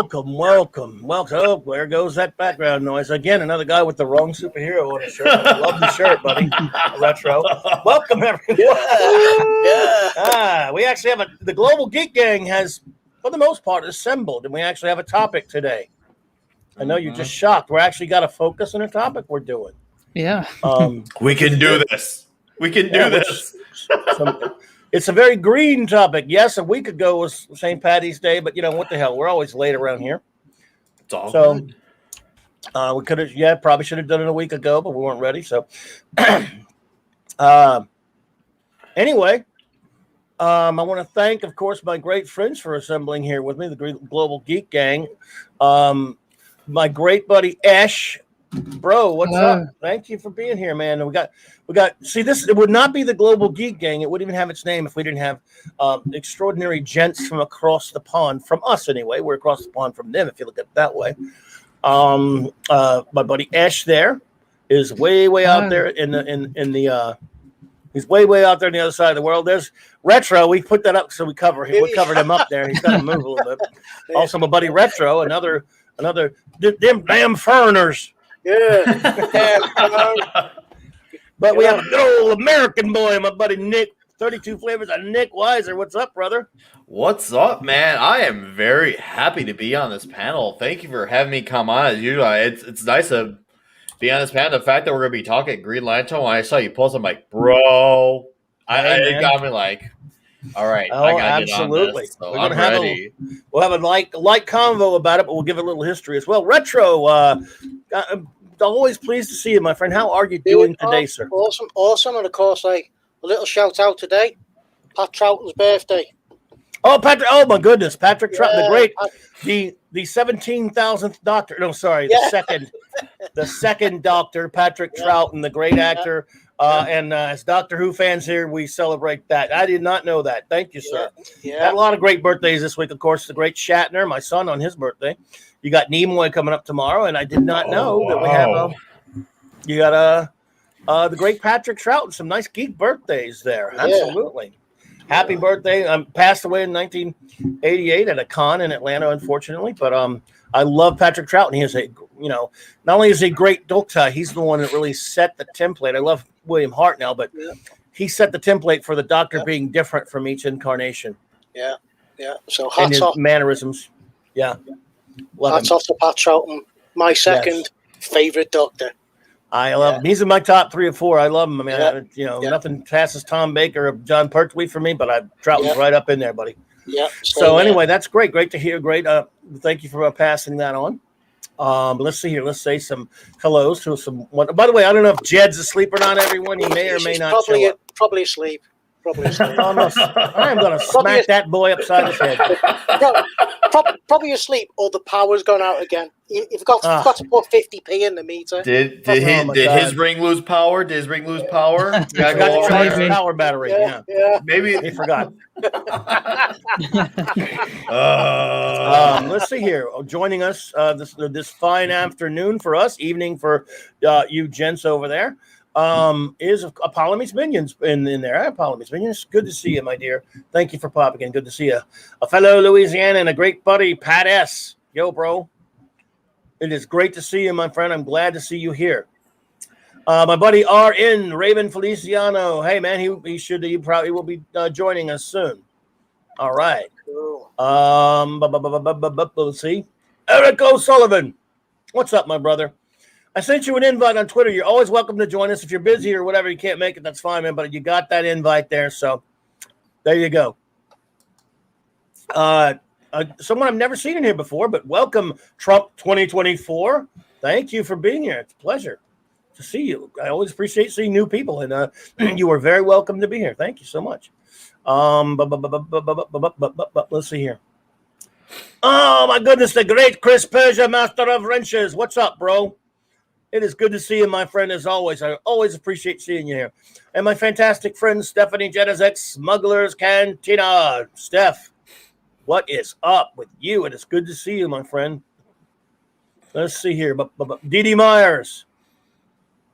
welcome. Oh, there goes that background noise again. Another guy with the wrong superhero on his shirt. I love the shirt, buddy. Retro. Welcome everyone. Yeah. We actually have the Global Geek Gang has, for the most part, assembled, and we actually have a topic today. I know you're just shocked. We're actually got a focus on a topic we're doing. Yeah. We can do this. We can do this. It's a very green topic. Yes, a week ago was St. Paddy's Day, but you know what the hell? We're always late around here. It's all good. We could have, probably should have done it a week ago, but we weren't ready. So, anyway, I want to thank, of course, my great friends for assembling here with me, the Global Geek Gang. My great buddy Ash. Bro, what's up? Thank you for being here, man. We got. See, this it would not be the Global Geek Gang. It wouldn't even have its name if we didn't have extraordinary gents from across the pond, from us anyway. We're across the pond from them, if you look at it that way. My buddy Ash there is way out there in the. He's way out there on the other side of the world. There's Retro. We put that up so we cover him. We covered him up there. He's got to move a little bit. Also, my buddy Retro, another them damn foreigners. Yeah. But we have a good old American boy, my buddy Nick, 32 flavors of Nick Weiser. What's up, brother? What's up, man? I am very happy to be on this panel. Thank you for having me come on. As usual, it's nice to be on this panel. The fact that we're going to be talking Green Lantern, when I saw you post, I'm like, bro. It got me like, all right. Oh, I gotta absolutely. Get on this, so We're I'm gonna have ready. We'll have a light convo about it, but we'll give it a little history as well. Retro, I'm always pleased to see you, my friend. How are you doing today, sir? Awesome. And of course, like a little shout out today, Pat Troughton's birthday. Oh, Patrick! Oh my goodness, Patrick Troughton, the great, the 17,000th Doctor. No, sorry, the second Doctor, Patrick Troughton, the great actor. And as Doctor Who fans here, we celebrate that. I did not know that. Thank you, sir. Had a lot of great birthdays this week. Of course, the great Shatner, my son, on his birthday. You got Nimoy coming up tomorrow, and I did not know that we have. You got the great Patrick Troughton. Some nice geek birthdays there. Absolutely. Happy birthday. Passed away in 1988 at a con in Atlanta, unfortunately. But I love Patrick Troughton. He is not only is he a great Doctor, he's the one that really set the template. I love William Hart now, but he set the template for the Doctor being different from each incarnation. Yeah. So and hats off. Mannerisms. Yeah. Hats off to Pat Troughton, my second favorite Doctor. I love him. He's in my top 3 or 4. I love him. I mean, nothing passes Tom Baker or John Pertwee for me, but Troughton's right up in there, buddy. Yeah. So anyway, that's great. Great to hear. Great. Thank you for passing that on. Let's see here. Let's say some hellos to some. By the way, I don't know if Jed's asleep or not. Everyone, he may or may not show up. Probably asleep. I am going to smack that boy upside his head. Probably asleep, or the power's gone out again. You've got to put 50p in the meter. Did his ring lose power? Did his ring lose power? Got to charge his power battery. Yeah. Maybe he forgot. Let's see here. Joining us this fine afternoon for us, evening for you gents over there. Is Apollome's Minions in there. Apollome's Minions. Good to see you, my dear. Thank you for popping in. Good to see you. A fellow Louisiana and a great buddy, Pat S. Yo, bro. It is great to see you, my friend. I'm glad to see you here. My buddy RN, Raymond Feliciano. Hey, man, he probably will be joining us soon. All right. Cool. Let's see. Eric O'Sullivan. What's up, my brother? I sent you an invite on Twitter. You're always welcome to join us. If you're busy or whatever, you can't make it, that's fine, man. But you got that invite there, so there you go. Someone I've never seen in here before, but welcome, Trump 2024. Thank you for being here. It's a pleasure to see you. I always appreciate seeing new people, and you are very welcome to be here. Thank you so much. Let's see here. Oh, my goodness, the great Chris Persia, Master of Wrenches. What's up, bro? It is good to see you, my friend, as always. I always appreciate seeing you here. And my fantastic friend, Stephanie Jedizek, Smuggler's Cantina. Steph, what is up with you? It is good to see you, my friend. Let's see here. Dee Myers.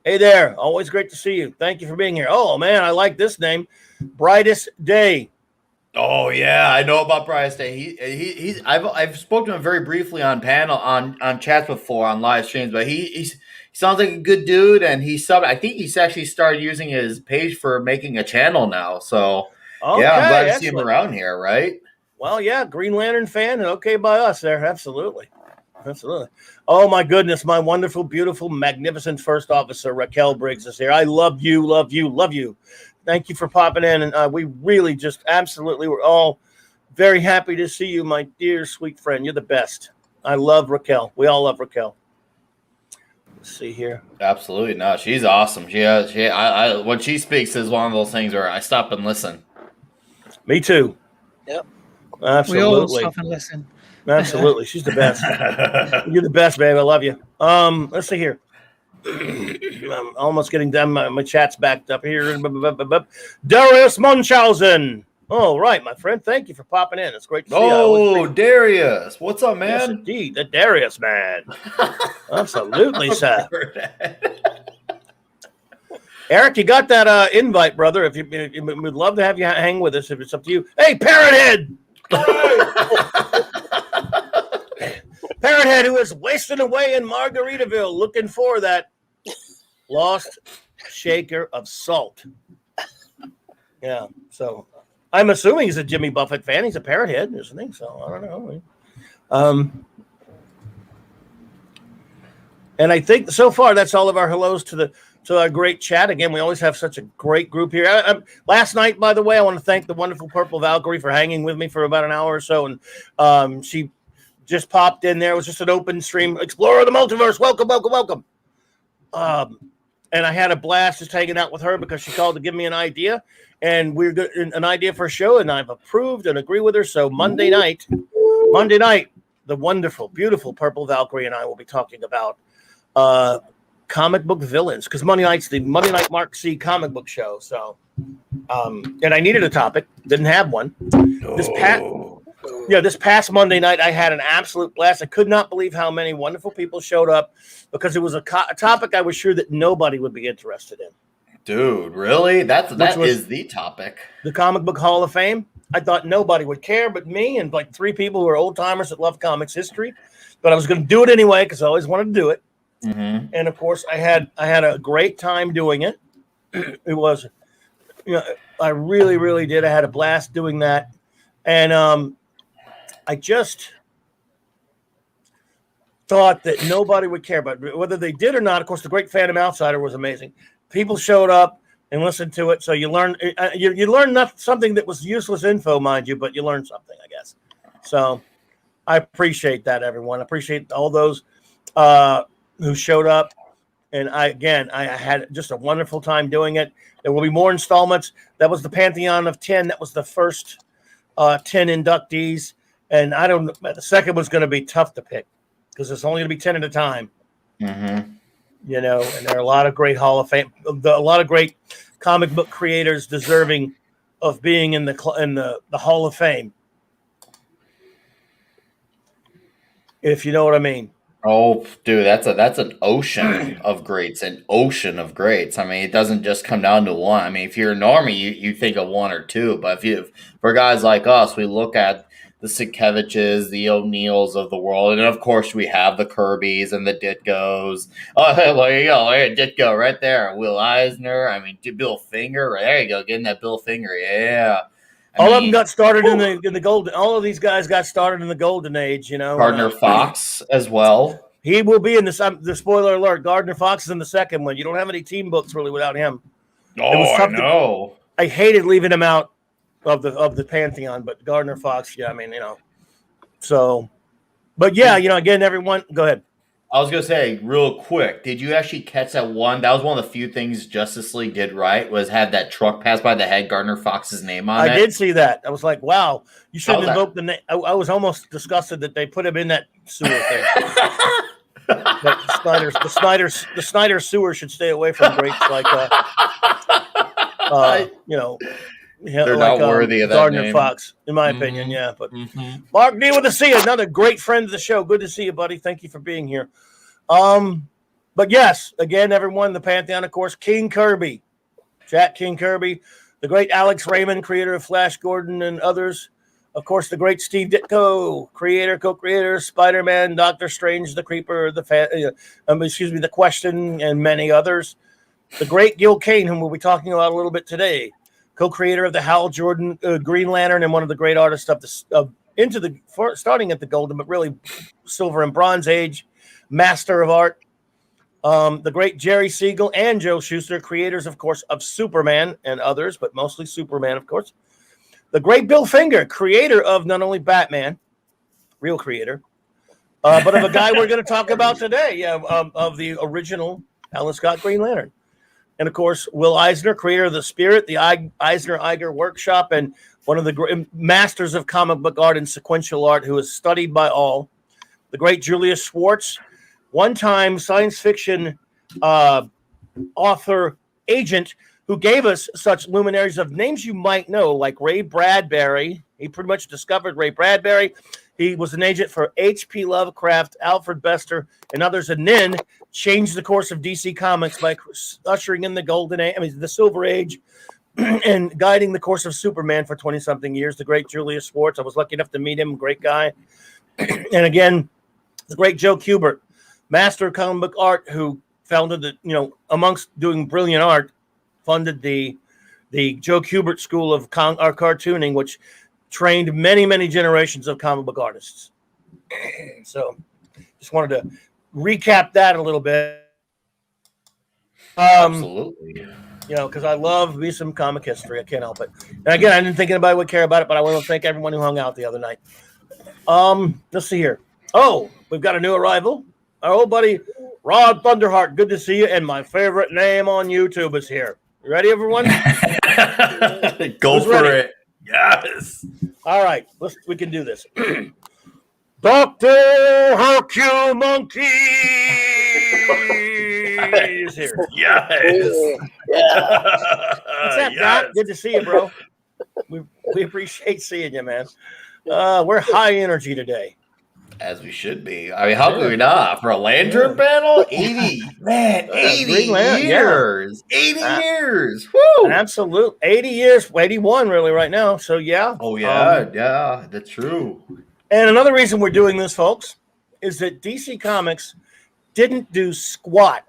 Hey there. Always great to see you. Thank you for being here. Oh, man, I like this name. Brightest Day. Oh yeah, I know about Bryce Day. He's I've spoken to him very briefly on panel on chats before on live streams, but he sounds like a good dude, and I think he's actually started using his page for making a channel now. So yeah, I'm glad Okay, to see him excellent. around here. Right? Well, yeah, Green Lantern fan, and okay by us there. Absolutely. Absolutely. Oh, my goodness. My wonderful, beautiful, magnificent first officer, Raquel Briggs, is here. I love you, love you, love you. Thank you for popping in. And we really just absolutely were all very happy to see you, my dear, sweet friend. You're the best. I love Raquel. We all love Raquel. Let's see here. Absolutely. No, she's awesome. I when she speaks is one of those things where I stop and listen. Me too. Yep. Absolutely. We all stop and listen. Absolutely. She's the best. You're the best, babe. I love you. Let's see here. I'm almost getting done. My chat's backed up here. Darius Munchausen. All right, my friend. Thank you for popping in. It's great to see you. Oh, Darius. What's up, man? Yes, indeed. The Darius man. Absolutely, sir. Eric, you got that invite, brother. If we'd love to have you hang with us if it's up to you. Hey, Parrothead! Parrothead, who is wasting away in Margaritaville looking for that lost shaker of salt. Yeah, so I'm assuming he's a Jimmy Buffett fan. He's a Parrothead, isn't he? So I don't know. And I think so far that's all of our hellos to our great chat. Again, we always have such a great group here. Last night, by the way, I want to thank the wonderful Purple Valkyrie for hanging with me for about an hour or so. And she just popped in there. It was just an open stream. Explorer of the Multiverse. Welcome, welcome, welcome. And I had a blast just hanging out with her because she called to give me an idea. And we're good, an idea for a show. And I've approved and agree with her. So Monday night, the wonderful, beautiful Purple Valkyrie and I will be talking about comic book villains, because Monday night's the Monday Night Mark C comic book show. So, and I needed a topic, didn't have one. This past Monday night, I had an absolute blast. I could not believe how many wonderful people showed up because it was a topic I was sure that nobody would be interested in. Dude, really? That is the topic. The Comic Book Hall of Fame. I thought nobody would care but me and like three people who are old timers that love comics history. But I was going to do it anyway because I always wanted to do it. Mm-hmm. And of course, I had a great time doing it. It was, I really, really did. I had a blast doing that, and I just thought that nobody would care, but whether they did or not. Of course, the Great Phantom Outsider was amazing. People showed up and listened to it, so you learn. You learned something that was useless info, mind you, but you learned something, I guess. So I appreciate that, everyone. I appreciate all those who showed up. And I had just a wonderful time doing it. There will be more installments. That was the Pantheon of 10. That was the first 10 inductees. And I don't know, the second one's going to be tough to pick because it's only going to be 10 at a time. Mm-hmm. And there are a lot of great Hall of Fame, a lot of great comic book creators deserving of being in the Hall of Fame. If you know what I mean. Oh, dude, that's an ocean of greats, an ocean of greats. I mean, it doesn't just come down to one. I mean, if you're a normie, you think of one or two, but for guys like us, we look at the Sienkiewiczes, the O'Neills of the world, and of course we have the Kirbys and the Ditkos. Oh, there you go, Ditko right there. Will Eisner. I mean, Bill Finger. There you go, getting that Bill Finger. Yeah. All of them got started in the golden. All of these guys got started in the golden age. Gardner Fox as well. He will be in the spoiler alert. Gardner Fox is in the second one. You don't have any team books really without him. Oh, I know. I hated leaving him out of the Pantheon, but Gardner Fox. Yeah, I mean, So, but yeah, again, everyone, go ahead. I was going to say real quick, did you actually catch that one? That was one of the few things Justice League did right, was have that truck pass by that had Gardner Fox's name on it. I did see that. I was like, wow, you shouldn't invoke the name. I was almost disgusted that they put him in that sewer thing. The Snyder sewer should stay away from greats like, they're not worthy of that Gardner name. Fox, in my opinion, yeah. But Mark D with a C, another great friend of the show. Good to see you, buddy. Thank you for being here. But yes, again, everyone, the Pantheon, of course, King Kirby, Jack King Kirby, the great Alex Raymond, creator of Flash Gordon and others. Of course, the great Steve Ditko, creator, co-creator, Spider-Man, Doctor Strange, the Creeper, the Question, and many others. The great Gil Kane, whom we'll be talking about a little bit today, co-creator of the Hal Jordan Green Lantern and one of the great artists starting at the Golden, but really Silver and Bronze Age, master of art. The great Jerry Siegel and Joe Shuster, creators, of course, of Superman and others, but mostly Superman, of course. The great Bill Finger, creator of not only Batman, real creator, but of a guy we're going to talk about today, of the original Alan Scott Green Lantern. And, of course, Will Eisner, creator of The Spirit, the Eisner-Iger Workshop, and one of the masters of comic book art and sequential art who is studied by all. The great Julius Schwartz, one-time science fiction author agent who gave us such luminaries of names you might know, like Ray Bradbury. He pretty much discovered Ray Bradbury. He was an agent for H.P. Lovecraft, Alfred Bester, and others, and then changed the course of DC Comics by ushering in the golden age, the Silver Age, and guiding the course of Superman for 20-something years. The great Julius Schwartz. I was lucky enough to meet him. Great guy. And again, the great Joe Kubert, master of comic book art, who founded amongst doing brilliant art, funded the Joe Kubert School of Cartooning, which trained many, many generations of comic book artists. So just wanted to recap that a little bit. Absolutely. Because I love me some comic history. I can't help it. And again, I didn't think anybody would care about it, but I want to thank everyone who hung out the other night. Let's see here. Oh, we've got a new arrival. Our old buddy, Rod Thunderheart. Good to see you. And my favorite name on YouTube is here. You ready, everyone? Go for it. Yes. All right. We can do this. Dr. Hercule Monkey is here. Yes. Yeah. What's up, Doc? Good to see you, bro. We appreciate seeing you, man. We're high energy today. As we should be. I mean, how could we not? For a Lantern panel? 80. Man, 80 years. Yeah. 80 years. Woo! Absolute. 80 years. 81 really right now. So, yeah. Oh, yeah. Yeah, that's true. And another reason we're doing this, folks, is that DC Comics didn't do squat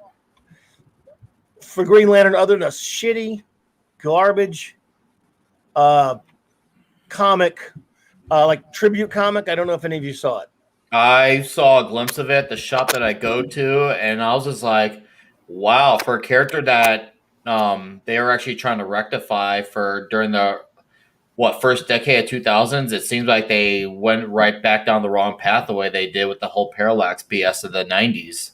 for Green Lantern other than a shitty, garbage comic, like tribute comic. I don't know if any of you saw it. I saw a glimpse of it, the shop that I go to, and I was just like, wow, for a character that they were actually trying to rectify during the first decade of 2000s, it seems like they went right back down the wrong path the way they did with the whole Parallax BS of the 90s.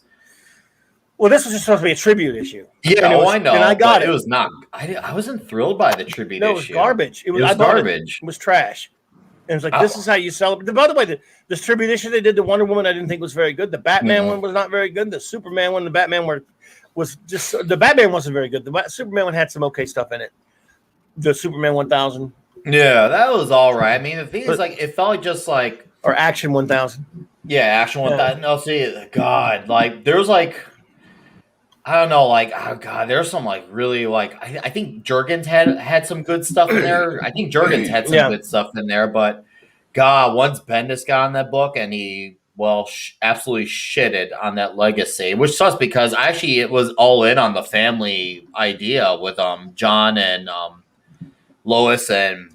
Well, this was just supposed to be a tribute issue. Yeah, I know. And I got it. It was not. I wasn't thrilled by the tribute issue. No, it was garbage. It was garbage. It was trash. And it's like, this is how you celebrate. By the way, the tribute issue they did to Wonder Woman, I didn't think was very good. The Batman one was not very good. The Superman one, the Batman the Batman wasn't very good. The Superman one had some okay stuff in it. The Superman 1000. Yeah, that was all right. I mean, the thing is, like, it felt like just like or Action 1000. Yeah, Action 1000. No, see, God, like there's like. I don't know, like, oh God, there's some like really like I think Jurgens had some good stuff in there. I think Jurgens had some good stuff in there, but God, once Bendis got on that book and he absolutely shitted on that legacy, which sucks because actually it was all in on the family idea with John and Lois and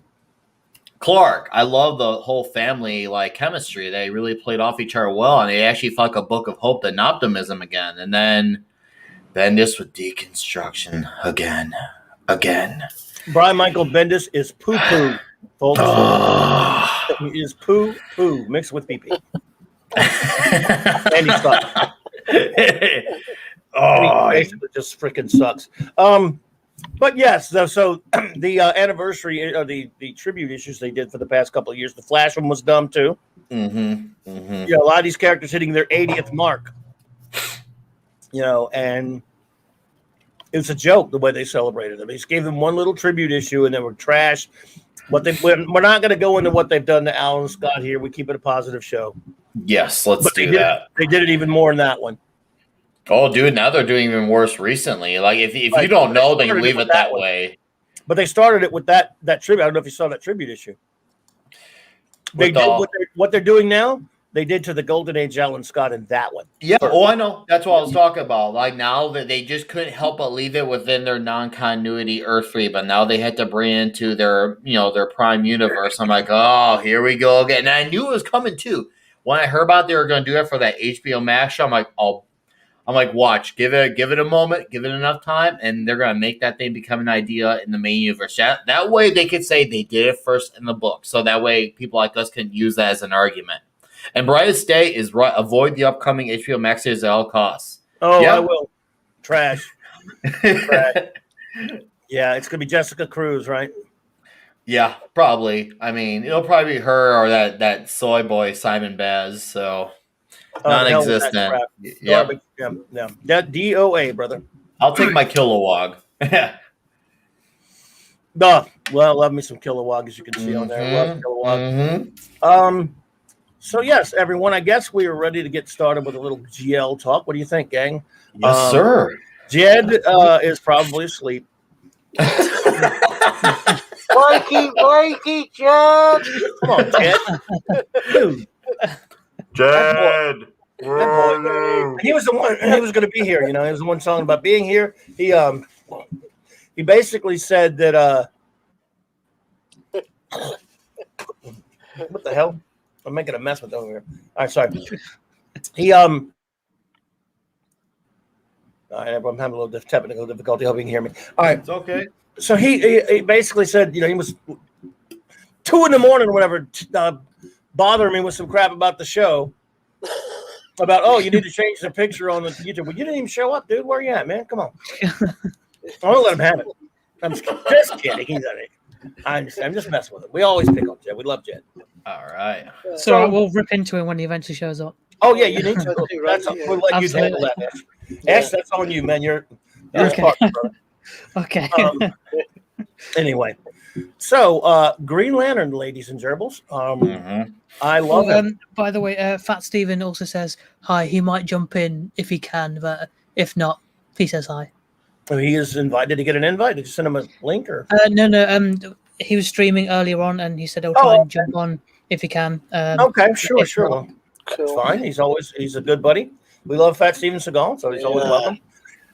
Clark. I love the whole family like chemistry. They really played off each other well, and they actually felt like a book of hope and optimism again. And then Bendis with deconstruction again. Brian Michael Bendis is poo-poo, folks. He is poo-poo mixed with pee-pee. And he sucks. It just freaking sucks. But yes, so the anniversary or the tribute issues they did for the past couple of years, the Flash one was dumb too. Mm-hmm. Mm-hmm. A lot of these characters hitting their 80th mark. And it's a joke the way they celebrated them. They just gave them one little tribute issue, and they were trash. We're not going to go into what they've done to Alan Scott here. We keep it a positive show. Yes, let's do that. They did it even more in that one. Oh, dude, now they're doing even worse recently. Like, if you don't know, then you leave it that way. But they started it with that tribute. I don't know if you saw that tribute issue. They did what they're doing now. They did to the Golden Age Alan Scott in that one. Yeah. Oh, I know. That's what I was talking about. Like now that they just couldn't help but leave it within their non-continuity Earth 3, but now they had to bring it into their, their prime universe. I'm like, oh, here we go again. And I knew it was coming too. When I heard about they were going to do it for that HBO Max show, I'm like, watch, give it a moment, give it enough time, and they're going to make that thing become an idea in the main universe. That way they could say they did it first in the book. So that way people like us can use that as an argument. And Brightest Day is avoid the upcoming HBO Max series at all costs. Oh, yeah? I will. Trash. Yeah, it's going to be Jessica Cruz, right? Yeah, probably. I mean, it'll probably be her or that soy boy Simon Baz. So non-existent. Yeah. That DOA, brother. I'll take my Kilowog. Well, love me some Kilowog, as you can see on there. Love Kilowog. So yes, everyone, I guess we are ready to get started with a little GL talk. What do you think, gang? Yes, sir. Jed is probably asleep. Wakey, Jed. Come on, Jed. Dude. Jed. He was the one. He was going to be here. He was the one talking about being here. He basically said that. What the hell? I'm making a mess with over here. All right, sorry. I'm having a little technical difficulty. Hoping you can hear me. All right, it's okay. So he basically said, he was 2 a.m. or whatever, bothering me with some crap about the show. About, you need to change the picture on the YouTube. Well, you didn't even show up, dude. Where are you at, man? Come on. I won't let him have it. I'm just kidding. He's I understand. I'm just messing with him. We always pick on Jed. We love Jed. All right. So we'll rip into him when he eventually shows up. Oh yeah, you need to. We'll let you handle that, Ash. Ash, that's on you, man. You're okay. Part, brother. Okay. Anyway, so Green Lantern, ladies and gerbils. I love him. By the way, Fat Steven also says hi. He might jump in if he can, but if not, he says hi. He is invited to get an invite. Did you send him a link or? No. He was streaming earlier on, and he said he'll try and jump on if he can. Okay, sure. Well, that's fine. He's a good buddy. We love Fat Steven Seagal, so he's always welcome.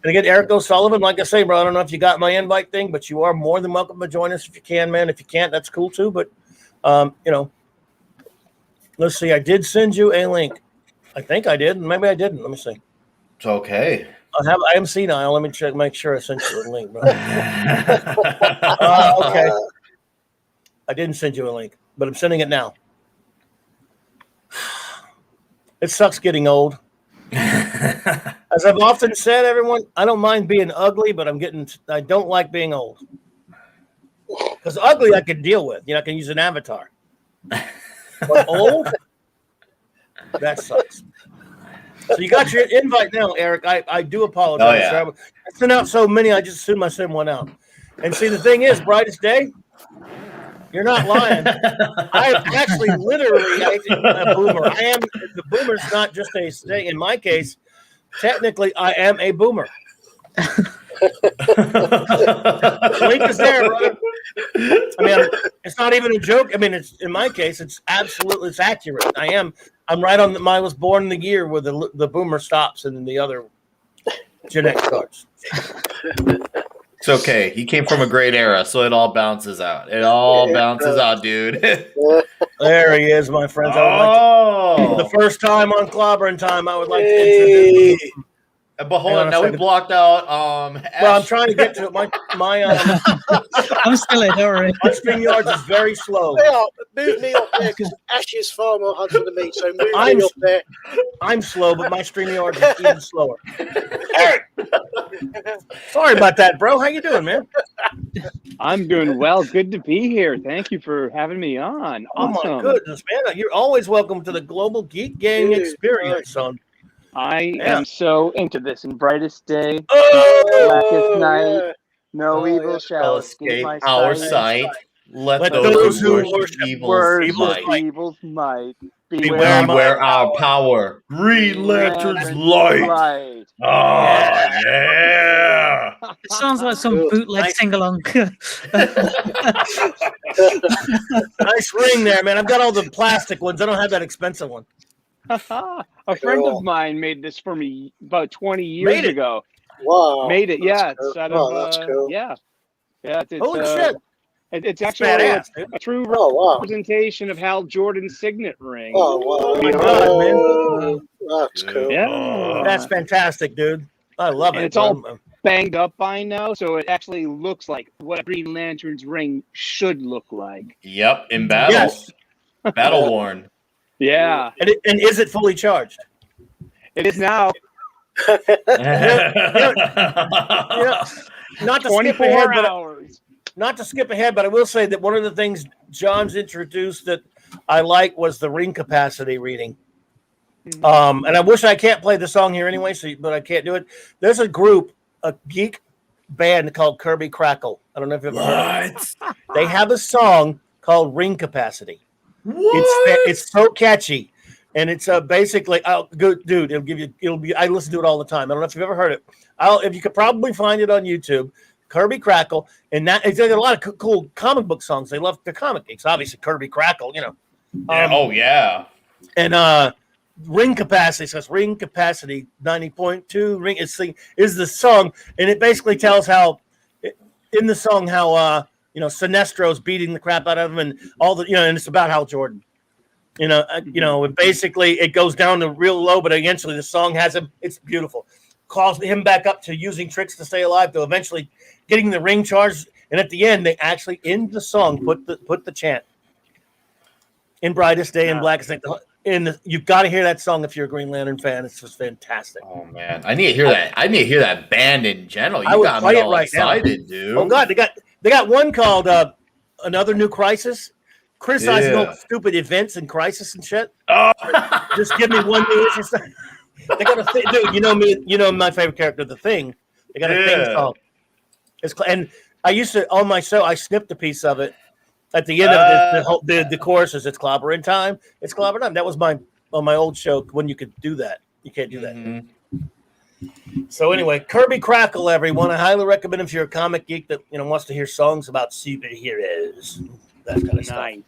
And again, Eric O'Sullivan, like I say, bro, I don't know if you got my invite thing, but you are more than welcome to join us if you can, man. If you can't, that's cool too. But let's see. I did send you a link. I think I did. Maybe I didn't. Let me see. It's okay. I am senile. Let me check. Make sure I sent you a link, bro. Okay. I didn't send you a link, but I'm sending it now. It sucks getting old. As I've often said, everyone, I don't mind being ugly, but I don't like being old. Because ugly I can deal with. I can use an avatar. But old? That sucks. So you got your invite now, Eric. I do apologize. Oh, yeah. I sent out so many, I just assumed I sent one out. And see, the thing is, Brightest Day, you're not lying. I actually literally a boomer. The boomer's not just a thing. In my case, technically, I am a boomer. The link is there, brother. I mean, it's not even a joke. I mean, it's in my case, it's accurate. I'm right on I was born in the year where the boomer stops and the other Gen X starts. It's okay. He came from a great era, so it all bounces out. It all bounces out, dude. There he is, my friends. The first time on Clobberin time, I would like to introduce him. But hold on, now we blocked out. Well, I'm trying to get to it. My I'm still in. Don't worry. My StreamYard is very slow. Move me up there because Ash is far more handsome than me. So move me up there. I'm slow, but my StreamYard is even slower. Eric, sorry about that, bro. How you doing, man? I'm doing well. Good to be here. Thank you for having me on. Awesome. Oh my goodness, man! You're always welcome to the Global Geek Gang experience, son. I am so into this. And Brightest Day, blackest night, no evil shall escape our sight. Let those who worship evil's might beware our power. Green Lantern's light. Oh, yeah. It sounds like some Good. bootleg Nice. sing-along. Nice ring there, man. I've got all the plastic ones. I don't have that expensive one. A friend Cool. of mine made this for me about 20 years Made it? ago. Wow. Made it, yeah. That's It's cool. out Oh, of, that's cool. yeah. Yeah, it's, Holy shit. It's That's actually badass, dude. a true Oh, wow. representation of Hal Jordan's signet ring. Oh, wow. Oh my God, man. Oh, that's cool. Yeah. That's fantastic, dude. I love And it. it's all banged up by now, so it actually looks like what a Green Lantern's ring should look like. Yep, in battle. Yes. Battle worn. Yeah, And is it fully charged? it is now. Not to skip 24 ahead, but hours. not to skip ahead, but I will say that one of the things John's introduced that I like was the ring capacity reading. And I wish I can't play the song here anyway, but I can't do it. There's a group, a geek band called Kirby Crackle. I don't know if you've ever heard of it. They have a song called Ring Capacity. It's so catchy, and it's basically good, dude. It'll be. I listen to it all the time. I don't know if you've ever heard it. If you could probably find it on YouTube. Kirby Crackle, and that it's got a lot of cool comic book songs. They love the comic geeks, obviously. Kirby Crackle, you know. Oh yeah. And Ring Capacity says Ring Capacity 90.2 ring is the song, and it basically tells how in the song how Sinestro's beating the crap out of him and all the and it's about Hal Jordan. And basically it goes down to real low, but eventually the song has him. It's beautiful. Calls him back up to using tricks to stay alive, to eventually getting the ring charged, and at the end they actually in the song put the chant in brightest day and blackest night. You've got to hear that song if you're a Green Lantern fan. It's just fantastic. Oh man, I need to hear that. I need to hear that band in general. I You would got play me it all right now. excited, dude. Oh God, they got one called Another New Crisis, criticizing all the stupid events and crisis and shit. Oh. Just give me one new issue. They got a thing, dude. You know me. You know my favorite character, the Thing. They got a Thing song. And I used to on my show. I snipped a piece of it at the end of the choruses. It's Clobberin time. It's Clobberin time. That was on my old show when you could do that. You can't do that. Mm-hmm. So anyway, Kirby Crackle, everyone. I highly recommend if you're a comic geek that wants to hear songs about superheroes, that kind of stuff. Nice.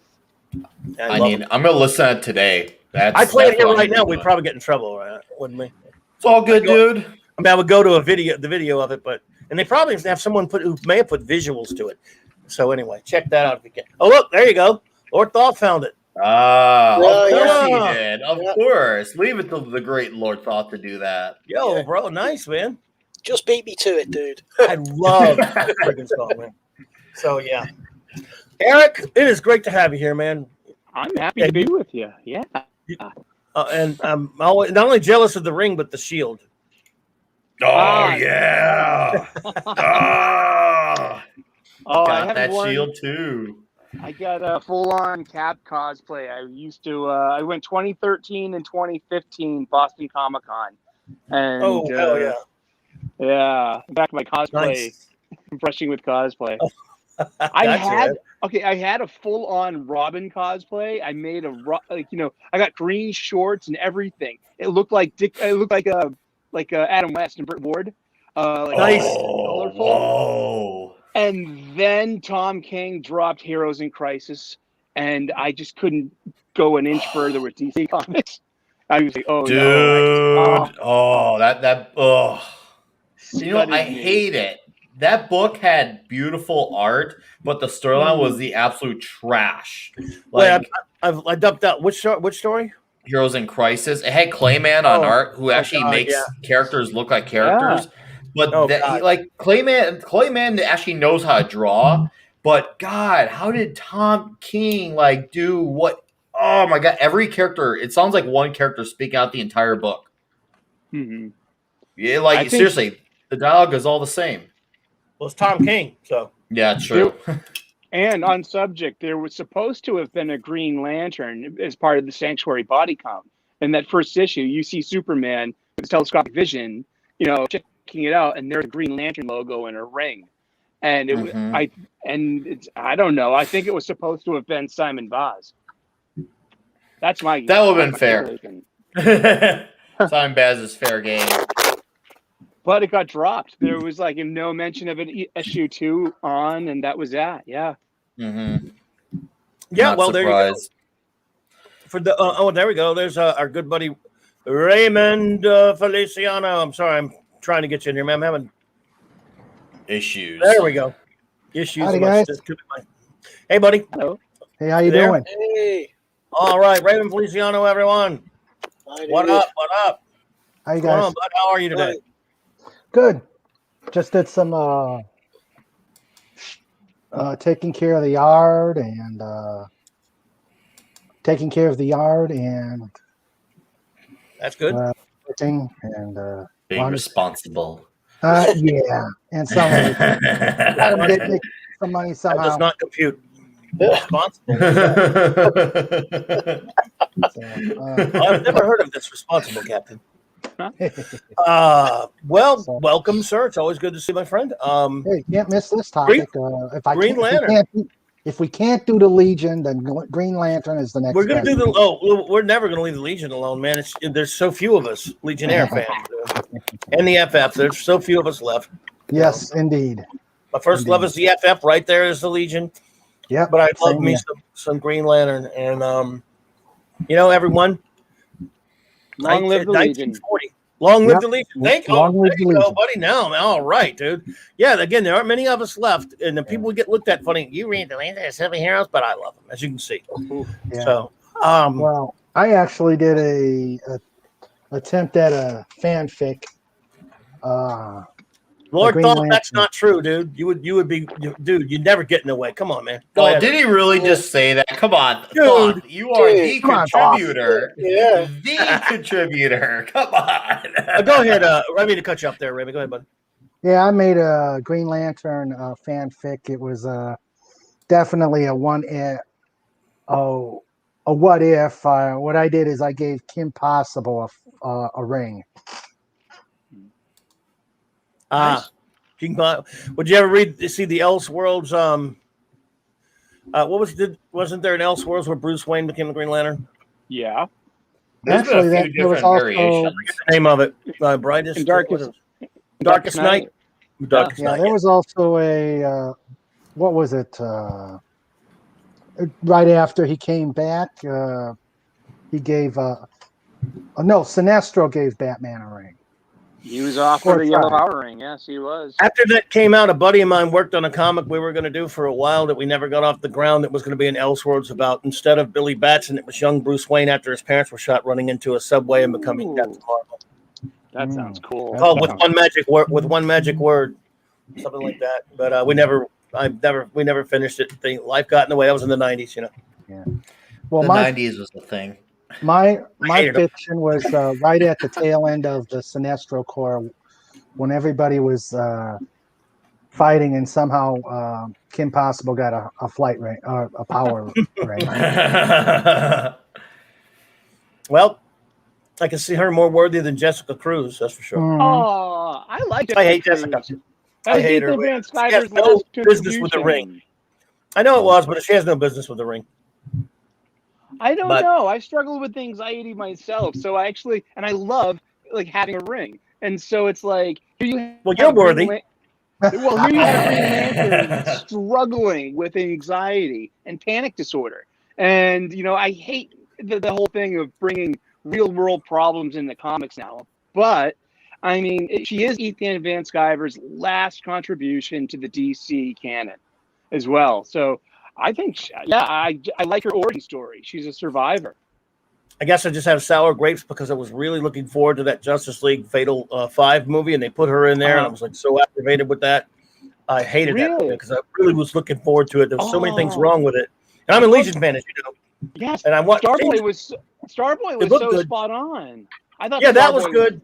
I'm gonna listen to it today. I play it here right now. We'd probably get in trouble, wouldn't we? It's all good, dude. I mean, I would go to the video of it, and they probably have someone who may have put visuals to it. So anyway, check that out if you can. Oh, look, there you go. Lord Thoth found it. Of course he yeah. did. Of course. Leave it to the great Lord Thoth to do that. Yo, bro, nice, man. Just beat me to it, dude. I love the friggin' song, man. So yeah, Eric, it is great to have you here, man. I'm happy to be with you. Yeah. And I'm always not only jealous of the ring, but the shield. Oh yeah. Oh, I Got have that one. shield too. I got a full-on Cap cosplay. I used to. I went 2013 and 2015 Boston Comic Con. And Oh hell yeah! yeah, back to my cosplay, Nice. brushing with cosplay. I had a full-on Robin cosplay. I made I got green shorts and everything. It looked like Adam West and Burt Ward. Nice. Colorful. Whoa. And then Tom King dropped Heroes in Crisis, and I just couldn't go an inch further with DC Comics. I was like, oh Dude. no. I hate it. That book had beautiful art, but the storyline was the absolute trash. Like I dumped out. Which story? Heroes in Crisis. It had Clayman on art, who actually makes characters look like characters. Yeah. But Clayman actually knows how to draw. But God, how did Tom King do what? Oh my God! Every character. It sounds like one character speaking out the entire book. Mm-hmm. Yeah, seriously, the dialogue is all the same. Well, it's Tom King, so Yeah, true. And on subject, there was supposed to have been a Green Lantern as part of the Sanctuary body count. In that first issue, you see Superman with his telescopic vision, checking it out, and there's a Green Lantern logo in a ring. And I don't know. I think it was supposed to have been Simon Baz. That's my. That would have been fair. Simon Baz is fair game. But it got dropped. There was like no mention of an issue 2 on, and that was that. Yeah. Mm-hmm. Yeah, Not well, surprised. there you go. For the there we go. There's our good buddy Raymond Feliciano. I'm sorry, I'm trying to get you in here, man. I'm having Issues. there we go. Issues. Howdy, with my guys. system. Hey, buddy. Hello. Hey, how you There? doing? Hey, All right, Raymond Feliciano, everyone. What up? What up? How you What's going guys? on, bud? How are you today? Good. Just did some taking care of the yard and That's good. everything and Being responsible. yeah, and some did make some money That somehow. does not compute. Responsible. I've never heard of this responsible, Captain. Well, welcome, sir. It's always good to see my friend. Hey, can't miss this topic. If we can't do the Legion, then Green Lantern is the next. We're gonna best. do the. We're never gonna leave the Legion alone, man. There's so few of us Legionnaire fans, and the FF. There's so few of us left. Yes, indeed. My first love is the FF. Right there is the Legion. Yeah, But I love me some Green Lantern, and everyone. Long live the Legion. 1940. Long live the Legion. Thank you. Long live There the you go, Legion. buddy. Now, all right, dude. Yeah, again, there aren't many of us left, and the people get looked at funny. You read the Legion as superheroes, but I love them, as you can see. Yeah. So, well, I actually did a attempt at a fanfic. Lord Green Thought, Lantern. that's not true, dude. You would be, dude. You'd never get in the way. Come on, man. Go Oh, ahead. did he really just say that? Come on, Dude. Thought, you are the Come on, Thought. contributor. Yeah. The contributor. Come on. Go ahead. I mean to cut you up there, Raymond. Go ahead, bud. Yeah, I made a Green Lantern fanfic. It was definitely a what if. What I did is I gave Kim Possible a ring. Would you ever see the Elseworlds? Wasn't there an Elseworlds where Bruce Wayne became the Green Lantern? Yeah. There's been Actually, a few there was different also variations. The name of it, brightest, And Darkest Night. Darkest Yeah, Night. there was also a what was it? Right after he came back, he gave Sinestro gave Batman a ring. He was offered a yellow power ring. Yes, he was. After that came out, a buddy of mine worked on a comic we were going to do for a while that we never got off the ground. That was going to be an Elseworlds about, instead of Billy Batson, it was young Bruce Wayne after his parents were shot running into a subway and becoming Captain Marvel. That sounds cool. Called with one magic word, something like that. But we never finished it. Life got in the way. That was in the 90s, Yeah. Well, The 90s was the thing. My hated him. fiction was right at the tail end of the Sinestro Corps, when everybody was fighting, and somehow Kim Possible got a flight ring, a power ring. Well, I can see her more worthy than Jessica Cruz, that's for sure. Oh, I like it. I hate Jessica. That was I hate her. Ethan Van She has Sciver's no last business with the contribution. ring. I know it was, but she has no business with the ring. I don't But- know. I struggle with anxiety myself, so I love like having a ring, and so it's like here you. Well, you're worthy. Well, here you have Green Lantern struggling with anxiety and panic disorder, and I hate the whole thing of bringing real world problems into comics now. But I mean, she is Ethan Van Sciver's last contribution to the DC canon, as well. So. I think, I like her origin story. She's a survivor. I guess I just have sour grapes because I was really looking forward to that Justice League Fatal 5 movie, and they put her in there, and I was like so activated with that. I hated that movie because I really was looking forward to it. There were so many things wrong with it, and I'm a Legion fan, as you know. Yes, and I want Starboy was so good. spot on. I thought, that was good.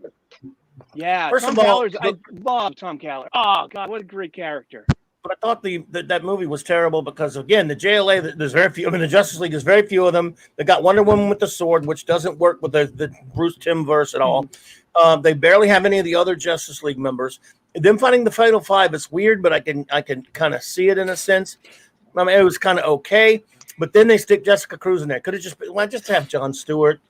Yeah, First Tom of all, Caller's, I love Tom Caller. Oh God, what a great character. But I thought that movie was terrible because, again, the JLA, there's very few. I mean, the Justice League, there's very few of them. They got Wonder Woman with the sword, which doesn't work with the Bruce Timm verse at all. They barely have any of the other Justice League members. Them fighting the Fatal 5 is weird, but I can kind of see it in a sense. I mean, it was kind of okay. But then they stick Jessica Cruz in there. Could have just have Jon Stewart.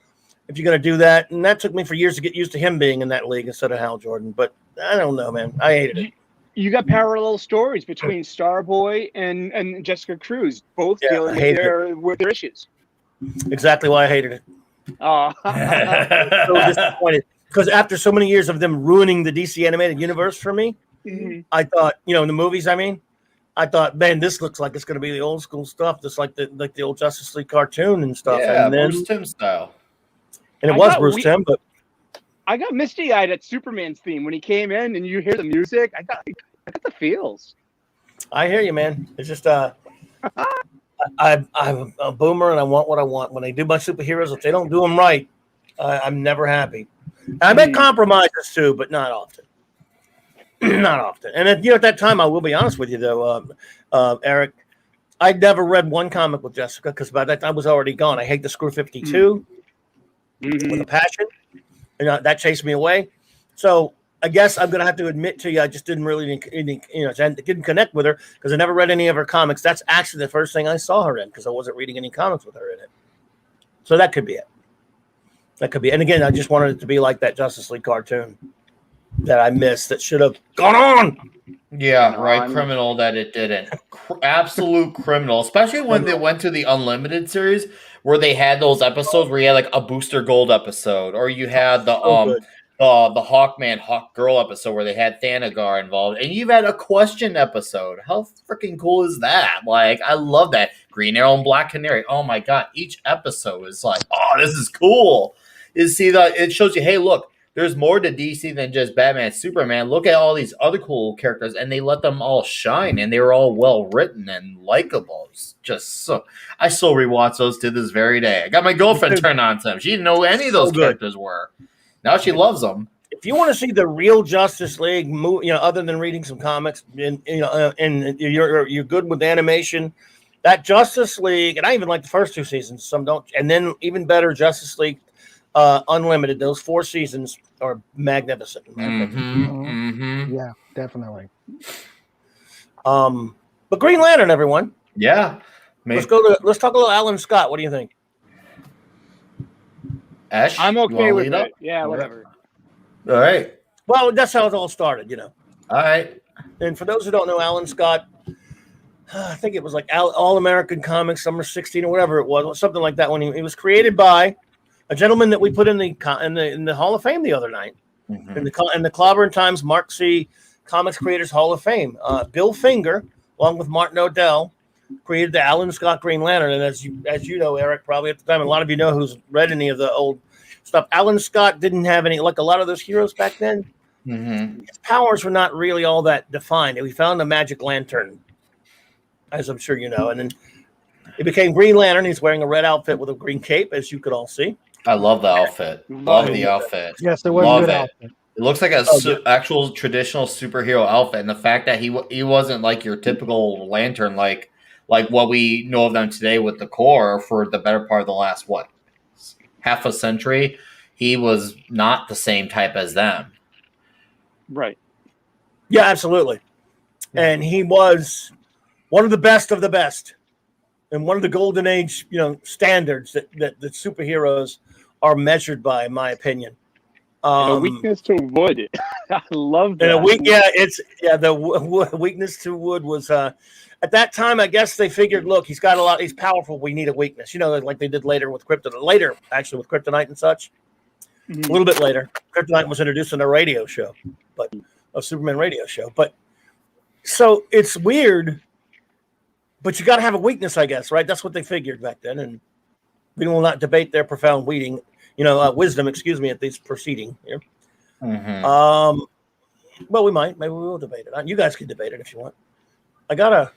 if you're going to do that. And that took me for years to get used to him being in that league instead of Hal Jordan. But I don't know, man. I hated it. You got parallel stories between Starboy and Jessica Cruz, both dealing with their issues. Exactly why I hated it. Oh. So disappointed. Because after so many years of them ruining the DC animated universe for me, I thought, in the movies, I thought, man, this looks like it's going to be the old school stuff, just like the old Justice League cartoon and stuff. Yeah, and then, Bruce Timm style. And it was Bruce Timm, but I got misty-eyed at Superman's theme when he came in, and you hear the music. I got the feels. I hear you, man. It's just I'm a boomer, and I want what I want. When they do my superheroes, if they don't do them right, I'm never happy. And I make compromises too, but not often. Not often. And at that time, I will be honest with you, though, Eric, I'd never read one comic with Jessica because by that time I was already gone. I hate the Screw 52 with a passion, and that chased me away. So I guess I'm going to have to admit to you, I just didn't really, didn't connect with her because I never read any of her comics. That's actually the first thing I saw her in because I wasn't reading any comics with her in it. So that could be it. That could be. And again, I just wanted it to be like that Justice League cartoon that I missed that should have gone on. Yeah, right. Criminal that it didn't. Absolute criminal, especially when they went to the Unlimited series where they had those episodes where you had like a Booster Gold episode, or you had the Hawkman Hawk Girl episode where they had Thanagar involved, and you've had a question episode. How freaking cool is that? Like, I love that. Green Arrow and Black Canary. Oh my god, each episode is like, oh, this is cool. You see that it shows you, hey, look, there's more to DC than just Batman, Superman. Look at all these other cool characters, and they let them all shine, and they were all well written and likable. Just so, I still rewatch those to this very day. I got my girlfriend turned on to them. She didn't know who any of those characters were. Now she loves them. If you want to see the real Justice League movie, other than reading some comics, and you're good with animation, that Justice League, and I even like the first two seasons. Some don't, and then even better, Justice League Unlimited. Those 4 seasons are magnificent. Yeah, definitely. But Green Lantern, everyone. Yeah. Let's talk a little Alan Scott. What do you think? Ash, I'm okay with it. Yeah, whatever. All right. Well, that's how it all started, All right. And for those who don't know, Alan Scott, I think it was like All American Comics, Summer 16 or whatever it was, something like that. When he was created by a gentleman that we put in the Hall of Fame the other night, in the Clobberin Times Mark C. Comics Creators Hall of Fame. Bill Finger, along with Martin Odell, created the Alan Scott Green Lantern. And as you know, Eric, probably at the time, a lot of you know who's read any of the old stuff. Alan Scott didn't have any, like a lot of those heroes back then. His powers were not really all that defined. We found a magic lantern, as I'm sure you know, and then it became Green Lantern. He's wearing a red outfit with a green cape, as you could all see. I love the outfit. Love the outfit. Yes, it was a good outfit. It looks like actual traditional superhero outfit, and the fact that he wasn't like your typical lantern, like what we know of them today with the Corps for the better part of the last half a century. He was not the same type as them. Right. Yeah, absolutely. And he was one of the best, and one of the golden age, standards that superheroes are measured by, in my opinion. A weakness to wood. I love that. The weakness to wood was at that time. I guess they figured, look, he's powerful. We need a weakness, like they did later with Kryptonite. Later, actually, with Kryptonite and such. A little bit later, Kryptonite was introduced in a radio show, a Superman radio show. But so it's weird, but you got to have a weakness, I guess, right? That's what they figured back then, and we will not debate their profound wisdom. Excuse me, at this proceeding here. Well, we might. Maybe we will debate it. You guys can debate it if you want. I gotta.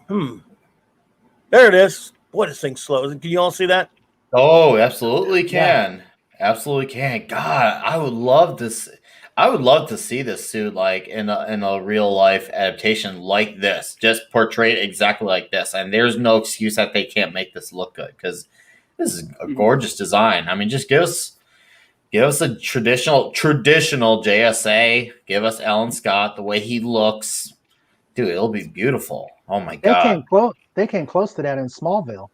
There it is. Boy, this thing's slow. Can you all see that? Oh, absolutely can. Yeah. Absolutely can. God, I would love this. I would love to see this suit like in a real life adaptation like this, just portrayed exactly like this. And there's no excuse that they can't make this look good because this is a gorgeous design. I mean, just give us a traditional JSA. Give us Alan Scott the way he looks, dude. It'll be beautiful. Oh my god! They came close to that in Smallville.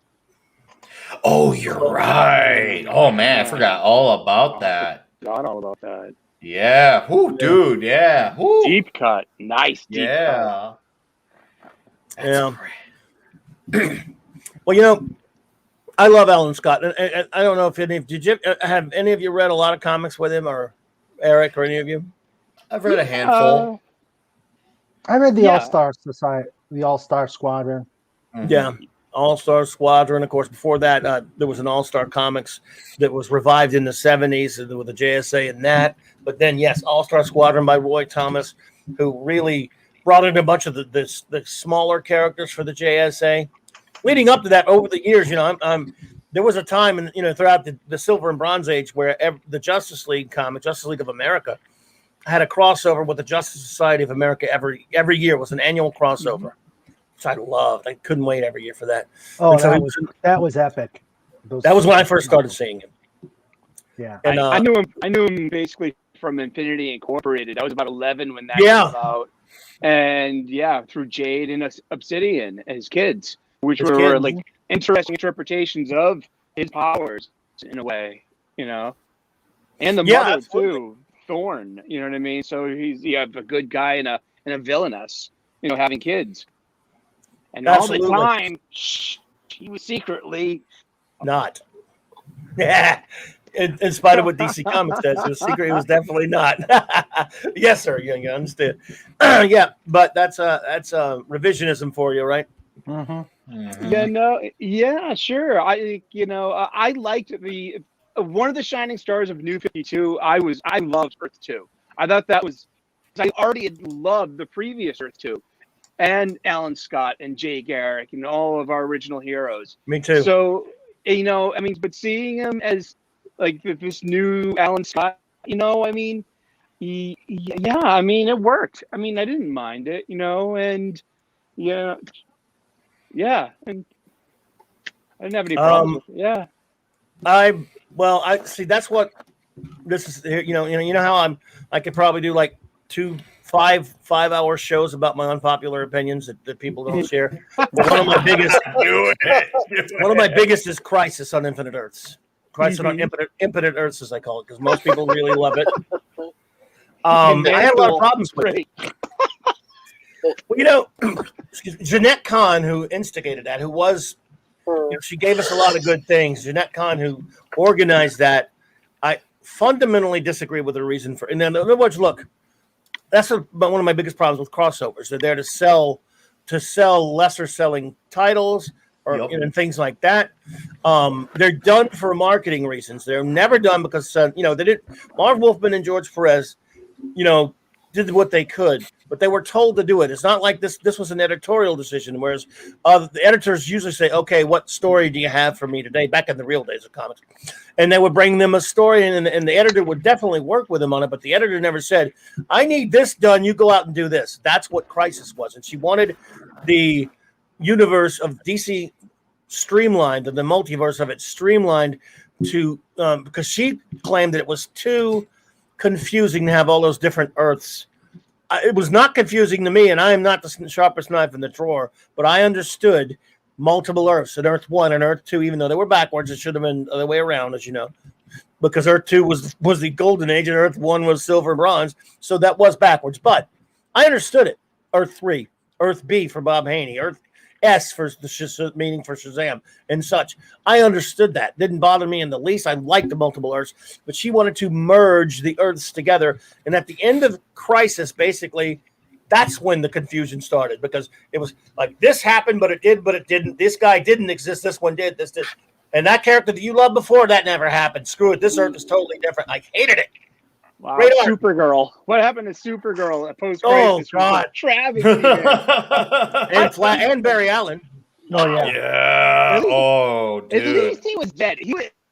Oh, you're right. Oh man, I forgot all about that. Not all about that. Yeah. Whoo, dude. Yeah. Whoo. Deep cut. Nice deep cut. Yeah. That's Yeah. great. Well, I love Alan Scott. And I don't know if have any of you read a lot of comics with him, or Eric, or any of you? I've read a handful. I read the Yeah. All-Star Society, the All-Star Squadron. Mhm. Yeah. All-Star Squadron. Of course, before that, there was an All-Star Comics that was revived in the 70s with the JSA and that. But then, yes, All-Star Squadron by Roy Thomas, who really brought in a bunch of the smaller characters for the JSA. Leading up to that, over the years, there was a time, and throughout the Silver and Bronze Age, where the Justice League comic, Justice League of America, had a crossover with the Justice Society of America every year. It was an annual crossover, which I loved. I couldn't wait every year for that. Oh, And so that was epic. that was when I first started seeing him. Yeah. And I knew him basically from Infinity Incorporated. I was about 11 when that Yeah. came out, and through Jade and Obsidian as kids, which As were kids. like interesting interpretations of his powers in a way, and the Yeah, mother absolutely. too, Thorn. You know what I mean? So you have a good guy and a villainess, having kids, and Absolutely. all the time he was secretly. Not. Yeah. In spite of what DC Comics says, it was definitely not. Yes, sir. You understand? Yeah, but that's revisionism for you, right? Mm-hmm. Mhm. Yeah, sure. I liked one of the shining stars of New 52. I loved Earth 2. I thought that was, I already had loved the previous Earth 2, and Alan Scott and Jay Garrick and all of our original heroes. Me too. So but seeing him as like this new Alan Scott, it worked. I didn't mind it, and and I didn't have any problems with it. Yeah. I see. That's what this is. How I could probably do like 2 5-hour shows about my unpopular opinions that people don't share. One of my biggest is Crisis on Infinite Earths. Crisis on Infinite Earths, as I call it, because most people really love it. I had a lot of problems with it. Well, Jeanette Kahn, who instigated that, who was, she gave us a lot of good things. Jeanette Kahn, who organized that, I fundamentally disagree with the reason for. And then, in other words, look, that's one of my biggest problems with crossovers. They're there to sell lesser selling titles and things like that. They're done for marketing reasons. They're never done because they did. Marv Wolfman and George Perez, did what they could, but they were told to do it. It's not like this was an editorial decision, whereas the editors usually say, okay, what story do you have for me today? Back in the real days of comics. And they would bring them a story, and the editor would definitely work with them on it, but the editor never said, I need this done, you go out and do this. That's what Crisis was. And she wanted the universe of DC streamlined, and the multiverse of it streamlined to because she claimed that it was too confusing to have all those different Earths. It was not confusing to me, and I am not the sharpest knife in the drawer, but I understood multiple Earths, and Earth 1 and Earth 2, even though they were backwards, it should have been the other way around, as you know, because Earth 2 was the golden age and Earth 1 was silver and bronze, so that was backwards, but I understood it. Earth 3, Earth B for Bob Haney, Earth S for the meaning for Shazam and such. I understood that. Didn't bother me in the least. I liked the multiple Earths, but she wanted to merge the Earths together. And at the end of Crisis, basically, that's when the confusion started, because it was like this happened, but it didn't. This guy didn't exist. This one did. This did. And that character that you loved before, that never happened. Screw it. This Earth is totally different. I hated it. Wow, Great art. Supergirl. What happened to Supergirl at post Oh, crisis? God. Travesty. And Barry Allen. Oh yeah. Yeah. Oh, At dude. least he was dead.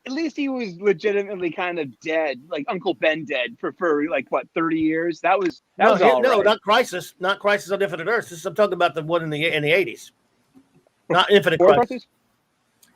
At least he was legitimately kind of dead, like Uncle Ben dead for like what 30 years. That was all right. Not Crisis on Infinite Earths. I'm talking about the one in the 80s, not Infinite Four Crisis. Crisis?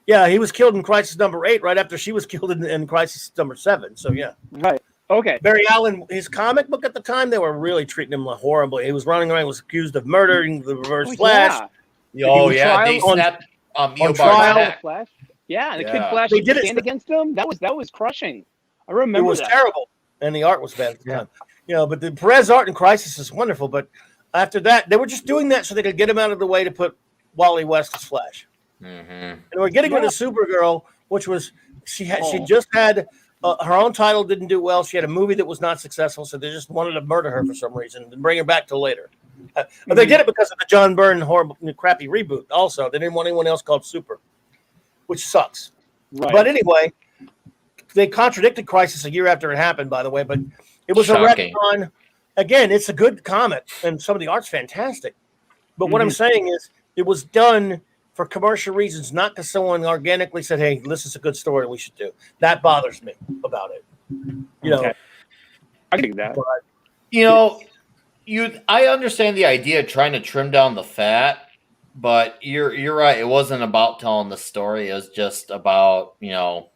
Yeah, he was killed in Crisis number 8, right after she was killed in Crisis number 7. So yeah, Right. Okay. Barry Allen, his comic book at the time, they were really treating him horribly. He was running around, was accused of murdering the Reverse Flash. Oh, He was yeah. They on snapped trial. Mio Bar's neck. Flash. Yeah, the Yeah. Kid Flash They did it stand against them. That was crushing. I remember it was that. terrible, and the art was bad at the Yeah. time. You know, but the Perez art in Crisis is wonderful. But after that, they were just doing that so they could get him out of the way to put Wally West as Flash. Mm-hmm. And we're getting rid of Supergirl, which was she just had her own title didn't do well. She had a movie that was not successful, so they just wanted to murder her for some reason and bring her back till later. But they did it because of the John Byrne horrible, crappy reboot. Also, they didn't want anyone else called Super, which sucks. Right. But anyway, they contradicted Crisis a year after it happened, by the way. But it was Shocking. a retcon. Again, it's a good comic, and some of the art's fantastic. But what I'm saying is, it was done for commercial reasons, not because someone organically said, "Hey, this is a good story we should do." That bothers me about it. You know, I think that. but You know, I understand the idea of trying to trim down the fat, but you're right. It wasn't about telling the story. It was just about, you know,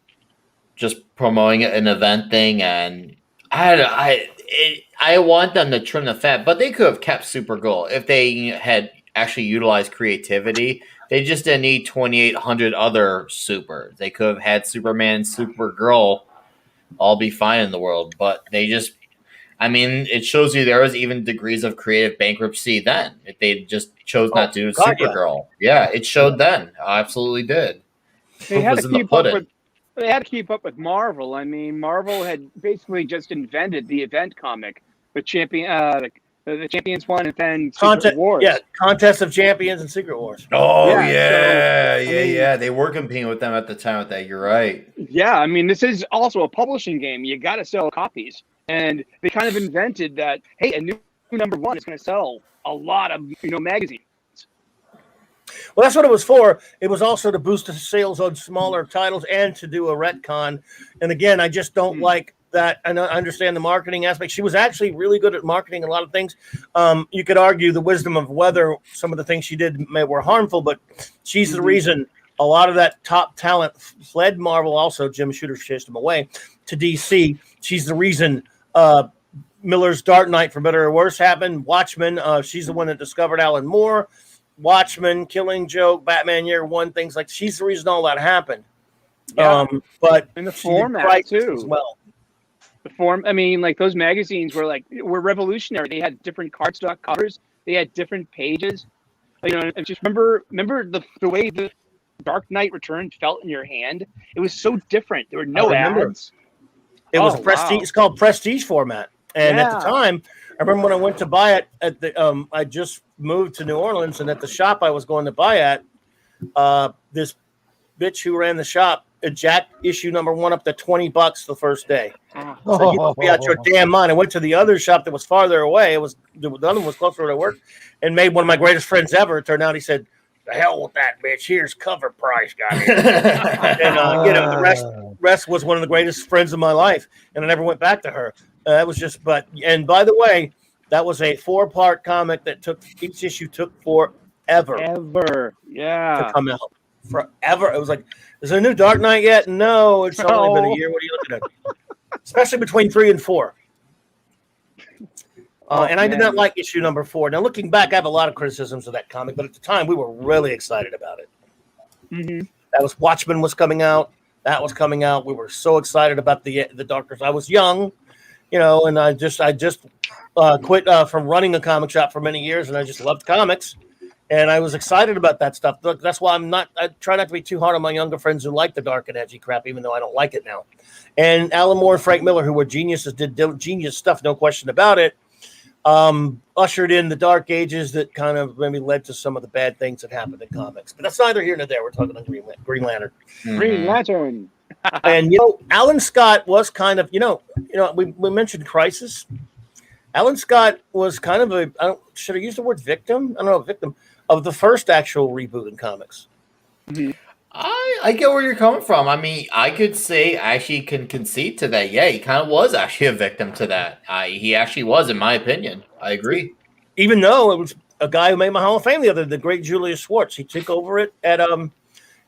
just promoting an event thing. And I want them to trim the fat, but they could have kept Supergirl if they had actually utilized creativity. They just didn't need 2,800 other supers. They could have had Superman and Supergirl all be fine in the world, but they just, I mean, it shows you there was even degrees of creative bankruptcy then. If they just chose not to do God, Supergirl. Yeah, it showed then. Absolutely did. They had Was to in the keep up pudding. with. They had to keep up with Marvel. I mean, Marvel had basically just invented the event comic, the Champions one, and then Secret Wars. Yeah, Contest of Champions and Secret Wars. Oh, Yeah, yeah. so, They were competing with them at the time with that. You're right. Yeah, I mean, this is also a publishing game. You got to sell copies, and they kind of invented that. Hey, a new number one is going to sell a lot of magazines. Well, that's what it was for. It was also to boost the sales on smaller titles and to do a retcon. And again, I just don't like that. I understand the marketing aspect. She was actually really good at marketing a lot of things. You could argue the wisdom of whether some of the things she did were harmful, but she's the reason a lot of that top talent fled Marvel. Also, Jim Shooter chased them away to DC. She's the reason Miller's Dark Knight, for better or worse, happened. Watchmen. She's the one that discovered Alan Moore. Watchmen, Killing Joke, Batman Year One, things like she's the reason all that happened. Yeah. But And the she did format Crisis too. as well. The form, I mean, like those magazines were revolutionary. They had different cardstock covers. They had different pages. And just remember the way the Dark Knight Returns felt in your hand. It was so different. There were no remember. ads. It was Oh, prestige. wow. It's called prestige format. And at the time, I remember when I went to buy it at the I just moved to New Orleans, and at the shop I was going to buy at, this bitch who ran the shop jacked issue number one up to $20 the first day. So you must be out your damn mind. I went to the other shop that was farther away. It was the other one was closer to work, and made one of my greatest friends ever. It turned out he said, "The hell with that bitch. Here's cover price, guys." And the rest was one of the greatest friends of my life, and I never went back to her. That was just, and by the way, that was a 4-part comic that each issue took forever to come out. Forever. It was like, is there a new Dark Knight yet? No, it's only been a year. What are you looking at? Especially between 3 and 4. And I did not like issue number 4. Now, looking back, I have a lot of criticisms of that comic, but at the time, we were really excited about it. That was Watchmen was coming out. That was coming out. We were so excited about the Darkness. I was young, and I just quit from running a comic shop for many years, and I just loved comics, and I was excited about that stuff. Look, that's why I try not to be too hard on my younger friends who like the dark and edgy crap, even though I don't like it now. And Alan Moore and Frank Miller, who were geniuses, did genius stuff, no question about it. Ushered in the dark ages that kind of maybe led to some of the bad things that happened in comics. But that's neither here nor there. We're talking about Green Lantern. Green Lantern. And Alan Scott was kind of, we mentioned Crisis. Alan Scott was kind of should I use the word victim? I don't know, victim of the first actual reboot in comics. I get where you're coming from. I mean, I could say actually can concede to that. Yeah, he kind of was actually a victim to that. He actually was, in my opinion. I agree. Even though it was a guy who made my Hall of Fame the great Julius Schwartz. He took over it at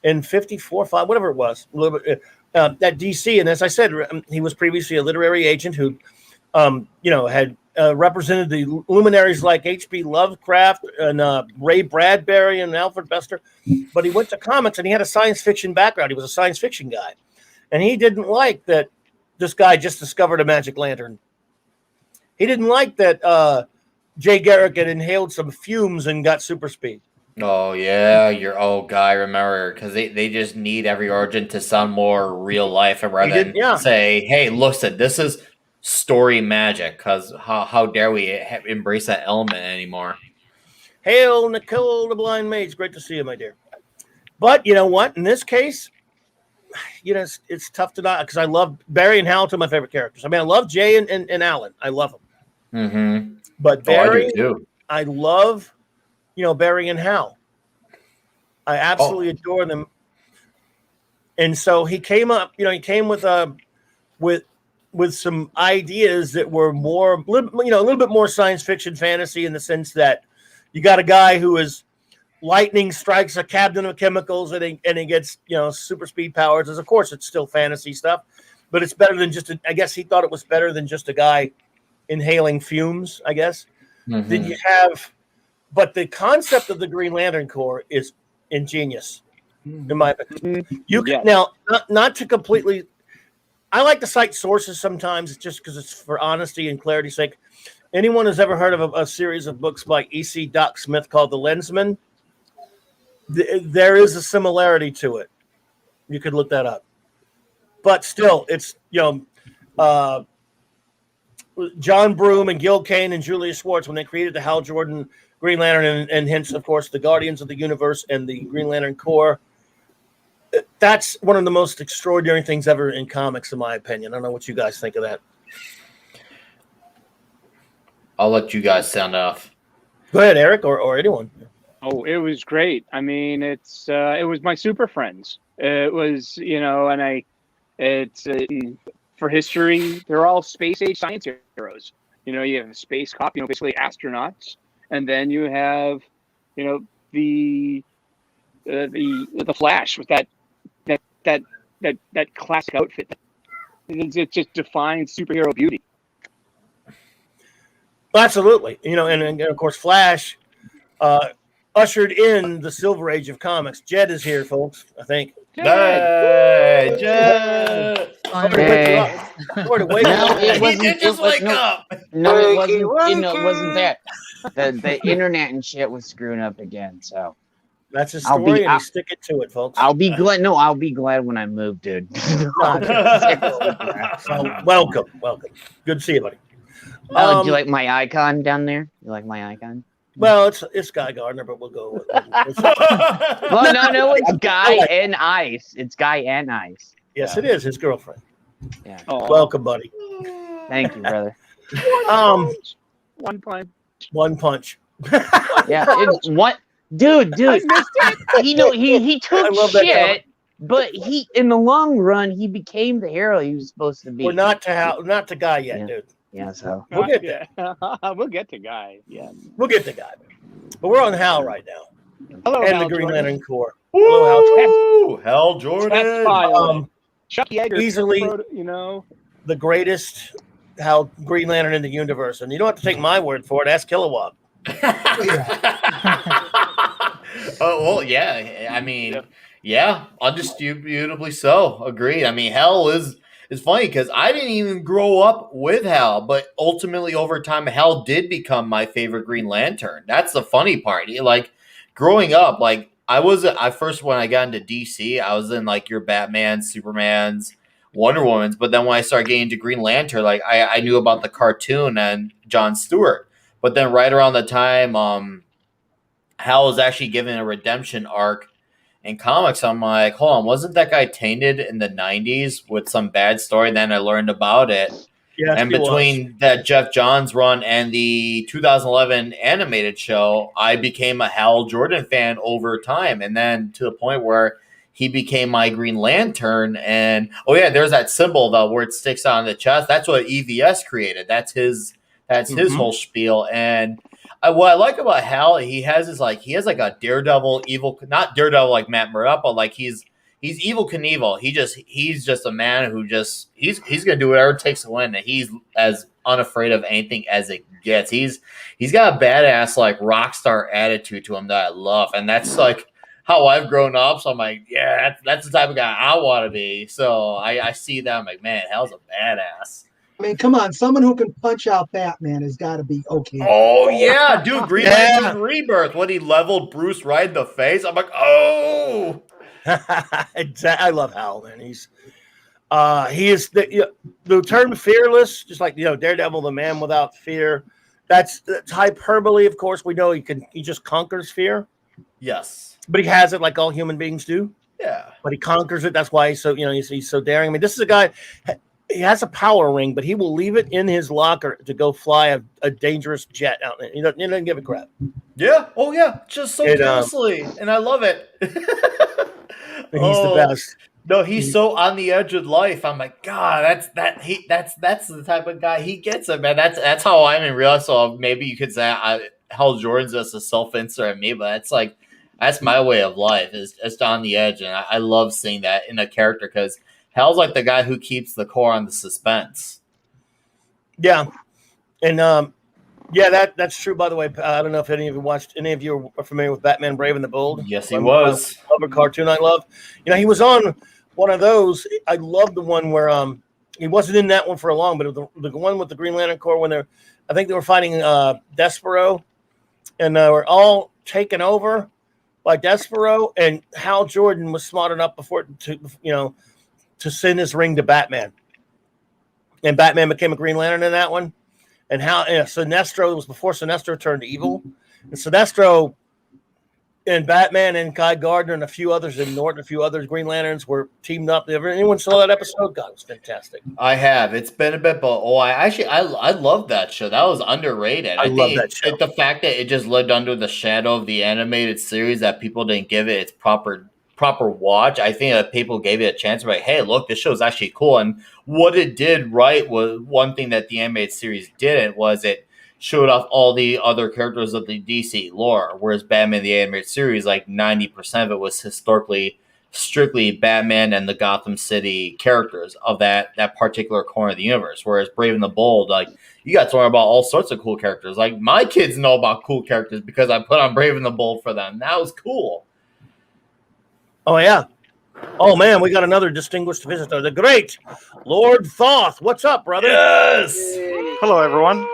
in 54, 5, whatever it was, a little bit, at DC. And as I said, he was previously a literary agent who, had represented the luminaries like H.P. Lovecraft and Ray Bradbury and Alfred Bester. But he went to comics and he had a science fiction background. He was a science fiction guy. And he didn't like that this guy just discovered a magic lantern. He didn't like that Jay Garrick had inhaled some fumes and got super speed. Oh yeah, your old guy. Remember, because they just need every origin to sound more real life, and rather than say, "Hey, listen, this is story magic." Because how dare we embrace that element anymore? Hail, Nicole, the blind mage. Great to see you, my dear. But you know what? In this case, you know it's tough to not because I love Barry and Hal, two of my favorite characters. I mean, I love Jay and Alan. I love them. Mm-hmm. But Barry, I do too. I love. Barry and Hal. I absolutely adore them. And so he came up, he came with some ideas that were more, a little bit more science fiction fantasy in the sense that you got a guy who is lightning strikes a cabinet of chemicals and he gets, super speed powers. As of course, it's still fantasy stuff, but it's better than I guess he thought it was better than just a guy inhaling fumes, I guess. Mm-hmm. Then you have, but the concept of the Green Lantern Corps is ingenious, in my opinion. You can now not to completely. I like to cite sources sometimes, just because it's for honesty and clarity's sake. Anyone who's ever heard of a series of books by E.C. Doc Smith called The Lensman? There is a similarity to it. You could look that up, but still, it's John Broome and Gil Kane and Julius Schwartz when they created the Hal Jordan Green Lantern and hence, of course, the Guardians of the Universe and the Green Lantern Corps. That's one of the most extraordinary things ever in comics, in my opinion. I don't know what you guys think of that. I'll let you guys sound off. Go ahead, Eric, or anyone. Oh, it was great. I mean, it was my super friends. It was, for history, they're all space age science heroes. You have a space cop, basically astronauts. And then you have, the Flash with that classic outfit. It just defines superhero beauty. Absolutely, and of course, Flash ushered in the Silver Age of comics. Jed is here, folks. I think. Hey, Jed! He did just wake up. No, it wasn't. It wasn't that. The internet and shit was screwing up again. So that's a story, and stick it to it, folks. I'll be glad. No, I'll be glad when I move, dude. Welcome. Good to see you, buddy. Do you like my icon down there? You like my icon? Well, it's Guy Gardner, but we'll go with it. Well, no, it's Guy and Ice. It's Guy and Ice. Yes, it is his girlfriend. Yeah. Welcome, buddy. Thank you, brother. One punch. One punch. Yeah, it's what, dude. He took shit, but in the long run, he became the hero he was supposed to be. We're not to Guy yet, dude. Yeah, so we'll get there. We'll get to Guy. Yeah, we'll get to Guy. But we're on Hal right now. Hello, and Hal the Green Jordan. Lantern Corps. Hello, Hal Jordan. Chuck Yeager, easily, the greatest Green Lantern in the universe. And you don't have to take my word for it. Ask Kilowog. Well, yeah. I mean, yeah, undisputably so. Agreed. I mean, Hal is funny because I didn't even grow up with Hal, but ultimately over time, Hal did become my favorite Green Lantern. That's the funny part. Like growing up, like first when I got into DC, I was in like your Batman, Superman's, Wonder Woman's, but then when I started getting into Green Lantern, like I knew about the cartoon and Jon Stewart. But then right around the time Hal was actually given a redemption arc in comics, I'm like, hold on, wasn't that guy tainted in the 90s with some bad story? Then I learned about it. Yes, and between that Jeff Johns run and the 2011 animated show, I became a Hal Jordan fan over time. And then to the point where he became my Green Lantern. And, there's that symbol, though, where it sticks out on the chest. That's what EVS created. That's his whole spiel. And what I like about Hal, he has a Daredevil evil, not Daredevil like Matt Murdock, but like he's evil Knievel. He's just a man who he's gonna do whatever it takes to win. And he's as unafraid of anything as it gets. He's got a badass like rock star attitude to him that I love, and that's like how I've grown up. So I'm like, yeah, that's the type of guy I want to be. So I see that, I'm like, man, hell's a badass. I mean, come on, someone who can punch out Batman has got to be okay. Oh yeah, dude, Green Lantern Rebirth when he leveled Bruce right in the face. I'm like, oh. I love Hal, man. He is the term fearless, just like Daredevil, the man without fear. That's hyperbole, of course. We know he just conquers fear. Yes, but he has it like all human beings do. Yeah, but he conquers it. That's why he's so he's so daring. I mean, this is a guy. He has a power ring, but he will leave it in his locker to go fly a dangerous jet out there. He doesn't give a crap. Yeah. Oh yeah. Just so carelessly, and I love it. And he's the best. No, he's so on the edge of life. I'm like, God, that's the type of guy he gets it, man. That's how I'm in real life. So maybe you could say Hal Jordan's just a self-insert at me, but that's my way of life. Is just on the edge, and I love seeing that in a character because Hal's like the guy who keeps the core on the suspense. Yeah, and that's true. By the way, I don't know if any of you are familiar with Batman: Brave and the Bold. Yes, he was. A cartoon I love. He was on one of those. I love the one where he wasn't in that one for a long, but the one with the Green Lantern Corps when I think they were fighting Despero, and they were all taken over by Despero, and Hal Jordan was smart enough to send his ring to Batman, and Batman became a Green Lantern in that one. And how Sinestro was before Sinestro turned evil, and Sinestro and Batman and Guy Gardner and a few others and Norton, a few others Green Lanterns were teamed up. Anyone saw that episode? God, it was fantastic. I have. It's been a bit, but I love that show. That was underrated. I love that show. The fact that it just lived under the shadow of the animated series, that people didn't give it its proper watch. I think that people gave it a chance. Like, hey, look, this show is actually cool. And what it did right was one thing that the animated series didn't was it showed off all the other characters of the DC lore. Whereas Batman the animated series, like 90% of it was historically strictly Batman and the Gotham City characters of that particular corner of the universe. Whereas Brave and the Bold, like you got to learn about all sorts of cool characters. Like my kids know about cool characters because I put on Brave and the Bold for them. That was cool. Oh, yeah. Oh, man, we got another distinguished visitor, the great Lord Thoth. What's up, brother? Yes. Hello, everyone.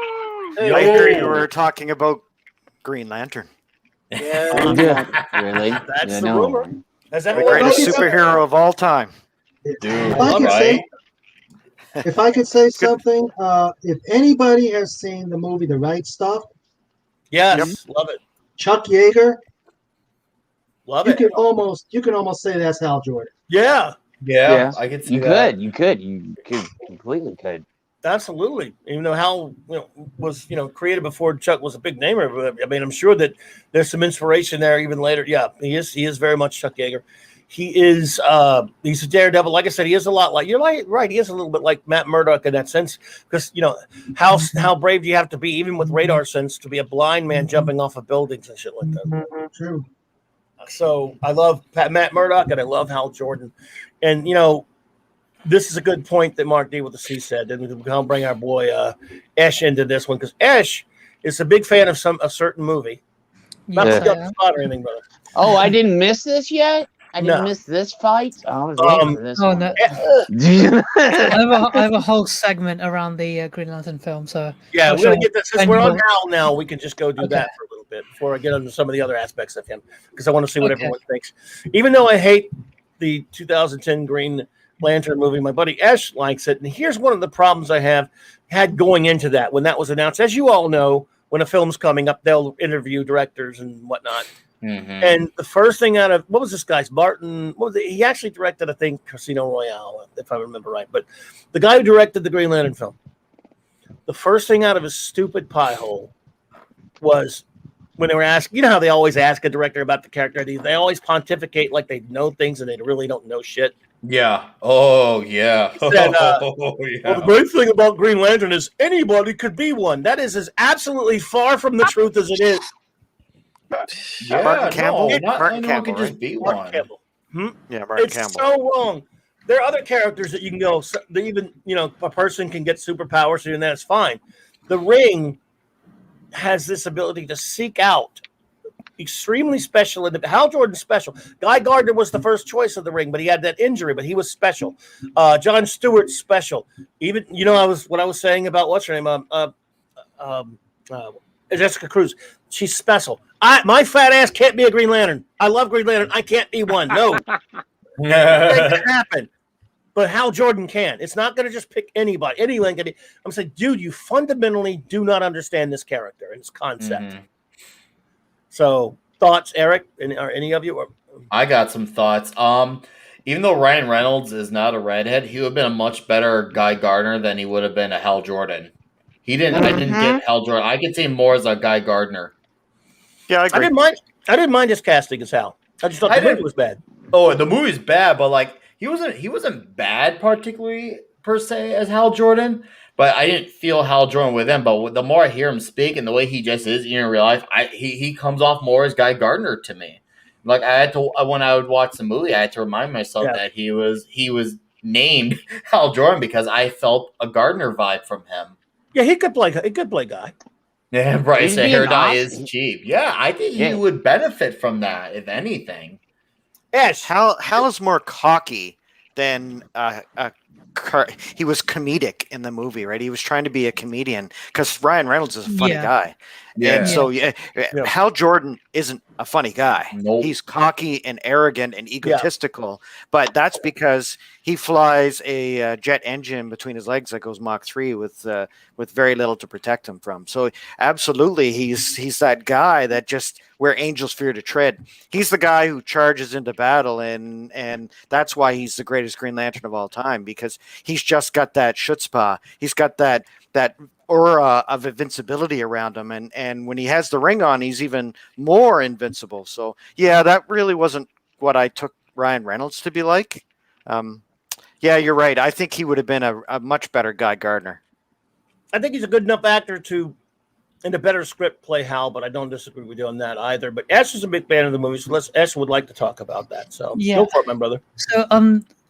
Hey. I hear you were talking about Green Lantern. Yeah. Really? That's the rumor. Has The everyone greatest superhero of all time. Dude, If I could say something, if anybody has seen the movie The Right Stuff, yes, love it. Chuck Yeager, Love you it. can almost say that's Hal Jordan. Yeah. Yeah, I could see that. You could completely could. Absolutely. Even though Hal was created before Chuck was a big namer, I mean, I'm sure that there's some inspiration there even later. Yeah, he is very much Chuck Yeager. He is he's a daredevil. Like I said, he is a lot like right. He is a little bit like Matt Murdock in that sense, because how brave do you have to be, even with radar sense, to be a blind man jumping off of buildings and shit like that. True. So I love Matt Murdock and I love Hal Jordan, and this is a good point that Mark D with the C said, and I'll bring our boy Esh into this one because Esh is a big fan of a certain movie. Not to put the spot or anything, brother. Oh, I didn't miss this yet. I didn't miss this fight. I was waiting for this. Oh, one. no. I have a whole segment around the Green Lantern film. So yeah, we're gonna get this. Since we're on Hal now, we can just go do that for a little bit before I get into some of the other aspects of him, because I want to see what everyone thinks. Even though I hate the 2010 Green Lantern movie, my buddy Esh likes it, and here's one of the problems I had going into that when that was announced. As you all know, when a film's coming up, they'll interview directors and whatnot. Mm-hmm. And the first thing out of what was this guy's Martin? He actually directed, I think, Casino Royale, if I remember right. But the guy who directed the Green Lantern film, the first thing out of his stupid pie hole was when they were asked. You know how they always ask a director about the character? They always pontificate like they know things and they really don't know shit. Yeah. Oh, yeah. Said, Well, the great thing about Green Lantern is anybody could be one. That is as absolutely far from the truth as it is. Yeah, Martin Campbell. Not Martin anyone Campbell can just be Martin one. Campbell. Yeah, Martin It's Campbell. so wrong. there are other characters that you can go. Even a person can get superpowers, and that's fine. The Ring has this ability to seek out extremely special. Hal Jordan's special. Guy Gardner was the first choice of the Ring, but he had that injury. But he was special. Jon Stewart's special. Even I was saying about what's her name? Jessica Cruz. She's special. My fat ass can't be a Green Lantern. I love Green Lantern. I can't be one. No, it can happen. But Hal Jordan can. It's not going to just pick anybody. Anyone can. I'm saying, dude, you fundamentally do not understand this character and its concept. Mm-hmm. So, thoughts, Eric? Are any of you? I got some thoughts. Even though Ryan Reynolds is not a redhead, he would have been a much better Guy Gardner than he would have been a Hal Jordan. I didn't get Hal Jordan. I could see him more as a Guy Gardner. Yeah, I agree. I didn't mind his casting as Hal. I just thought the movie was bad. Oh, the movie's bad, but like he wasn't bad particularly per se as Hal Jordan. But I didn't feel Hal Jordan with him. But the more I hear him speak and the way he just is in real life, he comes off more as Guy Gardner to me. Like when I would watch the movie, I had to remind myself that he was named Hal Jordan because I felt a Gardner vibe from him. Yeah, he could play Guy. Yeah, Bryce, a hair dye is cheap. Yeah, I think he would benefit from that, if anything. Yes. Hal is more cocky than he was comedic in the movie, right? He was trying to be a comedian because Ryan Reynolds is a funny guy. Yeah. And so Hal Jordan isn't a funny guy. Nope. He's cocky and arrogant and egotistical, but that's because he flies a jet engine between his legs that goes Mach 3 with very little to protect him from. So absolutely, he's that guy that just where angels fear to tread. He's the guy who charges into battle, and that's why he's the greatest Green Lantern of all time, because he's just got that chutzpah. He's got that aura of invincibility around him, and when he has the ring on, he's even more invincible. So yeah, that really wasn't what I took Ryan Reynolds to be like. Yeah, you're right. I think he would have been a much better Guy Gardner. I think he's a good enough actor to, in a better script, play Hal, but I don't disagree with you on that either. But Ash is a big fan of the movie, so Ash would like to talk about that. So go for it, my brother. So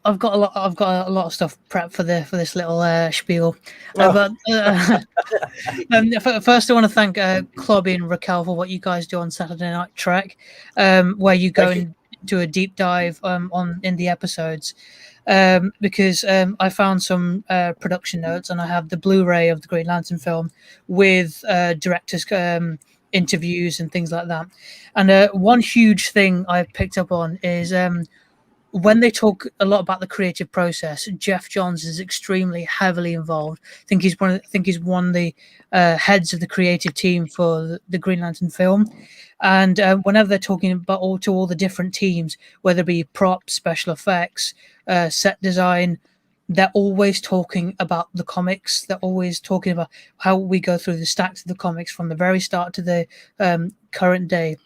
I've got a lot of stuff prepped for this little spiel. But first, I want to thank Clobby and RAQUEL for what you guys do on Saturday Night Trek, where you go and do a deep dive in the episodes. Because I found some production notes, and I have the Blu-ray of the Green Lantern film with directors' interviews and things like that. And one huge thing I picked up on is when they talk a lot about the creative process, Jeff Johns is extremely heavily involved. I think he's one of the heads of the creative team for the Green Lantern film. And whenever they're talking about all the different teams, whether it be props, special effects, set design, they're always talking about the comics. They're always talking about how we go through the stacks of the comics from the very start to the current day.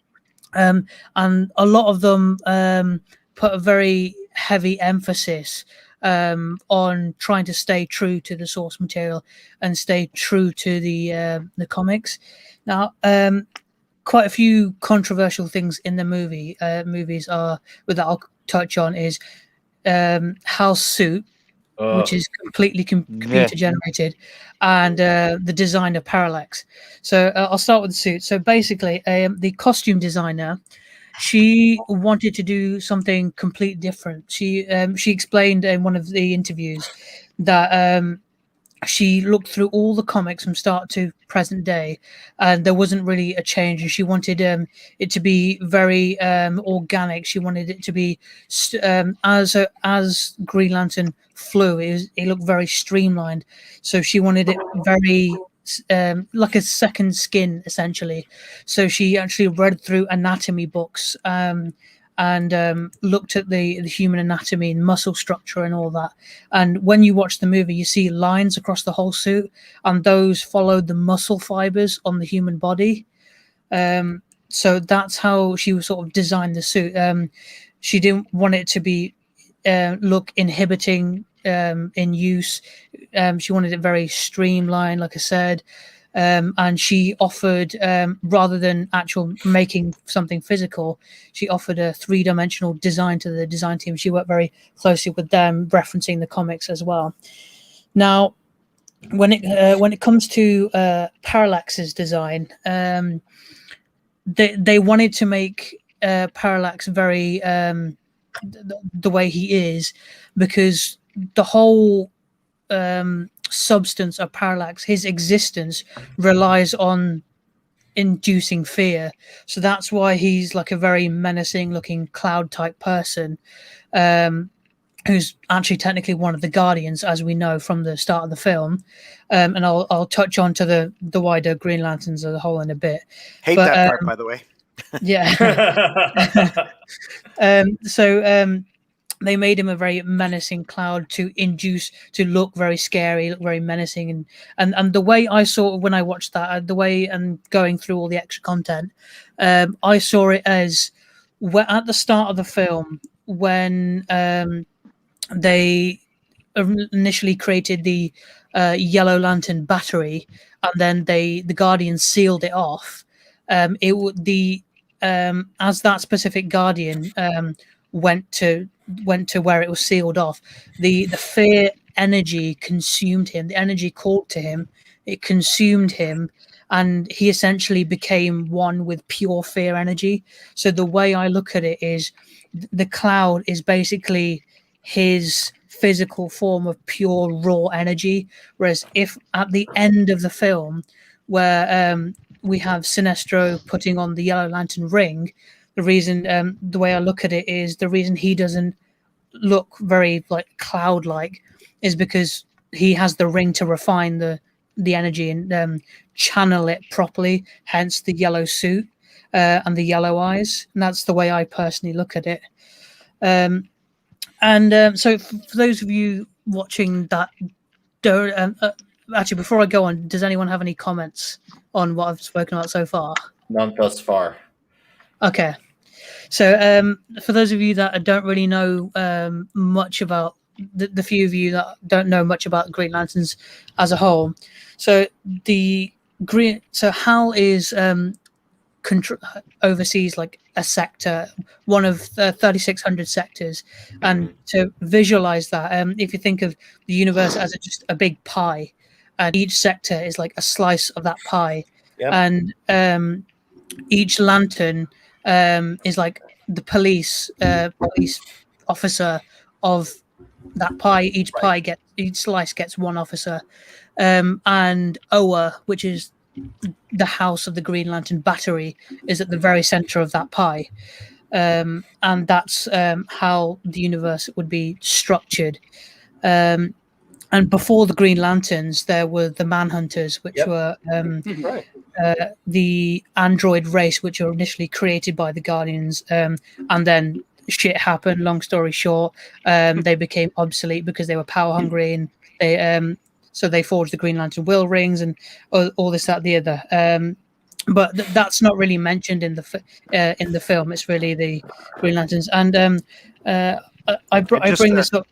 And a lot of them put a very heavy emphasis on trying to stay true to the source material and stay true to the comics. Now, quite a few controversial things in the movies are that I'll touch on is Hal's suit, which is completely computer generated, and the design of Parallax. So I'll start with the suit. So basically, the costume designer, she wanted to do something completely different. She explained in one of the interviews that she looked through all the comics from start to present day, and there wasn't really a change. And she wanted it to be very organic. She wanted it to be as Green Lantern flew. It looked very streamlined. So she wanted it very like a second skin, essentially. So she actually read through anatomy books and looked at the human anatomy and muscle structure and all that. And when you watch the movie, you see lines across the whole suit, and those followed the muscle fibers on the human body. So that's how she sort of designed the suit. She didn't want it to be look inhibiting in use. She wanted it very streamlined, like I said. and she offered, rather than actual making something physical, she offered a 3-dimensional design to the design team. She worked very closely with them, referencing the comics as well. Now, when it comes to Parallax's design, they wanted to make Parallax very the way he is, because the whole substance of Parallax, his existence, relies on inducing fear. So that's why he's like a very menacing looking cloud type person, who's actually technically one of the Guardians, as we know from the start of the film. And I'll touch on to the wider Green Lanterns as a whole in a bit. Hate that part, by the way. Yeah. They made him a very menacing cloud to look very scary, look very menacing, and the way I saw it when I watched that, the way and going through all the extra content, I saw it as at the start of the film when they initially created the Yellow Lantern battery, and then the Guardians sealed it off. As that specific Guardian went to where it was sealed off, the fear energy consumed him. The energy called to him, it consumed him, and he essentially became one with pure fear energy. So the way I look at it is, the cloud is basically his physical form of pure raw energy. Whereas if at the end of the film, where we have Sinestro putting on the Yellow Lantern ring, the reason, the way I look at it is, the reason he doesn't look very like cloud-like is because he has the ring to refine the energy and channel it properly, hence the yellow suit and the yellow eyes. And that's the way I personally look at it. So for those of you watching that don't actually, before I go on, does anyone have any comments on what I've spoken about so far? None thus far. Okay. So for those of you that don't really know much about the few of you that don't know much about Green Lanterns as a whole, so Hal is oversees like a sector, one of 3,600 sectors, and to visualize that, if you think of the universe as just a big pie, and each sector is like a slice of that pie. Yep. And each lantern is like the police officer of that pie. Each slice gets one officer, and Oa, which is the house of the Green Lantern battery, is at the very center of that pie, and that's how the universe would be structured. And before the Green Lanterns, there were the Manhunters, which were the android race, which were initially created by the Guardians, and then shit happened. Long story short, they became obsolete because they were power hungry, and so they forged the Green Lantern will rings and all this, that, the other. But that's not really mentioned in the film. It's really the Green Lanterns, and I bring this up.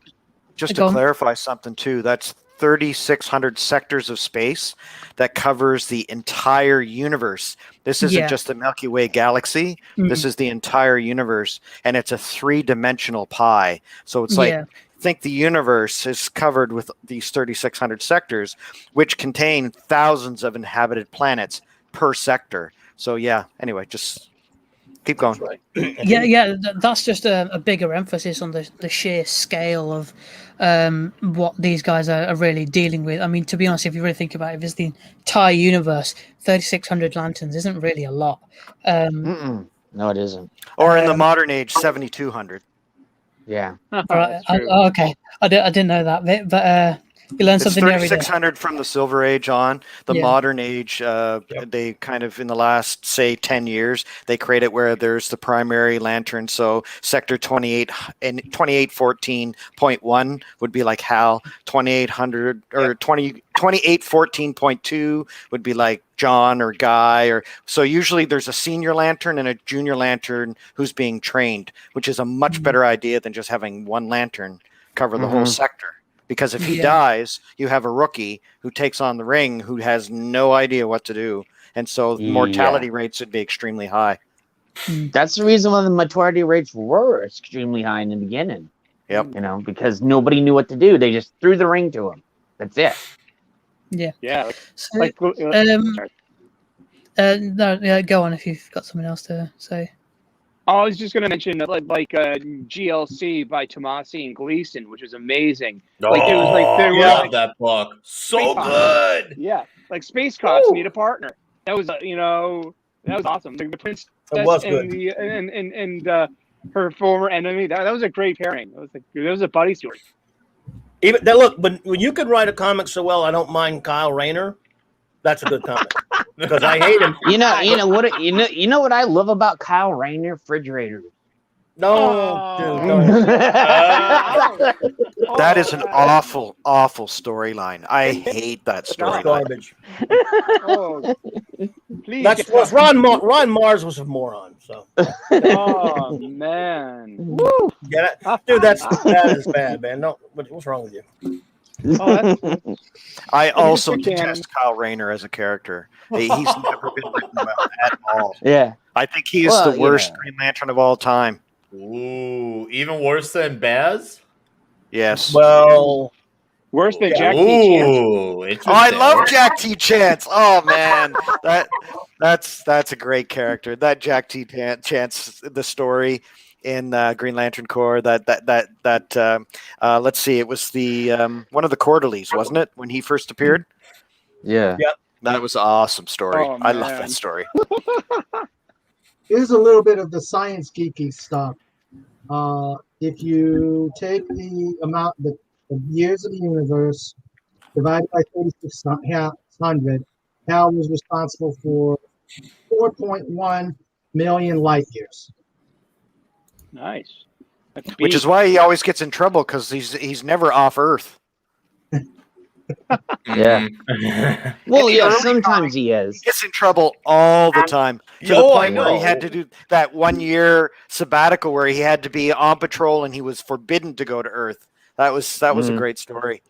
Just to clarify something too, that's 3,600 sectors of space that covers the entire universe. This isn't just the Milky Way galaxy. This is the entire universe, and it's a 3-dimensional pie. So it's like, think the universe is covered with these 3,600 sectors, which contain thousands of inhabited planets per sector. So anyway, just keep going. That's just a bigger emphasis on the sheer scale of what these guys are really dealing with. I mean, to be honest, if you really think about it, if it's the entire universe, 3,600 lanterns isn't really a lot. No, it isn't. Or in the modern age, 7,200. Yeah. Right. Okay. I didn't know that bit, but you learn something every day. 3,600 from the Silver Age on. The modern age, they kind of, in the last, say, 10 years, they create it where there's the primary lantern. So sector 28 and 2814.1 would be like Hal. 2800 or 2814.2 would be like John or Guy. Or so usually there's a senior lantern and a junior lantern who's being trained, which is a much better idea than just having one lantern cover the whole sector. because if he dies, you have a rookie who takes on the ring who has no idea what to do, and so mortality rates would be extremely high. That's the reason why the mortality rates were extremely high in the beginning. Yep. You know, because nobody knew what to do. They just threw the ring to him. That's it. Yeah. Yeah. So, Like, no, go on if you've got something else to say. I was just going to mention like GLC by Tomasi and Gleason, which was amazing. Like it was like they were like, that book so Space good. Yeah, like space cops need a partner. That was that was awesome. Like the princess and the and her former enemy. That was a great pairing. That was a buddy story. Even that, look, when you can write a comic so well, I don't mind Kyle Rayner. That's a good comic because I hate him. You know what I love about Kyle Rayner? Refrigerator. No, dude, that is an awful, awful storyline. I hate that storyline. Garbage. Please. That's what Ron Mars was a moron. So. Oh man. Woo. Get it, dude? That is bad, man. No, what's wrong with you? I also detest Kyle Rayner as a character. He's never been written well at all. Yeah, I think he is the worst Green Lantern of all time. Ooh, even worse than Baz? Yes. Well, worse than Jack T. Chance. Oh, I love Jack T. Chance. Oh man, that's a great character. That Jack T. Chance, the story in Green Lantern Corps. Let's see, it was the one of the Quarterlies, wasn't it, when he first appeared? Yeah. Yep. That was an awesome story. Oh, I love that story. Here's a little bit of the science geeky stuff. If you take the amount the years of the universe divided by 3600, Hal was responsible for 4.1 million light years. Nice. Which is why he always gets in trouble, because he's never off Earth. Yeah. Well, yeah, sometimes he is. He gets in trouble all the time. To the point where he had to do that 1 year sabbatical where he had to be on patrol and he was forbidden to go to Earth. That was a great story.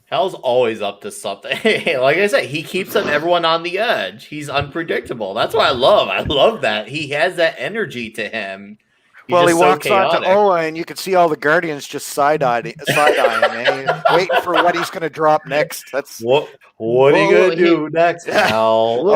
Hal's always up to something. Like I said, he keeps everyone on the edge. He's unpredictable. That's what I love. I love that. He has that energy to him. Well, he walks onto Oa, and you can see all the Guardians just side-eyeing, man, waiting for what he's going to drop next. That's what are you going to do next, Hal? Then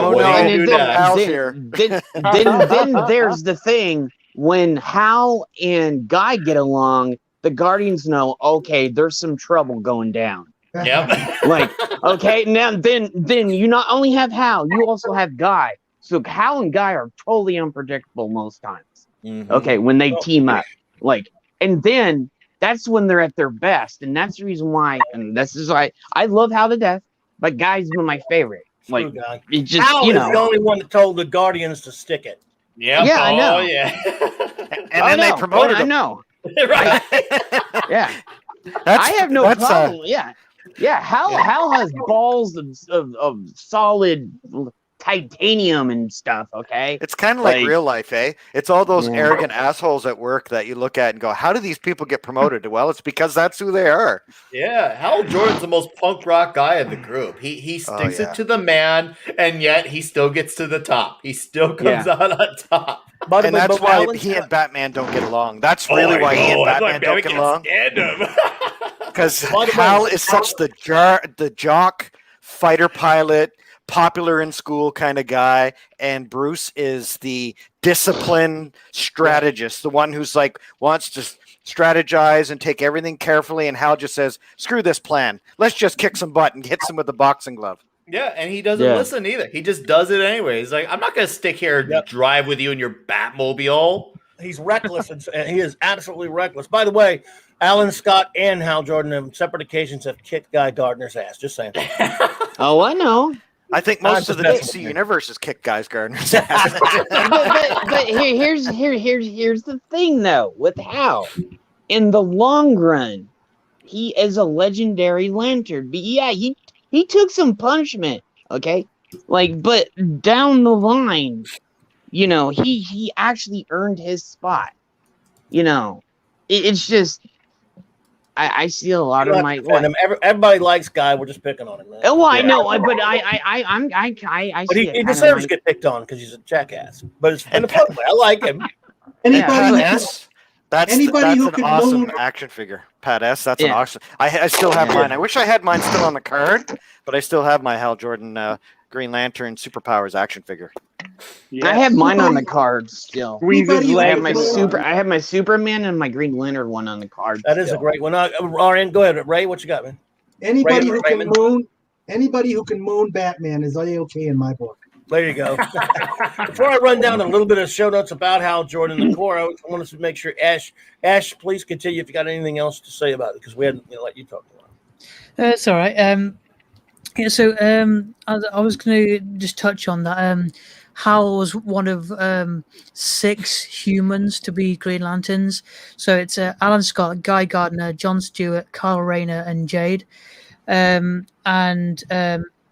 there's the thing, when Hal and Guy get along, the Guardians know, okay, there's some trouble going down. Yep. Like, okay, now then you not only have Hal, you also have Guy. So Hal and Guy are totally unpredictable most times. Mm-hmm. Okay, when they team up, like, and then that's when they're at their best, and that's the reason why. And this is why I love Hal to death, but Guy's been my favorite. Like, it just Hal is the only one that told the Guardians to stick it. Yep. Yeah, I know. Yeah. And then they promoted him. I know. Right. Yeah. I have no problem. Yeah. Hal has balls of solid titanium and stuff, okay? It's kind of like real life, eh? It's all those arrogant assholes at work that you look at and go, how do these people get promoted? Well, it's because that's who they are. Yeah, Hal Jordan's the most punk rock guy of the group. He sticks it to the man, and yet he still gets to the top. He still comes out on top. And that's why he and Batman don't get along. That's really why he and Batman don't get along. Because Hal is such the jock, fighter pilot, popular in school kind of guy, and Bruce is the disciplined strategist, the one who's like wants to strategize and take everything carefully, and Hal just says, screw this plan, let's just kick some butt, and hits him with a boxing glove. Yeah, and he doesn't listen either. He just does it anyway. He's like, I'm not going to stick here and drive with you in your Batmobile. He's reckless, and he is absolutely reckless. By the way, Alan Scott and Hal Jordan on separate occasions have kicked Guy Gardner's ass. Just saying. Oh, I know. I think most of the DC universe has kicked Guy Gardner's ass. but here's the thing though with Hal. In the long run, he is a legendary lantern. But yeah, he took some punishment, okay? Like, but down the line, you know, he actually earned his spot. You know, it's just I see a lot of my. Everybody likes Guy. We're just picking on him. Man. Oh, I know, but I But see he deserves to get picked on because he's a jackass. But it's in a fun way. I like him. Anybody who That's who an can awesome moon- action figure. Pat S. That's an awesome. I still have mine. I wish I had mine still on the card, but I still have my Hal Jordan Green Lantern Superpowers action figure. I have mine on the card still. Anybody I have my Superman and my Green Lantern one on the card. That is a great one. Ryan, go ahead. Ray, what you got, man? Anybody Ray, who can moon Batman is A-okay in my book. There you go. Before I run down a little bit of show notes about Hal Jordan and the core, I want to make sure Ash, please continue if you got anything else to say about it because we hadn't let you talk about it. It's all right. Yeah, so I was going to just touch on that. Hal was one of 6 humans to be Green Lanterns. So it's Alan Scott, Guy Gardner, John Stewart, Kyle Rayner, and Jade.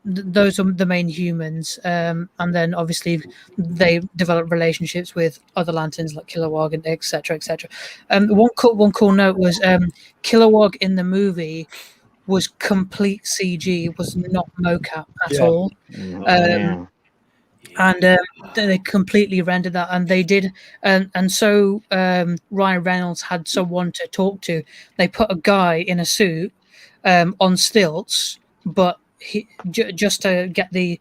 Those are the main humans. And then obviously they develop relationships with other lanterns like Kilowog and etc. etc. One cool note was Kilowog in the movie was complete CG, was not mocap at all. And they completely rendered that, and they did, and so Ryan Reynolds had someone to talk to. They put a guy in a suit on stilts, but just to get the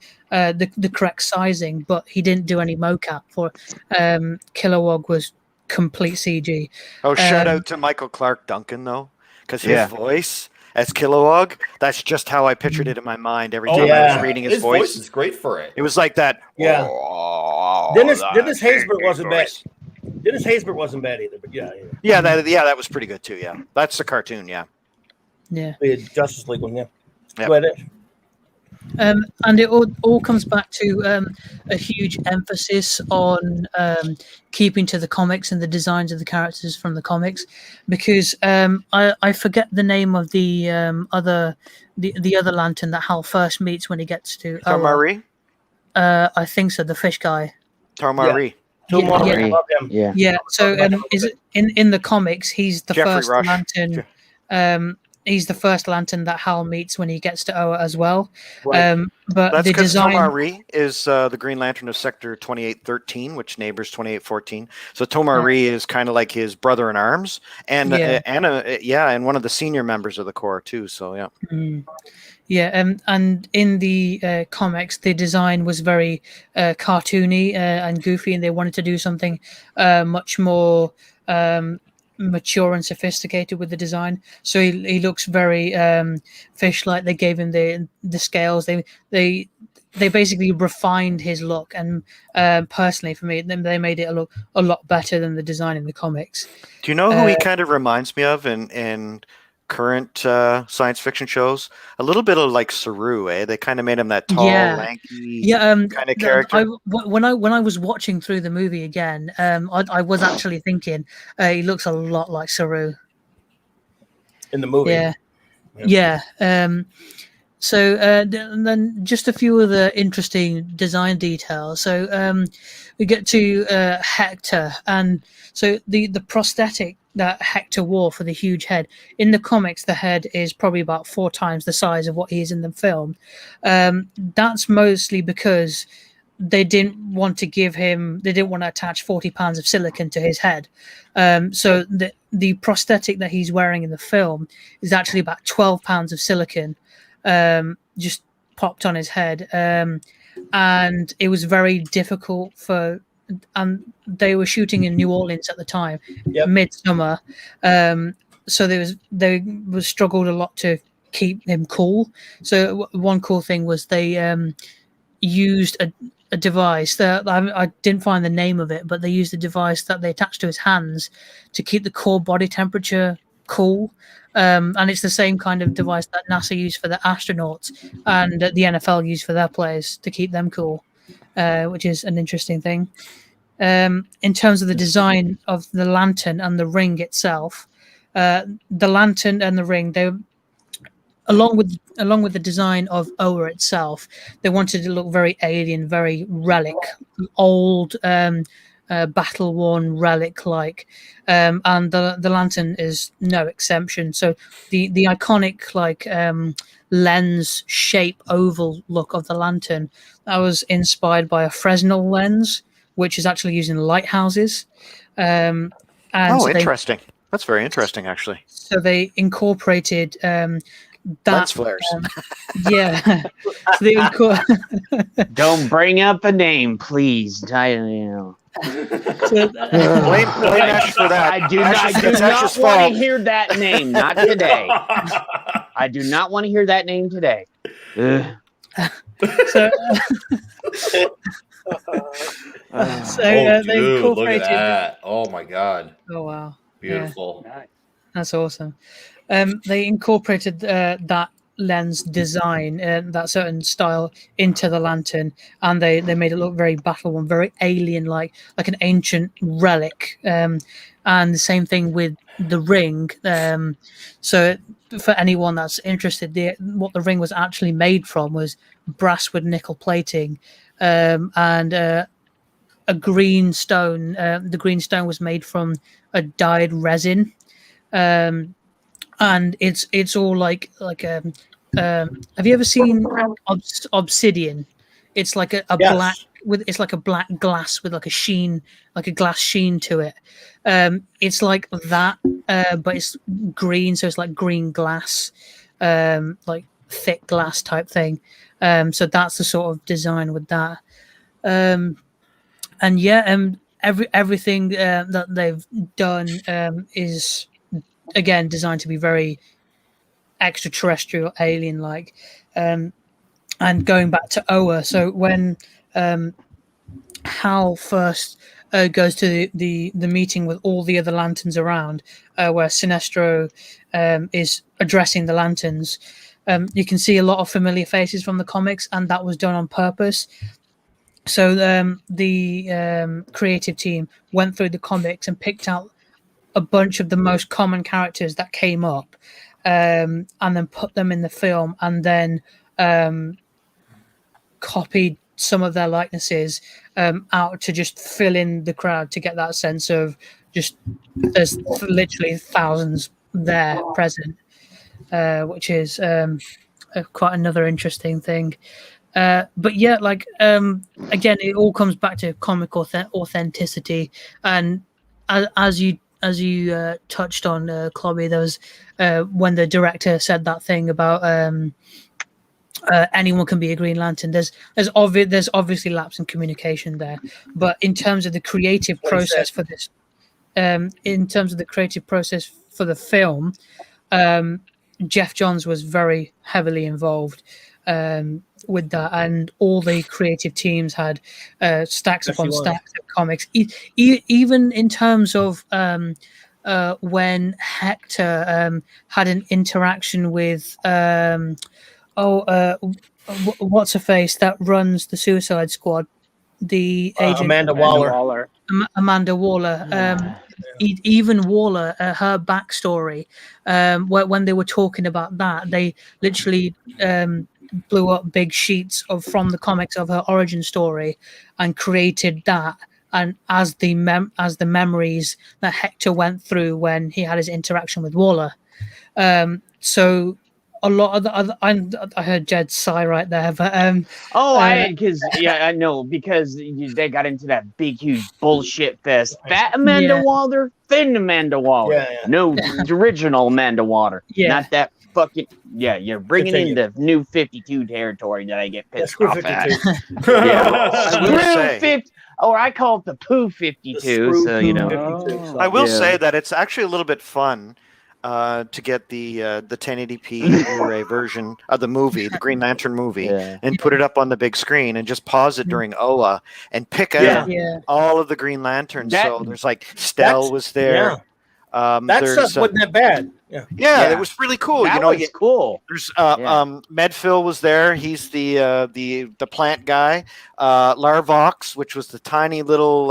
correct sizing, but he didn't do any mocap for Kilowog was complete CG. Oh, shout out to Michael Clark Duncan though, because his voice as Kilowog, that's just how I pictured it in my mind every time I was reading his voice. Is great for it. It was like that. Yeah. Dennis Haysbert wasn't bad. Dennis Haysbert wasn't bad either, but that was pretty good too. Yeah, that's the cartoon. Yeah. The Justice League one. Yeah. Yep. Go ahead. And it all comes back to a huge emphasis on keeping to the comics and the designs of the characters from the comics, because I forget the name of the other lantern that Hal first meets when he gets to Tomari. I think so. The fish guy. Tomari. Yeah. So is it in the comics? He's the Jeffrey first Rush. lantern. He's the first lantern that Hal meets when he gets to Oa as well. Right. But that's the design. Tomari is the Green Lantern of Sector 2813, which neighbors 2814. So Tomari is kind of like his brother in arms, and and one of the senior members of the Corps too. So yeah. And in the comics, the design was very cartoony and goofy, and they wanted to do something much more mature and sophisticated with the design. So he looks very fish-like. They gave him the scales. They basically refined his look, and personally for me, they made it look a lot better than the design in the comics. Do you know who he kind of reminds me of in current science fiction shows? A little bit of like Saru, eh? They kind of made him that tall, lanky kind of character. When I was watching through the movie again, I was actually thinking he looks a lot like Saru in the movie. Yeah. So and then just a few of the interesting design details. So we get to Hector, and so the prosthetic that Hector wore for the huge head. In the comics, the head is probably about 4 times the size of what he is in the film. That's mostly because they didn't want to attach 40 pounds of silicon to his head. So the prosthetic that he's wearing in the film is actually about 12 pounds of silicon just popped on his head. And it was very difficult they were shooting in New Orleans at the time, midsummer. So they was struggled a lot to keep him cool. So one cool thing was they used a device that I didn't find the name of it, but they used a device that they attached to his hands to keep the core body temperature cool. And it's the same kind of device that NASA used for the astronauts and the NFL used for their players to keep them cool, which is an interesting thing. In terms of the design of the lantern and the ring itself, the lantern and the ring, they along with the design of Oa itself, they wanted to look very alien, very relic, old battle worn relic like, and the lantern is no exception. So the iconic like lens shape oval look of the lantern, that was inspired by a Fresnel lens, which is actually used in lighthouses. And so interesting. That's very interesting, actually. So they incorporated that lens flares. Yeah. So they Don't bring up a name, please. Blame Ash for that. I do not want to hear that name. Not today. I do not want to hear that name today. So, they dude, incorporated. Look at that. Oh my god. Oh wow. Beautiful. Yeah. That's awesome. They incorporated that lens design, that certain style, into the lantern, and they made it look very battle-worn, very alien-like, like an ancient relic. And the same thing with the ring. So for anyone that's interested, what the ring was actually made from was brass with nickel plating, and a green stone. The green stone was made from a dyed resin. And it's all like have you ever seen obsidian? It's like a Yes. black it's like a black glass with like a sheen, like a glass sheen to it. It's like that, but it's green, so it's like green glass, like thick glass type thing. So that's the sort of design with that. And yeah, everything that they've done is again designed to be very extraterrestrial, alien like. And going back to Oa, so when Hal first goes to the meeting with all the other lanterns around, where Sinestro is addressing the lanterns, you can see a lot of familiar faces from the comics, and that was done on purpose. So the creative team went through the comics and picked out a bunch of the most common characters that came up, and then put them in the film, and then copied some of their likenesses out to just fill in the crowd, to get that sense of just there's literally thousands there present, which is quite another interesting thing. But yeah, like again, it all comes back to comic authenticity, and as you touched on, Clobby, there was when the director said that thing about anyone can be a Green Lantern. There's obviously lapse in communication there, but in terms of the creative process for this, in terms of the creative process for the film, Jeff Johns was very heavily involved with that, and all the creative teams had stacks upon stacks of comics. Even in terms of when Hector had an interaction with what's her face that runs the Suicide Squad, the agent Amanda Waller. Amanda Waller. Even Waller, her backstory, when they were talking about that, they literally blew up big sheets from the comics of her origin story and created that, and as the memories that Hector went through when he had his interaction with Waller. So a lot of the other, I heard Jed sigh right there, but I know, because they got into that big huge bullshit fest. Fat Amanda Waller, thin Amanda Waller, no, the original Amanda Waller, not that fucking you're bringing in the new 52 territory that I get pissed off at. Or I call it the Pooh 52. So you know, I will say that it's actually a little bit fun to get the 1080p Blu-ray version of the movie, the Green Lantern movie, and put it up on the big screen and just pause it during OA and pick out all of the Green Lanterns. So there's like Stell was there. That stuff wasn't that bad. It was really cool. That was cool. There's Medphil was there. He's the plant guy. Larvox, which was the tiny little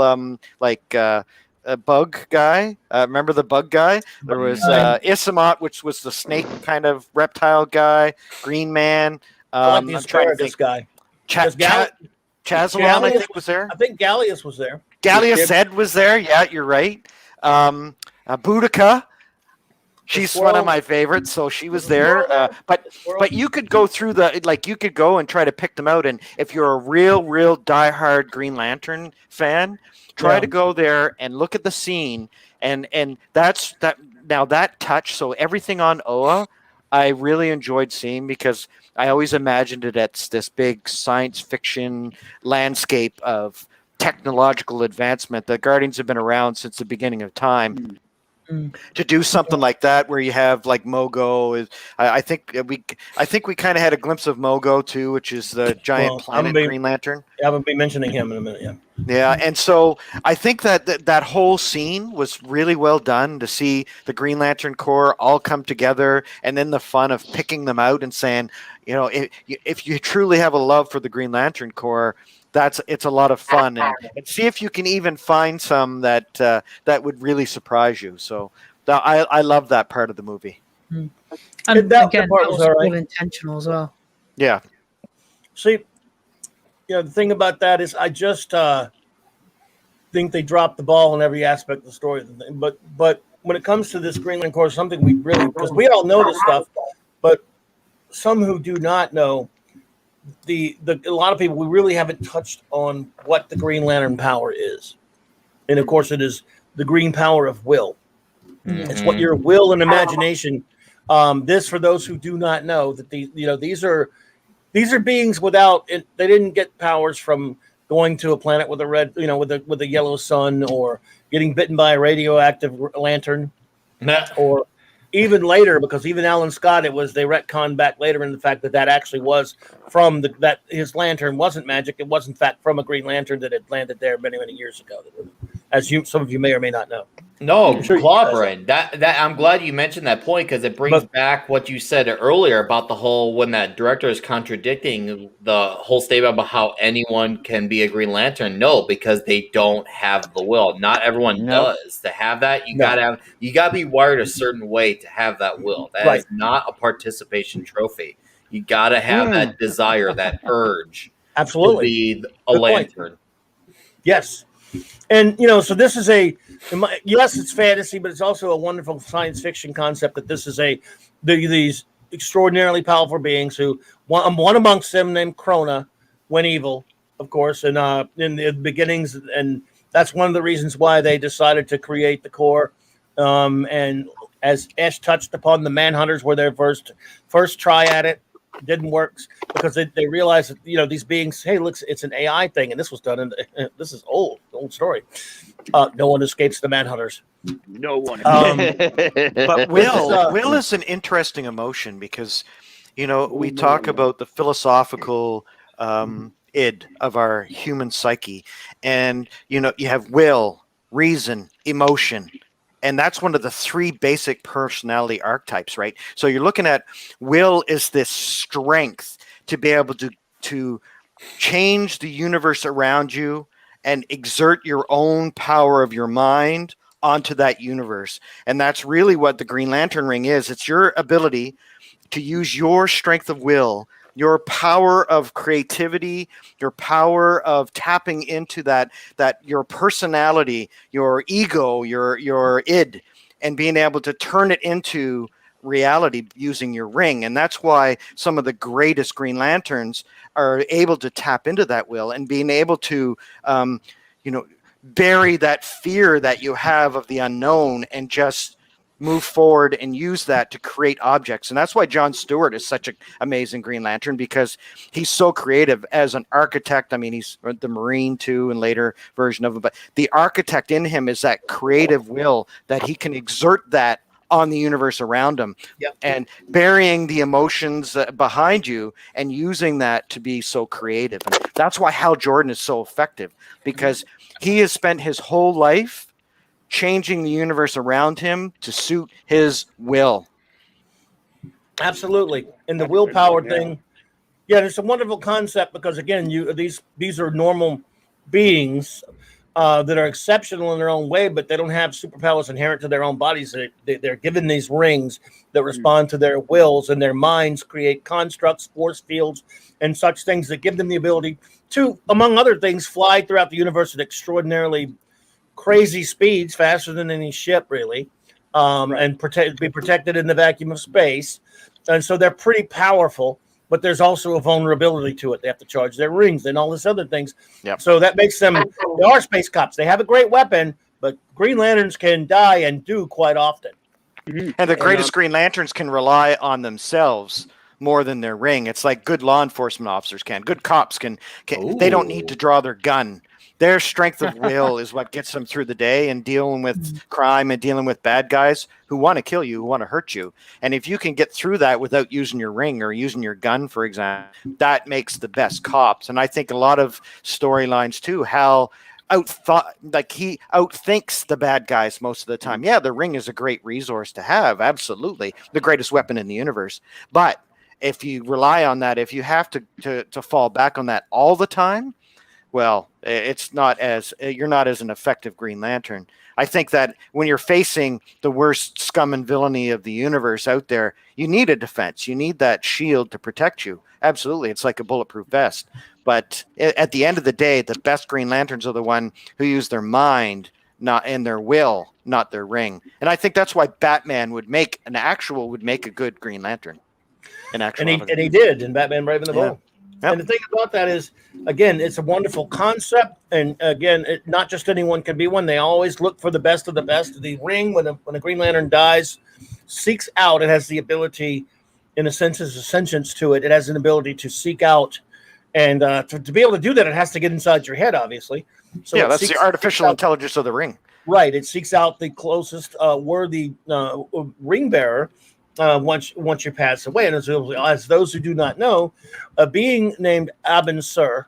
a bug guy. Remember the bug guy? There was Isamot, which was the snake kind of reptile guy. Green Man. I like the asparagus guy. Chazalon, I think, was there. I think Gallius was there. Galia Zed was there. Yeah, you're right. Boudica. She's one of my favorites, so she was there. But you could go through you could go and try to pick them out. And if you're a real diehard Green Lantern fan, try to go there and look at the scene. And that's that. Now that touch, so everything on Oa, I really enjoyed seeing because I always imagined it as this big science fiction landscape of technological advancement. The Guardians have been around since the beginning of time. To do something like that, where you have like Mogo, I think we kind of had a glimpse of Mogo too, which is the giant planet Green Lantern. Yeah, I'm gonna be mentioning him in a minute. Yeah. Yeah, and so I think that whole scene was really well done to see the Green Lantern Corps all come together, and then the fun of picking them out and saying, you know, if you truly have a love for the Green Lantern Corps, it's a lot of fun, and see if you can even find some that would really surprise you. So I love that part of the movie. And again, that was all intentional as well. Yeah. See, you know, the thing about that is I just think they dropped the ball in every aspect of the story. But when it comes to this Green Lantern Corps, something we really, because we all know this stuff, but some who do not know, a lot of people, we really haven't touched on what the Green Lantern power is. And of course, it is the green power of will. Mm-hmm. It's what your will and imagination. This, for those who do not know, that these are beings without it. They didn't get powers from going to a planet with a red, with a yellow sun, or getting bitten by a radioactive lantern, or even later, because even Alan Scott, they retconned back later in the fact that actually was from that his lantern wasn't magic. It was in fact from a Green Lantern that had landed there many, many years ago. As some of you may or may not know. No, Clobberin. That I'm glad you mentioned that point, because it brings back what you said earlier about the whole, when that director is contradicting the whole statement about how anyone can be a Green Lantern. No, because they don't have the will. Not everyone does. To have that, you gotta be wired a certain way to have that will. That is not a participation trophy. You gotta have that desire, that urge, absolutely, to be a lantern. Yes. And, so this is yes, it's fantasy, but it's also a wonderful science fiction concept that this is these extraordinarily powerful beings who, one amongst them named Krona went evil, of course, and in the beginnings, and that's one of the reasons why they decided to create the Corps. And as Ash touched upon, the Manhunters were their first try at it. Didn't work because they realized that these beings, hey, look, it's an AI thing, and this was done in this is old story. No one escapes the Manhunters. No one. But will is an interesting emotion, because we talk about the philosophical id of our human psyche, and you have will, reason, emotion. And that's one of the three basic personality archetypes, right? So you're looking at will is this strength to be able to change the universe around you and exert your own power of your mind onto that universe. And that's really what the Green Lantern ring is. It's your ability to use your strength of will, your power of creativity, your power of tapping into that your personality, your ego, your id, and being able to turn it into reality using your ring. And that's why some of the greatest Green Lanterns are able to tap into that will and being able to bury that fear that you have of the unknown and just move forward and use that to create objects. And that's why John Stewart is such an amazing Green Lantern, because he's so creative as an architect. I mean, he's the Marine too, and later version of it, but the architect in him is that creative will that he can exert that on the universe around him. Yep. And burying the emotions behind you and using that to be so creative. And that's why Hal Jordan is so effective, because he has spent his whole life changing the universe around him to suit his will. Absolutely. And the willpower thing, it's a wonderful concept, because again, these are normal beings that are exceptional in their own way, but they don't have superpowers inherent to their own bodies. They're given these rings that respond to their wills, and their minds create constructs, force fields, and such things that give them the ability to, among other things, fly throughout the universe at extraordinarily crazy speeds, faster than any ship, really, and be protected in the vacuum of space. And so they're pretty powerful, but there's also a vulnerability to it. They have to charge their rings and all this other things. Yep. So that makes them, they are space cops. They have a great weapon, but Green Lanterns can die and do quite often. And the greatest Green Lanterns can rely on themselves more than their ring. It's like good law enforcement officers can. Good cops can they don't need to draw their gun. Their strength of will is what gets them through the day and dealing with crime and dealing with bad guys who want to kill you, who want to hurt you. And if you can get through that without using your ring or using your gun, for example, that makes the best cops. And I think a lot of storylines too, Hal he outthinks the bad guys most of the time. Yeah, the ring is a great resource to have. Absolutely. The greatest weapon in the universe. But if you rely on that, if you have to fall back on that all the time, well, it's not as you're not as an effective Green Lantern. I think that when you're facing the worst scum and villainy of the universe out there, you need a defense. You need that shield to protect you. Absolutely. It's like a bulletproof vest. But at the end of the day, the best Green Lanterns are the one who use their mind, not in their will, not their ring. And I think that's why Batman would make a good Green Lantern. And he did in Batman Brave and the Bold. Yep. And the thing about that is, again, it's a wonderful concept. And again, not just anyone can be one. They always look for the best of the best. The ring, when a Green Lantern dies, seeks out. It has the ability, in a sense, there's a sentience to it. It has an ability to seek out. And to be able to do that, it has to get inside your head, obviously. So yeah, that's the artificial intelligence of the ring. Right. It seeks out the closest worthy ring bearer. Once you pass away, and as those who do not know, a being named Abin Sur,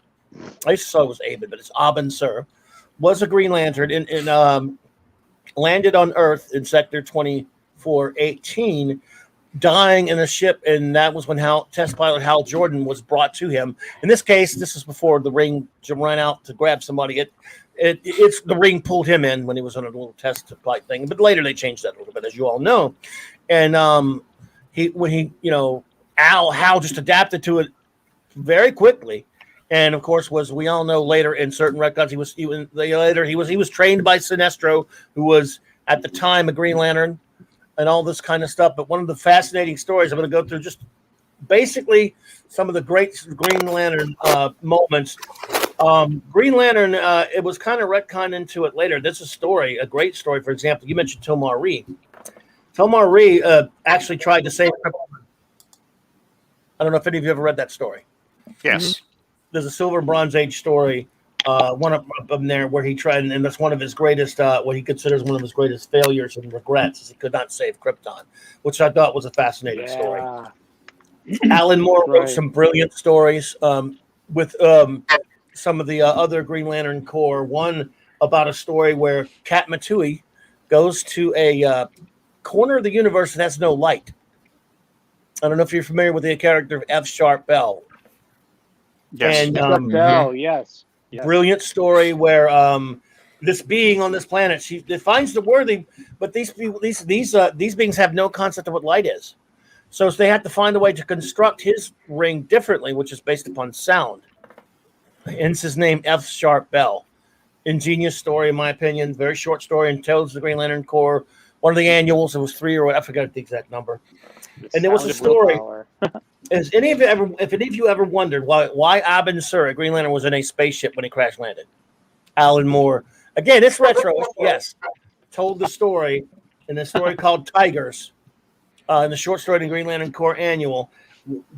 I used to thought it was Abin, but it's Abin Sur, was a Green Lantern and landed on Earth in Sector 2418, dying in a ship, and that was when test pilot Hal Jordan was brought to him. In this case, this is before the ring ran out to grab somebody. It's the ring pulled him in when he was on a little test flight thing, but later they changed that a little bit, as you all know. And Hal just adapted to it very quickly, and of course, we all know later in certain records he was trained by Sinestro, who was at the time a Green Lantern, and all this kind of stuff. But one of the fascinating stories I'm going to go through, just basically some of the great Green Lantern moments. Green Lantern, it was kind of retconned into it later. This is a great story. For example, you mentioned Tomar Ree. Tomar Ree actually tried to save Krypton. I don't know if any of you ever read that story. Yes. There's a Silver Bronze Age story, one of them there, where he tried, and that's one of his greatest, what he considers one of his greatest failures and regrets, is he could not save Krypton, which I thought was a fascinating story. Alan Moore wrote some brilliant stories with some of the other Green Lantern Corps. One about a story where Kat Matui goes to a corner of the universe that has no light. I don't know if you're familiar with the character of F. Sharp Bell. Yes. And, Bell, yes. Brilliant story where this being on this planet, she finds the worthy, but these beings have no concept of what light is. So they have to find a way to construct his ring differently, which is based upon sound. Hence his name, F. Sharp Bell. Ingenious story, in my opinion. Very short story, and tells the Green Lantern Corps. One of the annuals, it was 3 or I forgot the exact number. And there was a story. If any of you ever wondered why Abin Sur, a Green Lantern, was in a spaceship when he crash landed, Alan Moore, again, it's retro, yes, told the story in a story called Tigers, in the short story in Green Lantern Corps annual.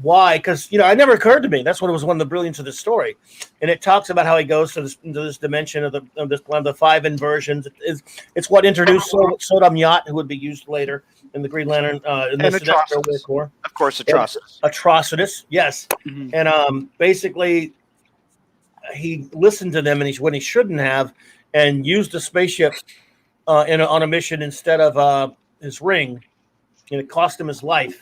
Why? Because it never occurred to me. That's what was one of the brilliance of the story, and it talks about how he goes to this dimension of the 5 inversions. It's what introduced Sodom Yacht, who would be used later in the Green Lantern in the Sinestro Corps. Of course, Atrocitus. Atrocitus, yes, and basically he listened to them, and when he shouldn't have, and used the spaceship on a mission instead of his ring, and it cost him his life.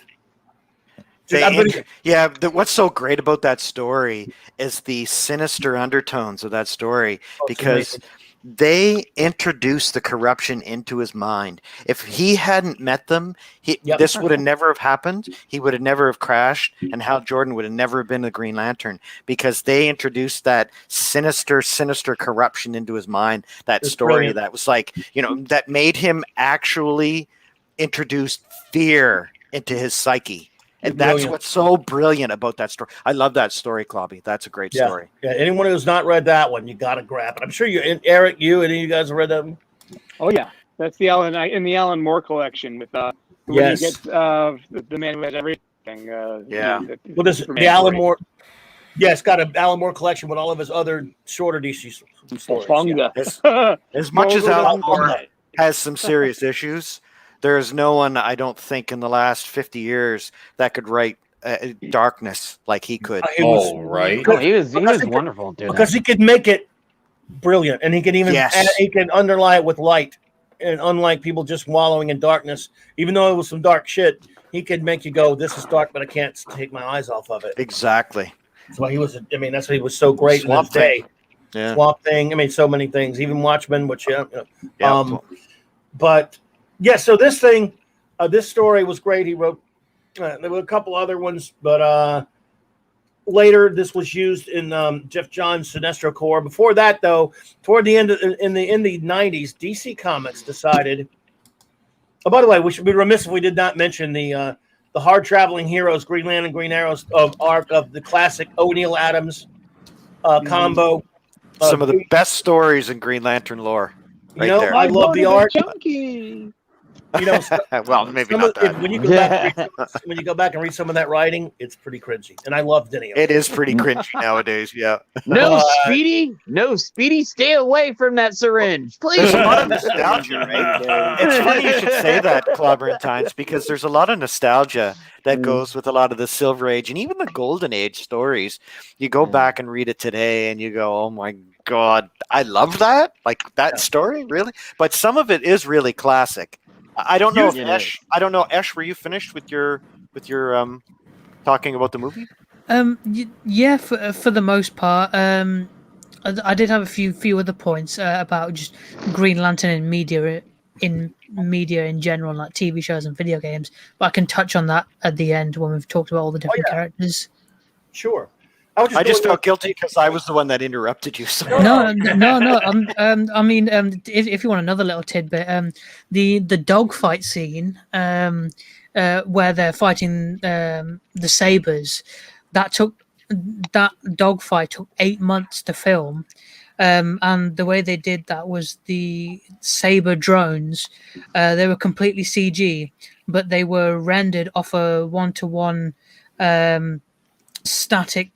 What's so great about that story is the sinister undertones of that story, because they introduced the corruption into his mind. If he hadn't met them, this would have never have happened. He would have never have crashed, and Hal Jordan would have never been the Green Lantern, because they introduced that sinister corruption into his mind. That story brilliant. That was like, that made him actually introduce fear into his psyche. And that's what's so brilliant about that story. I love that story, Clobby. That's a great story. Yeah, anyone who's not read that one, you got to grab it. I'm sure Eric, any of you guys have read that one? Oh yeah, that's the in the Alan Moore collection with when you get the man who has everything. Well, this the Alan Moore. Yeah, it's got an Alan Moore collection with all of his other shorter DC stories. As much as Alan Moore has some serious issues, there's no one, I don't think, in the last 50 years that could write darkness like he could. He was wonderful, dude. Because he could make it brilliant, and he can even he can underlie it with light. And unlike people just wallowing in darkness, even though it was some dark shit, he could make you go, "This is dark, but I can't take my eyes off of it." Exactly. That's why he was. I mean, that's why he was so great in his day. Yeah. Swamp Thing. I mean, so many things. Even Watchmen, which but. Yeah, so this thing, this story was great. He wrote, there were a couple other ones, but later this was used in Jeff Johns' Sinestro Corps. Before that, though, toward the end in the 90s, DC Comics decided. Oh, by the way, we should be remiss if we did not mention the hard traveling heroes, Green Lantern, Green Arrows of the classic O'Neil Adams combo. Some of the best stories in Green Lantern lore. Right there. I love the art. Well, maybe not that. When you go back and read some of that writing, it's pretty cringy, and I loved any of it. It is pretty cringy nowadays. Yeah. No, Speedy, stay away from that syringe, please. There's a lot of nostalgia, right? It's funny you should say that, Clobberin Times, because there's a lot of nostalgia that goes with a lot of the Silver Age and even the Golden Age stories. You go back and read it today, and you go, "Oh my God, I love that!" Like that story, really. But some of it is really classic. I don't know if Esh. I don't know, Esh. Were you finished with your talking about the movie? Yeah, for the most part. I did have a few other points about just Green Lantern in media in general, like TV shows and video games. But I can touch on that at the end when we've talked about all the different characters. Sure. I just felt guilty because I was the one that interrupted you. So. No. I mean, if you want another little tidbit, the dogfight scene where they're fighting the Sabres, that dogfight took 8 months to film, and the way they did that was the Sabre drones. They were completely CG, but they were rendered off a 1-to-1 static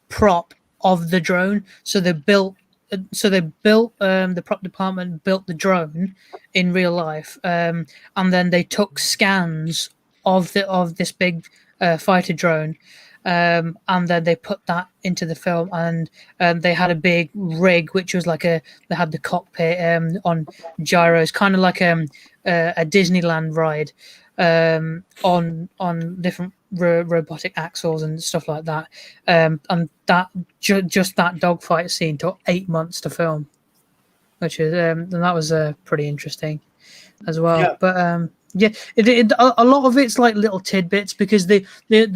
prop of the drone. So they built the prop department built the drone in real life, and then they took scans of this big fighter drone, and then they put that into the film, and they had a big rig which was like they had the cockpit on gyros, kind of like a Disneyland ride, on different robotic axles and stuff like that, and that just that dogfight scene took 8 months to film, which is and that was pretty interesting as well. Yeah. But a lot of it's like little tidbits, because the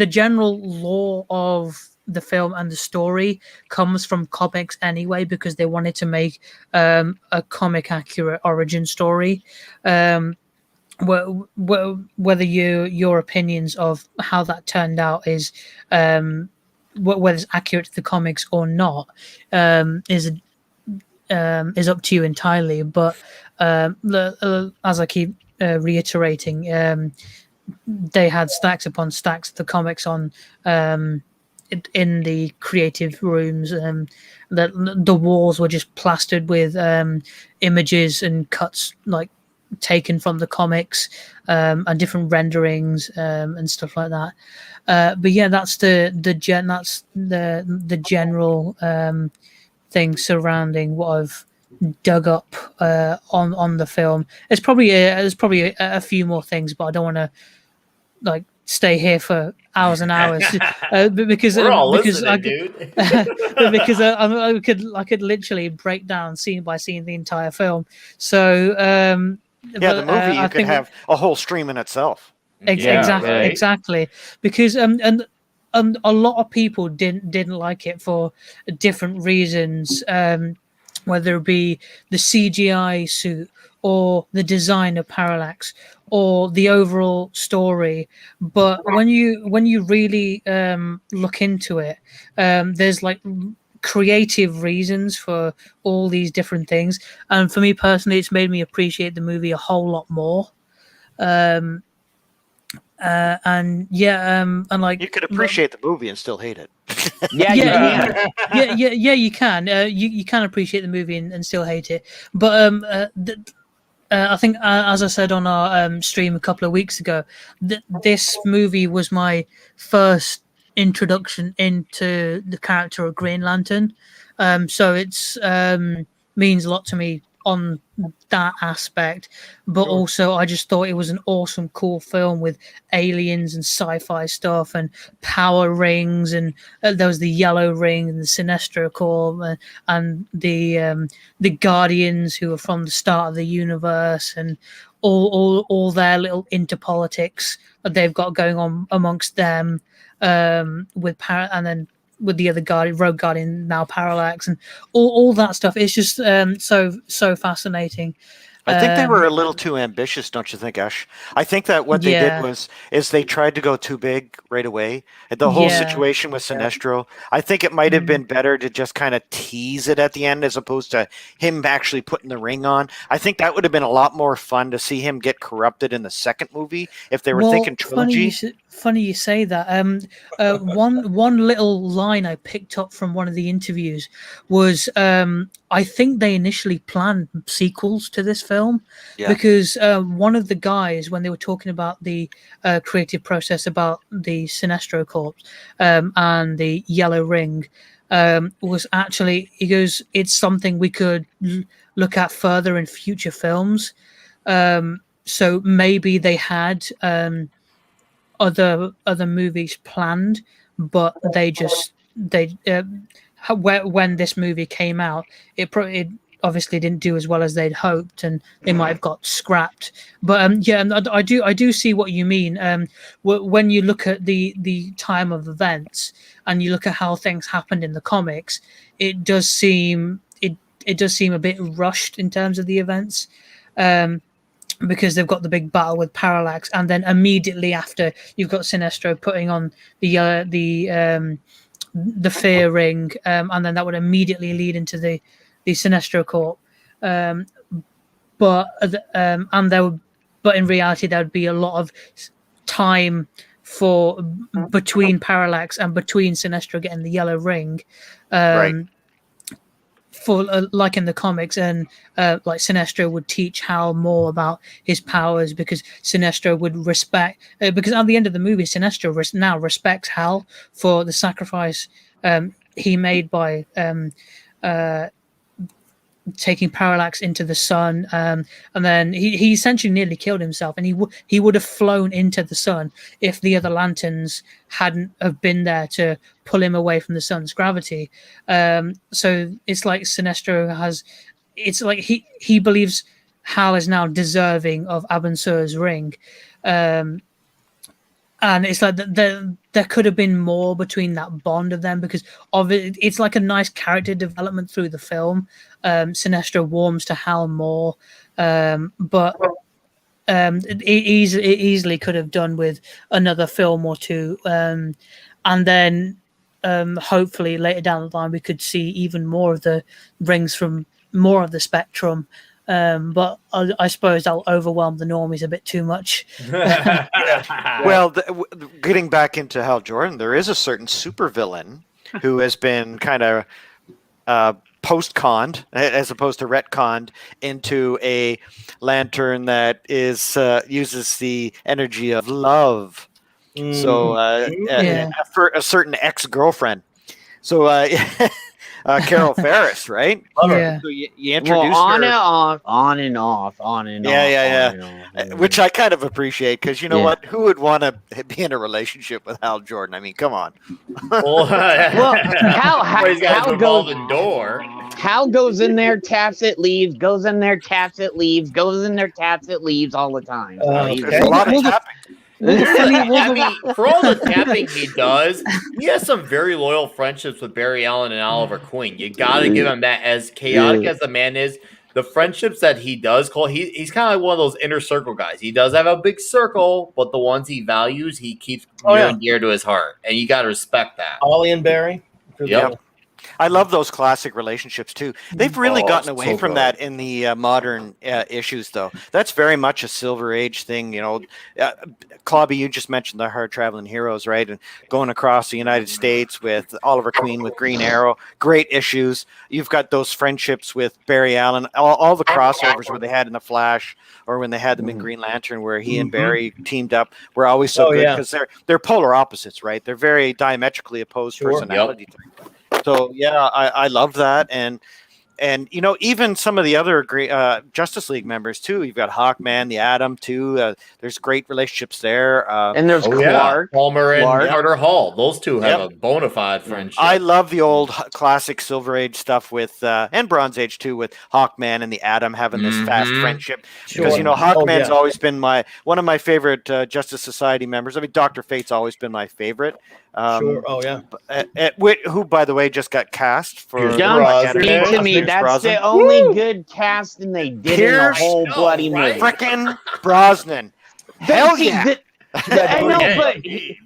general lore of the film and the story comes from comics anyway, because they wanted to make a comic accurate origin story. Whether your opinions of how that turned out is whether it's accurate to the comics or not is up to you entirely. But as I keep reiterating, they had stacks upon stacks of the comics on in the creative rooms. The walls were just plastered with images and cuts like taken from the comics, and different renderings and stuff like that. But yeah, that's the general thing surrounding what I've dug up on the film. There's probably a few more things, but I don't want to like stay here for hours and hours because We're all because I listening, could, dude. because I could literally break down scene by scene the entire film. So Yeah, the movie you I could think have a whole stream in itself. exactly because and a lot of people didn't like it for different reasons, whether it be the CGI suit or the design of Parallax or the overall story. But when you really look into it, there's like creative reasons for all these different things, and for me personally, it's made me appreciate the movie a whole lot more. And like you could appreciate the movie and still hate it. You can. You can appreciate the movie and still hate it. But I think, as I said on our stream a couple of weeks ago, this movie was my first introduction into the character of Green Lantern. So it's means a lot to me on that aspect, but also I just thought it was an awesome, cool film with aliens and sci-fi stuff and power rings, and there was the yellow ring and the Sinestro Corps and the Guardians who were from the start of the universe, and all their little interpolitics that they've got going on amongst them, and then with the other Guardian, Rogue Guardian, now Parallax, and all that stuff. It's just so fascinating. I think they were a little too ambitious, don't you think, Ash? I think that what they did is they tried to go too big right away. The whole situation with Sinestro, I think it might have been better to just kind of tease it at the end as opposed to him actually putting the ring on. I think that would have been a lot more fun to see him get corrupted in the second movie if they were thinking trilogy. Funny you say that. One little line I picked up from one of the interviews was I think they initially planned sequels to this film because one of the guys, when they were talking about the creative process about the Sinestro Corps and the Yellow Ring, was actually, he goes, it's something we could look at further in future films. So maybe they had other movies planned, but when this movie came out, it obviously didn't do as well as they'd hoped, and they might have got scrapped. But I do see what you mean. When you look at the time of events and you look at how things happened in the comics, it does seem a bit rushed in terms of the events. Because they've got the big battle with Parallax, and then immediately after you've got Sinestro putting on the fear ring, and then that would immediately lead into the Sinestro Corps. But in reality there would be a lot of time for between Parallax and between Sinestro getting the yellow ring. For like in the comics, and like Sinestro would teach Hal more about his powers, because Sinestro would respect because at the end of the movie Sinestro now respects Hal for the sacrifice he made by taking Parallax into the sun, and then he essentially nearly killed himself, and he would have flown into the sun if the other lanterns hadn't have been there to pull him away from the sun's gravity. So it's like Sinestro it's like he believes Hal is now deserving of Abin Sur's ring, and it's like there could have been more between that bond of them, because of it's like a nice character development through the film. Sinestro warms to Hal more, but it easily could have done with another film or two, and then hopefully later down the line we could see even more of the rings from more of the spectrum. But I suppose that'll overwhelm the normies a bit too much. Well, getting back into Hal Jordan, there is a certain supervillain who has been kind of post-conned, as opposed to retconned, into a lantern that is uses the energy of love. So for a certain ex-girlfriend. So Carol Ferris, right? Yeah. So you introduced on her. and off, on and off, on and off. Yeah. on and off. Which I kind of appreciate because you know Yeah. what? Who would want to be in a relationship with Hal Jordan? I mean, come on. Well, Everybody's got Hal a revolving door. Hal goes in there, taps it, leaves. Goes in there, taps it, leaves. Goes in there, taps it, leaves all the time. So he's There's a lot of tapping. I mean, for all the tapping he does, he has some very loyal friendships with Barry Allen and Oliver Queen. You got to give him that. As chaotic as the man is, the friendships that he does call, he's kind of like one of those inner circle guys. He does have a big circle, but the ones he values, he keeps near and dear to his heart, and you got to respect that. Ollie and Barry. Yep. I love those classic relationships too. They've really gotten away so from good. that in the modern issues, though. That's very much a Silver Age thing, you know. Clobby, you just mentioned the Hard Traveling Heroes, right? And going across the United States with Oliver Queen, with Green Arrow, great issues. You've got those friendships with Barry Allen, all the crossovers where they had in the Flash or when they had them in Green Lantern, where he and Barry teamed up, were always so good because they're polar opposites, right? They're very diametrically opposed personality types. So yeah, I love that, and you know, even some of the other great Justice League members too. You've got Hawkman, the Atom too. There's great relationships there. And there's Clark, Palmer, and Carter Hall. Those two have a bona fide friendship. I love the old classic Silver Age stuff with and Bronze Age too, with Hawkman and the Atom having this fast friendship. Because you know, Hawkman's always been one of my favorite Justice Society members. I mean, Dr. Fate's always been my favorite. Who, by the way, just got cast for. Don't speak to me. That's the only good casting they did in the whole bloody movie. Frickin' Brosnan. Hell yeah. I know, but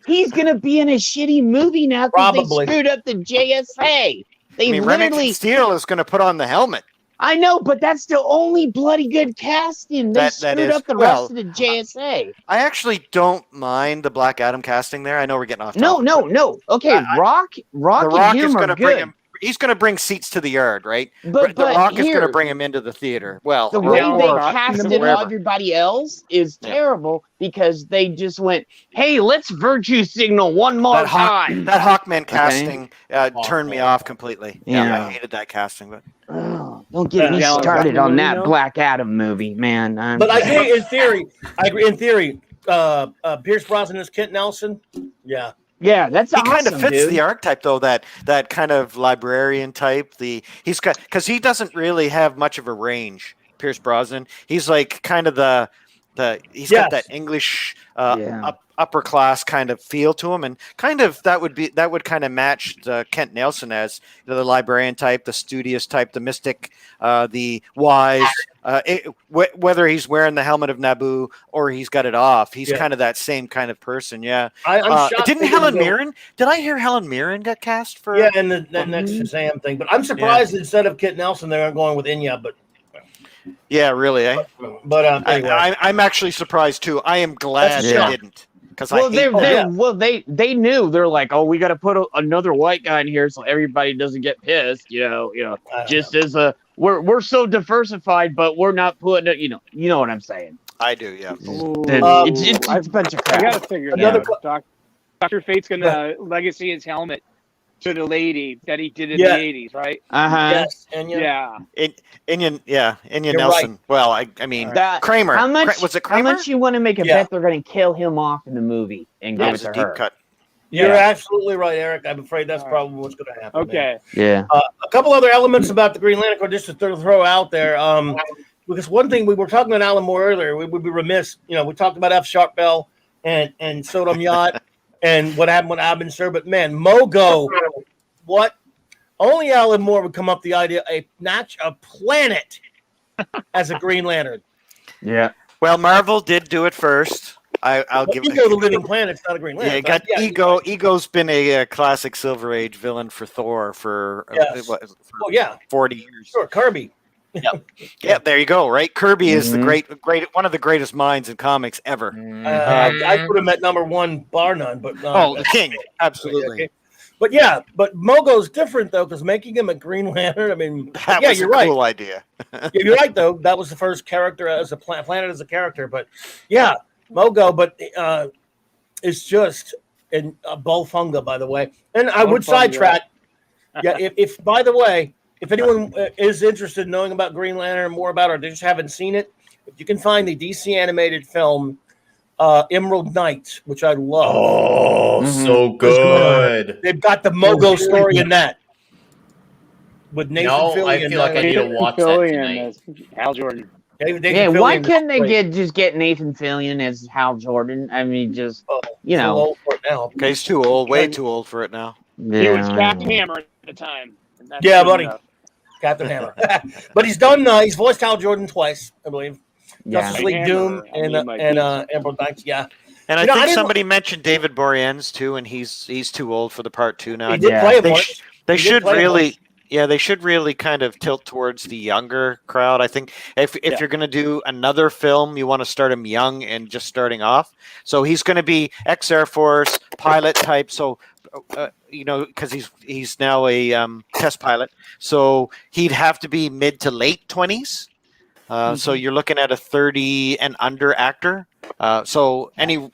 he's gonna be in a shitty movie now because they screwed up the JSA. Remington Steele is gonna put on the helmet. I know, but that's the only bloody good casting. They screwed up the rest of the JSA. I actually don't mind the Black Adam casting there. I know we're getting off topic. No. Okay, Rock and him are good. He's going to bring seats to the yard, right? But the Rock is going to bring him into the theater. Well, the way they casted everybody else is terrible because they just went, "Hey, let's virtue signal one more time." That Hawkman casting turned me off completely. Yeah, I hated that casting, but. Don't get me started on that Black Adam movie, man. But I agree in theory. Pierce Brosnan is Kent Nelson. Yeah. Yeah, that's awesome. He kind of fits the archetype, though. That kind of librarian type. He's got because he doesn't really have much of a range. Pierce Brosnan. He's like kind of he's got that English upper class kind of feel to him, and kind of that would kind of match the Kent Nelson as the librarian type, the studious type, the mystic, the wise. Whether he's wearing the helmet of Naboo or he's got it off, he's kind of that same kind of person. Yeah. I'm shocked. Didn't Helen Mirren? Did I hear Helen Mirren got cast for? Yeah, and the next Shazam thing. But I'm surprised instead of Kent Nelson, they're going with Inya. But yeah, really. But anyway. I'm actually surprised too. I am glad they didn't. They knew. They're like, oh, we got to put another white guy in here so everybody doesn't get pissed. You know, just as we're so diversified, but we're not putting it. You know what I'm saying? I do, yeah. It's a bunch of crap. I gotta figure it out. Dr. Fate's gonna legacy his helmet to the lady that he did in the 80s, right? Yes, Enya Nelson. Right. Well, I mean, Kramer. Was it Kramer? How much you want to make a bet they're going to kill him off in the movie and give it to her? Deep cut. You're absolutely right, Eric. I'm afraid that's probably what's going to happen. Okay. Yeah. A couple other elements about the Green Lantern, just to throw out there. Because one thing we were talking about Alan Moore earlier, we would be remiss. You know, we talked about F. Sharp Bell and Sodom Yacht and what happened with Abin Sur, but man, Mogo, what? Only Alan Moore would come up with the idea a planet as a Green Lantern. Yeah. Well, Marvel did do it first. I'll give it. Ego, the living planet's not a Green Lantern. Yeah, Ego. Ego's been a classic Silver Age villain for Thor for 40 years. Sure, Kirby. Yeah, there you go. Right, Kirby is the great one of the greatest minds in comics ever. I put him at number one, bar none. But the king, absolutely. Okay. But Mogo's different though, because making him a Green Lantern. I mean, that was a cool idea. You're right though. That was the first character as a planet as a character. But Mogo. But it's just in Bolfunga, by the way. And I would sidetrack. Yeah. If by the way, if anyone is interested in knowing about Green Lantern, more about it, or they just haven't seen it, if you can find the DC animated film Emerald Knight, which I love. Oh, so good. They've got the Mogo story in that. With Nathan Fillion. I feel like I need to watch that tonight. Hal Jordan. Why couldn't they just get Nathan Fillion as Hal Jordan? I mean, just you know, old for it now. Okay, he's too old, way too old for it now. He was Captain Hammer at the time. Yeah, buddy, Captain Hammer. But he's done. He's voiced Hal Jordan twice, I believe. Justice League Doom and Emerald Knight. Yeah. And I think somebody mentioned David Boreanaz too, and he's too old for the part too now. He did play him once. They should really. Yeah, they should really kind of tilt towards the younger crowd. I think if you're going to do another film, you want to start him young and just starting off. So he's going to be ex-Air Force pilot type. So, because he's now a test pilot. So he'd have to be mid to late 20s. So you're looking at a 30 and under actor. So any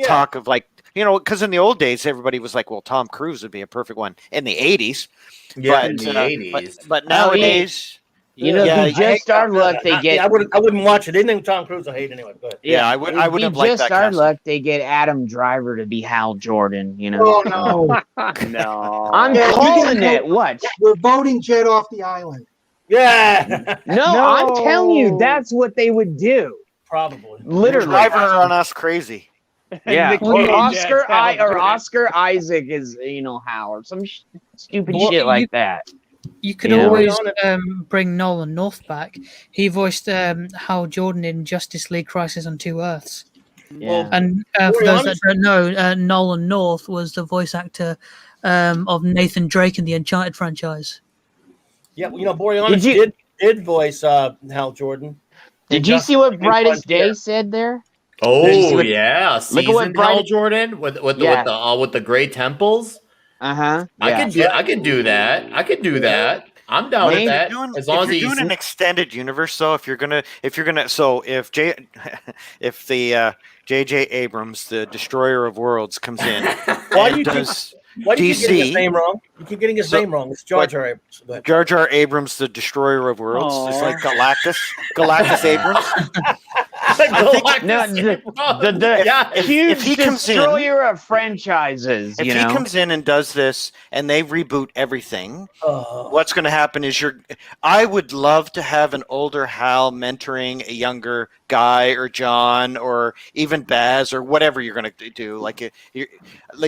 talk of like, because in the old days, everybody was like, well, Tom Cruise would be a perfect one in the 80s. Yeah, in the 80s. But nowadays, they just our luck. They get. I wouldn't watch it. Anything Tom Cruise I hate anyway. But I would have liked that. Just our luck. They get Adam Driver to be Hal Jordan. Oh no, no! I'm calling it. What? We're voting Jet off the island. Yeah. No, I'm telling you, that's what they would do. Probably. Literally. Driver on us crazy. Yeah, or Oscar Isaac is Hal or some stupid shit like that. You could always bring Nolan North back. He voiced Hal Jordan in Justice League Crisis on Two Earths. Yeah. And for those that don't know, Nolan North was the voice actor of Nathan Drake in the Uncharted franchise. Yeah, Boreanaz did voice Hal Jordan. Did you see what Brightest Day said there? Oh yeah, look at what Hal Jordan with the gray temples. I can do that. I'm down with that. As long as you're doing an extended universe, though, if the J.J. Abrams, the Destroyer of Worlds, comes in, why do you keep getting his name wrong? You keep getting his name wrong. It's Jar Jar Abrams. Jar Jar Abrams, the Destroyer of Worlds, is like Galactus Abrams. Huge destroyer of franchises. If he comes in and does this, and they reboot everything, what's going to happen is I would love to have an older Hal mentoring a younger Guy or John or even Baz or whatever you're going to do. Like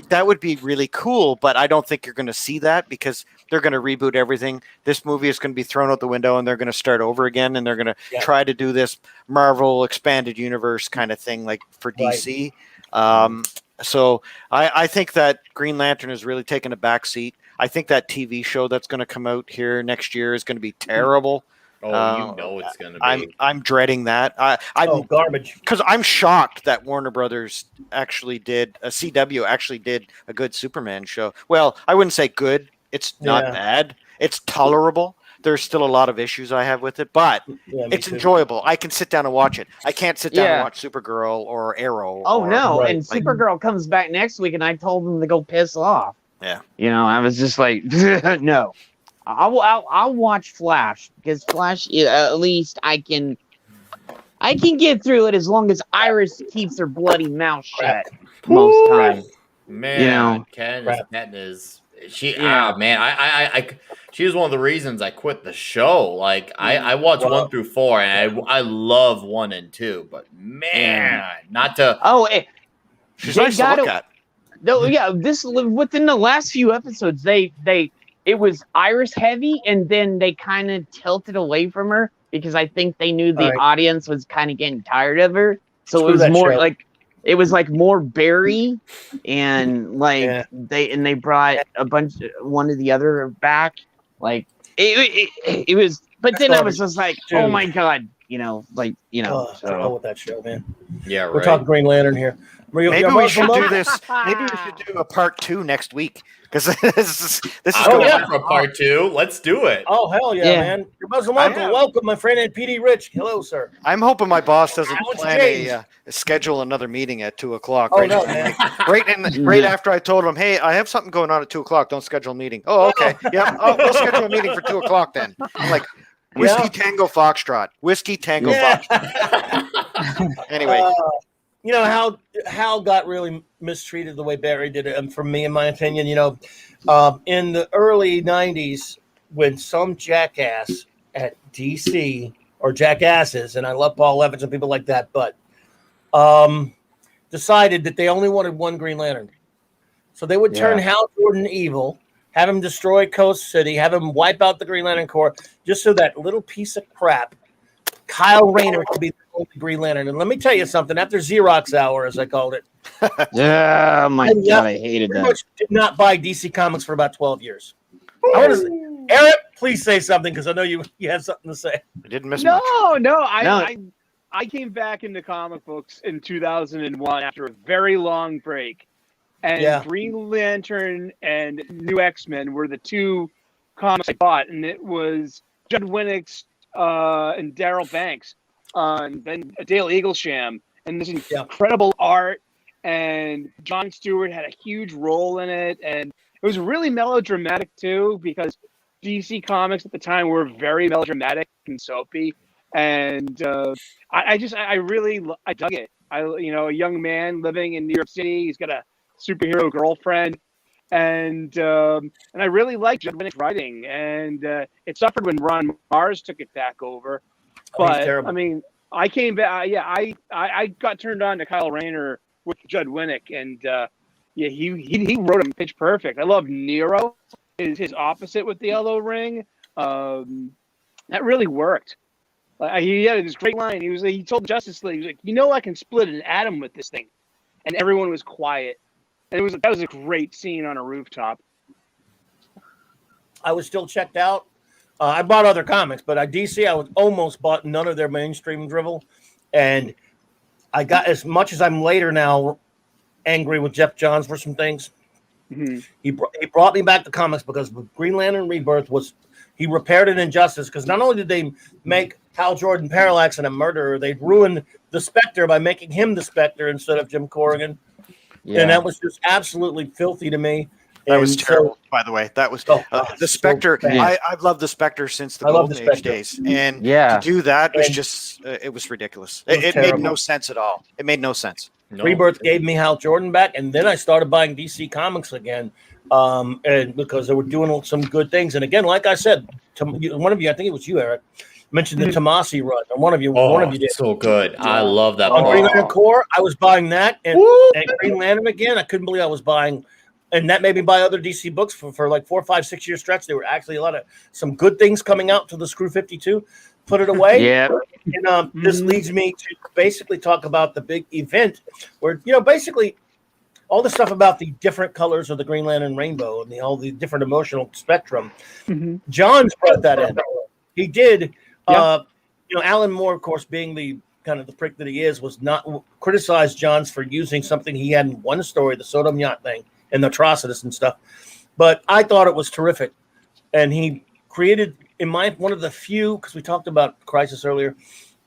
that would be really cool, but I don't think you're going to see that because they're going to reboot everything. This movie is going to be thrown out the window, and they're going to start over again, and they're going to try to do this Marvel expanded universe kind of thing, like for DC. So I think that Green Lantern has really taken a back seat. I think that TV show that's going to come out here next year is going to be terrible. It's going to be. I'm dreading that. I'm garbage. Because I'm shocked that Warner Brothers CW actually did a good Superman show. Well, I wouldn't say good. It's not bad. It's tolerable. There's still a lot of issues I have with it, but it's enjoyable. I can sit down and watch it. I can't sit down and watch Supergirl or Arrow. Oh, no. And Supergirl comes back next week, and I told them to go piss off. Yeah. I was just like, no. I'll watch Flash because Flash, at least I can get through it as long as Iris keeps her bloody mouth shut most time. Man, Ken is she? I she was one of the reasons I quit the show. Like I watched 1 through 4, and I love 1 and 2, but man, not to. She's nice to look at. No, this within the last few episodes, it was Iris heavy, and then they kind of tilted away from her because I think they knew the audience was kind of getting tired of her. So it was more it was like more Barry, and they brought one of the other back. Like it was, but then I was just like, oh my god, like So with that show, man. Yeah, right. We're talking Green Lantern here. Maybe we should do this. Maybe we should do a part 2 next week because this is going on for a part 2. Let's do it. Oh hell yeah, man! Your Muslim uncle, welcome, my friend, and PD Rich. Hello, sir. I'm hoping my boss doesn't plan schedule another meeting at 2:00. Oh no, man! Right after I told him, hey, I have something going on at 2:00. Don't schedule a meeting. Oh, okay. Yeah. Oh, we'll schedule a meeting for 2:00 then. I'm like, Whiskey Tango Foxtrot. Whiskey Tango Foxtrot. Anyway. You know how Hal got really mistreated the way Barry did it, and for me, in my opinion, in the early '90s, when some jackass at DC or jackasses, and I love Paul Evans and people like that, but decided that they only wanted one Green Lantern, so they would turn Hal Jordan evil, have him destroy Coast City, have him wipe out the Green Lantern Corps, just so that little piece of crap, Kyle Rayner, could be the only Green Lantern. And let me tell you something, after Xerox Hour, as I called it. Yeah, my God, I hated that. Much did not buy DC Comics for about 12 years. Eric, please say something, because I know you have something to say. I didn't miss much. No. I came back into comic books in 2001 after a very long break. And Green Lantern and New X-Men were the two comics I bought. And it was Judd Winnick's and Daryl Banks and then Dale Eaglesham, and this incredible art, and Jon Stewart had a huge role in it, and it was really melodramatic too, because DC Comics at the time were very melodramatic and soapy, and I dug it. A young man living in New York City, he's got a superhero girlfriend, and I really liked Judd Winnick's writing, and it suffered when Ron Mars took it back over. But I mean, I came back. I got turned on to Kyle Rayner with Judd Winnick, and he wrote him pitch perfect. I love Nero, his opposite with the yellow ring. That really worked. He had this great line. He told Justice League, he was like, I can split an atom with this thing, and everyone was quiet. And that was a great scene on a rooftop. I was still checked out. I bought other comics, but at DC, I almost bought none of their mainstream drivel. And I got, as much as I'm later now angry with Jeff Johns for some things, he brought me back to comics, because Green Lantern Rebirth he repaired an injustice, because not only did they make Hal Jordan Parallax and a murderer, they ruined the Spectre by making him the Spectre instead of Jim Corrigan. Yeah. And that was just absolutely filthy to me. That was terrible, by the way. That was the Spectre. So I've loved the Spectre since the Golden Age days, and to do that was just it was ridiculous. It made no sense at all. It made no sense. Rebirth gave me Hal Jordan back, and then I started buying DC Comics again, and because they were doing some good things. And again, like I said, one of you, I think it was you, Eric, mentioned the Tomasi run, and one of you did. So good. I love that. On Green Lantern Corps, I was buying that, and Green Lantern again. I couldn't believe I was buying. And that made me buy other DC books for like 4, 5, 6 year stretch. There were actually some good things coming out to the Screw 52. Put it away. And this leads me to basically talk about the big event where, basically all the stuff about the different colors of the Green Lantern rainbow and all the different emotional spectrum. Johns brought that in. He did. Alan Moore, of course, being the kind of the prick that he is, was not criticized Johns for using something he had in one story, the Sodom Yacht thing, and the Atrocitus and stuff. But I thought it was terrific. And he created, one of the few, because we talked about Crisis earlier,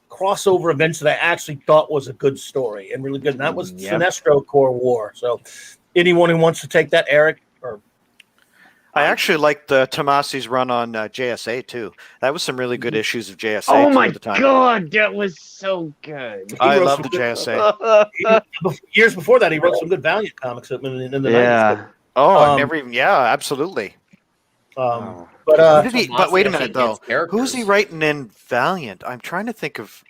crossover events that I actually thought was a good story and really good. And that was Sinestro Corps War. So anyone who wants to take that, Eric? I actually liked Tomasi's run on JSA too. That was some really good issues of JSA. Oh my God, that was so good. I love the JSA. Years before that, he wrote some good Valiant comics in the 90s. Oh, absolutely. But wait a minute though. Who's he writing in Valiant? I'm trying to think of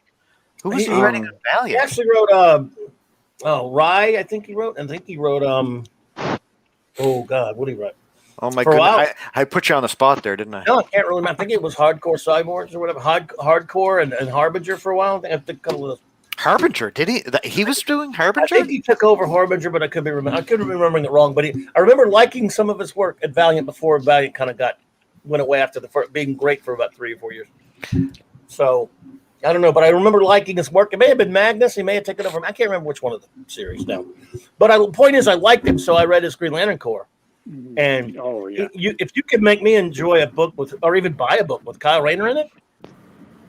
who was he writing in Valiant. He actually wrote Rye. I think he wrote. Oh God, what did he write? Oh my goodness! I put you on the spot there, didn't I? No, I can't really remember. I think it was Hardcore Cyborgs or whatever. Hardcore and Harbinger for a while. I think a couple of those. Harbinger, did he? He was doing Harbinger. I think he took over Harbinger, but I could be remembering it wrong. But I remember liking some of his work at Valiant before Valiant kind of went away after being great for about 3 or 4 years. So, I don't know, but I remember liking his work. It may have been Magnus. He may have taken over. I can't remember which one of the series now. But the point is, I liked him, so I read his Green Lantern Corps. And if you could make me enjoy a book with, or even buy a book with Kyle Rayner in it.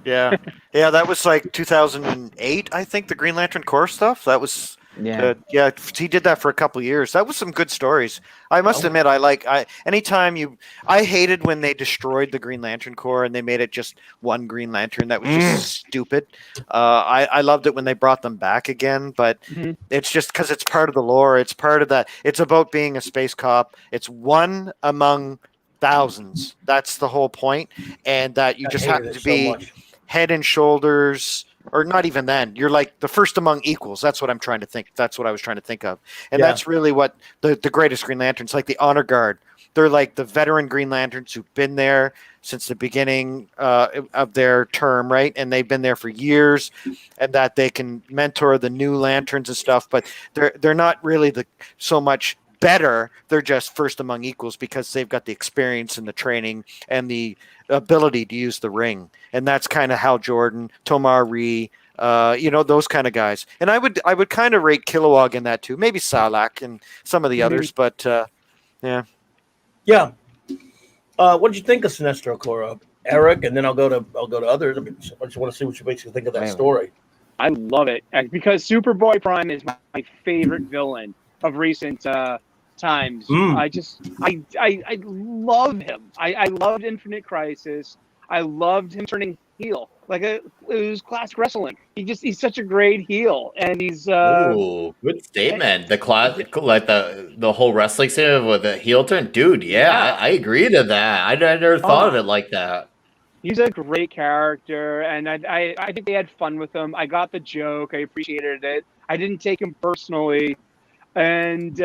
Yeah. Yeah, that was like 2008, I think, the Green Lantern Corps stuff. That was he did that for a couple of years. That was some good stories. I must admit, I hated when they destroyed the Green Lantern Corps and they made it just one Green Lantern. That was just stupid. I loved it when they brought them back again, but it's just because it's part of the lore. It's part of that. It's about being a space cop. It's one among thousands. That's the whole point, and that you just happen to be head and shoulders. Or not even then. You're like the first among equals. That's what I'm trying to think. That's what I was trying to think of. And that's really what the greatest Green Lanterns, like the Honor Guard. They're like the veteran Green Lanterns who've been there since the beginning of their term, right? And they've been there for years, and that they can mentor the new Lanterns and stuff. But they're not really so much better. They're just first among equals because they've got the experience and the training and the ability to use the ring. And that's kind of Hal Jordan, Tomar Rhee, those kind of guys. And I would kind of rate Kilowog in that too. Maybe Salak and some of the others, but yeah. Yeah. What did you think of Sinestro Corps, Eric? And then I'll go to others. I just want to see what you basically think of that story. I love it because Superboy Prime is my favorite villain of recent times. I love him. I loved Infinite Crisis. I loved him turning heel. It was classic wrestling. He's such a great heel, and he's good statement. The classic, like the whole wrestling scene with the heel turn, dude. Yeah, I agree to that. I never thought of it like that. He's a great character, and I think they had fun with him. I got the joke. I appreciated it. I didn't take him personally. And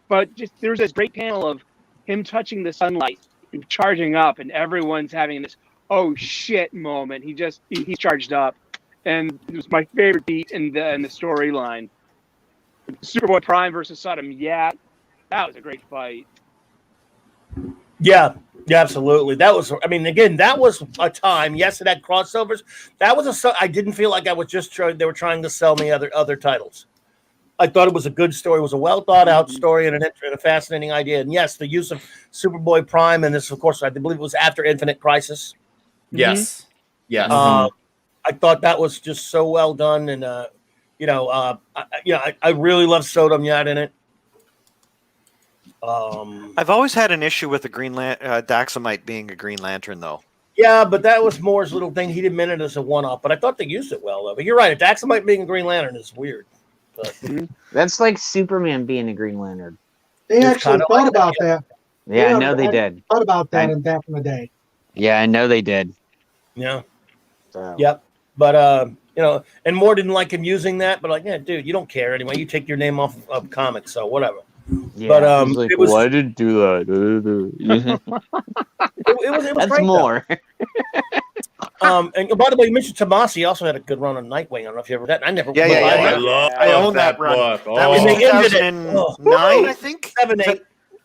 but just there's this great panel of him touching the sunlight and charging up, and everyone's having this oh shit moment. He's charged up, and it was my favorite beat in the storyline. Superboy Prime versus Sodom. Yeah, that was a great fight. Yeah, absolutely. That was. I mean, again, that was a time. Yes, it had crossovers. That was I didn't feel like I was just trying. They were trying to sell me other titles. I thought it was a good story. It was a well thought out story and a fascinating idea. And yes, the use of Superboy Prime, and this, of course, I believe it was after Infinite Crisis. Yes. Yes. I thought that was just so well done. And, I really love Sodom Yat in it. I've always had an issue with the Daxamite being a Green Lantern, though. Yeah, but that was Moore's little thing. He didn't mean it as a one-off, but I thought they used it well, though. But you're right. A Daxamite being a Green Lantern is weird. That's like Superman being a Green Lantern. They actually thought about that. Yeah, I know they did. Thought about that back in the day. Yeah, I know they did. Yeah. So. Yep. But and Moore didn't like him using that. But yeah, dude, you don't care anyway. You take your name off of comics, so whatever. Yeah, but it was. Why did do that? it was That's great, more. And by the way, you mentioned Tomasi also had a good run on Nightwing. I don't know if you ever read that. I never. I own that run. Book. That was 2009, I think. 7, 8,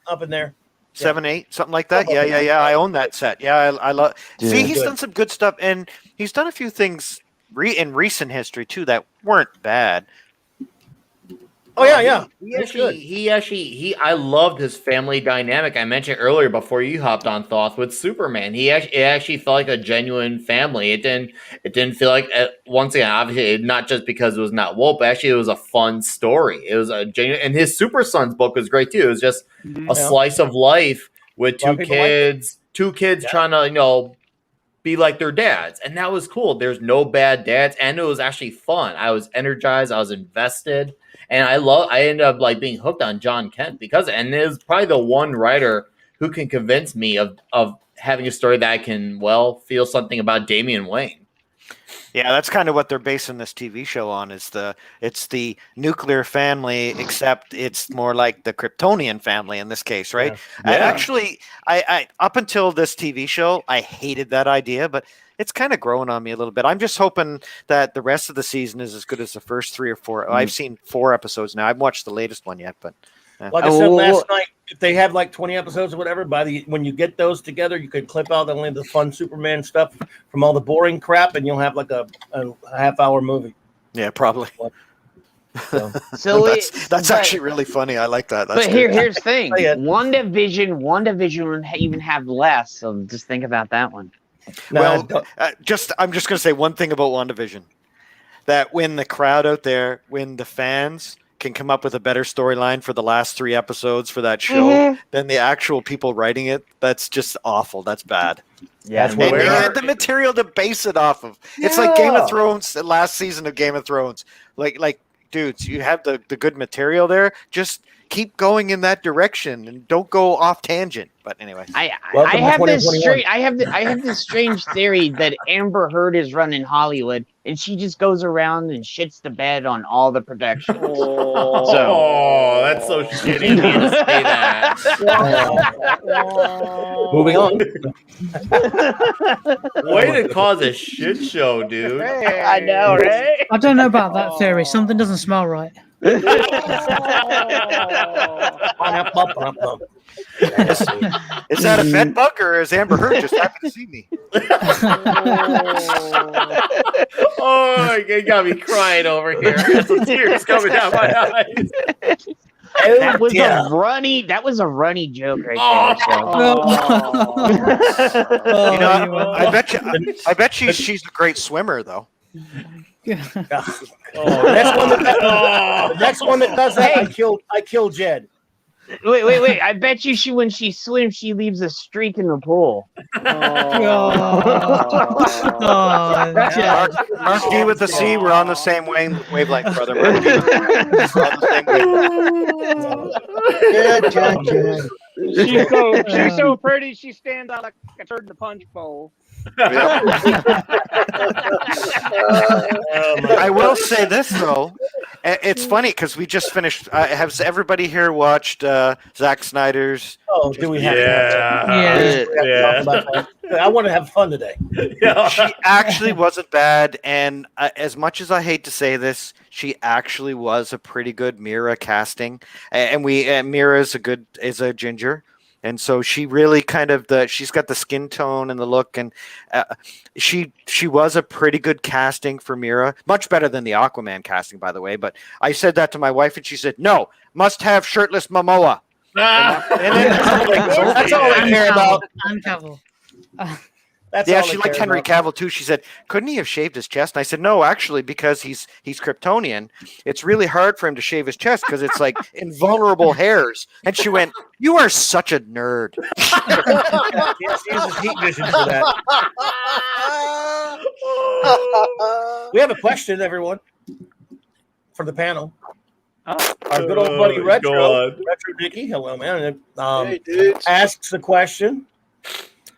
up in there. 7, 8, something like that. Yeah. I own that set. Yeah, I love. See, he's done some good stuff, and he's done a few things in recent history too that weren't bad. Oh yeah. I loved his family dynamic. I mentioned earlier before you hopped on Thoth with Superman. It actually felt like a genuine family. It didn't feel like once again, obviously not just because it was not woke, but actually it was a fun story. It was a genuine, and his Super Sons book was great too. It was just a slice of life with two kids trying to be like their dads, and that was cool. There's no bad dads, and it was actually fun. I was energized. I was invested. And I ended up being hooked on John Kent and it was probably the one writer who can convince me of having a story that I can, feel something about Damian Wayne. Yeah, that's kind of what they're basing this TV show on. It's the nuclear family, except it's more like the Kryptonian family in this case, right? Yeah. I up until this TV show, I hated that idea, but it's kind of growing on me a little bit. I'm just hoping that the rest of the season is as good as the first 3 or 4. I've seen 4 episodes now. I haven't watched the latest one yet, but Like I said last night, if they have like 20 episodes or whatever, when you get those together, you could clip out only the fun Superman stuff from all the boring crap, and you'll have like a half-hour movie. Yeah, probably. So that's actually really funny. I like that. That's but good. here's the thing: Oh, yeah. WandaVision would even have less. So just think about that one. Well, I'm just going to say one thing about WandaVision: that when the crowd out there, when the fans can come up with a better storyline for the last 3 episodes for that show than the actual people writing it, that's just awful. That's bad. Yeah, and they had the material to base it off of. It's like Game of Thrones, the last season of Game of Thrones. Like dudes, you have the good material there. Just keep going in that direction and don't go off tangent. But anyway, I have this strange theory that Amber Heard is running Hollywood, and she just goes around and shits the bed on all the production. Oh, that's so shitty of you to say that. Moving on. Way to cause a shit show, dude. I know, right? I don't know about that theory. Something doesn't smell right. Is that a bed bug or is Amber Heard just happy to see me? Oh, you got me crying over here. I got some tears coming down my eyes. That was a runny joke right there. I bet she's a great swimmer though. Next one that does that, I kill Jed. Wait! I bet you when she swims, she leaves a streak in the pool. Mark D with the C. We're on the same wavelength, brother. Mark D. She's so pretty. She stands out like a turd in the punch bowl. I will say this though, it's funny because we just finished. Has everybody here watched Zack Snyder's? Oh, do we have? Yeah. I want to have fun today. She actually wasn't bad, and as much as I hate to say this, she actually was a pretty good Mira casting. And Mira is a ginger. And so she really she's got the skin tone and the look, and she was a pretty good casting for Mira. Much better than the Aquaman casting, by the way. But I said that to my wife, and she said, "No, must have shirtless Momoa." That's all I care about. She liked Henry Cavill too. She said, "Couldn't he have shaved his chest?" And I said, "No, actually, because he's Kryptonian. It's really hard for him to shave his chest because it's like invulnerable hairs." And she went, "You are such a nerd." He uses heat vision for that. We have a question, everyone, for the panel. Our good old buddy Retro Dicky, hello man, asks the question.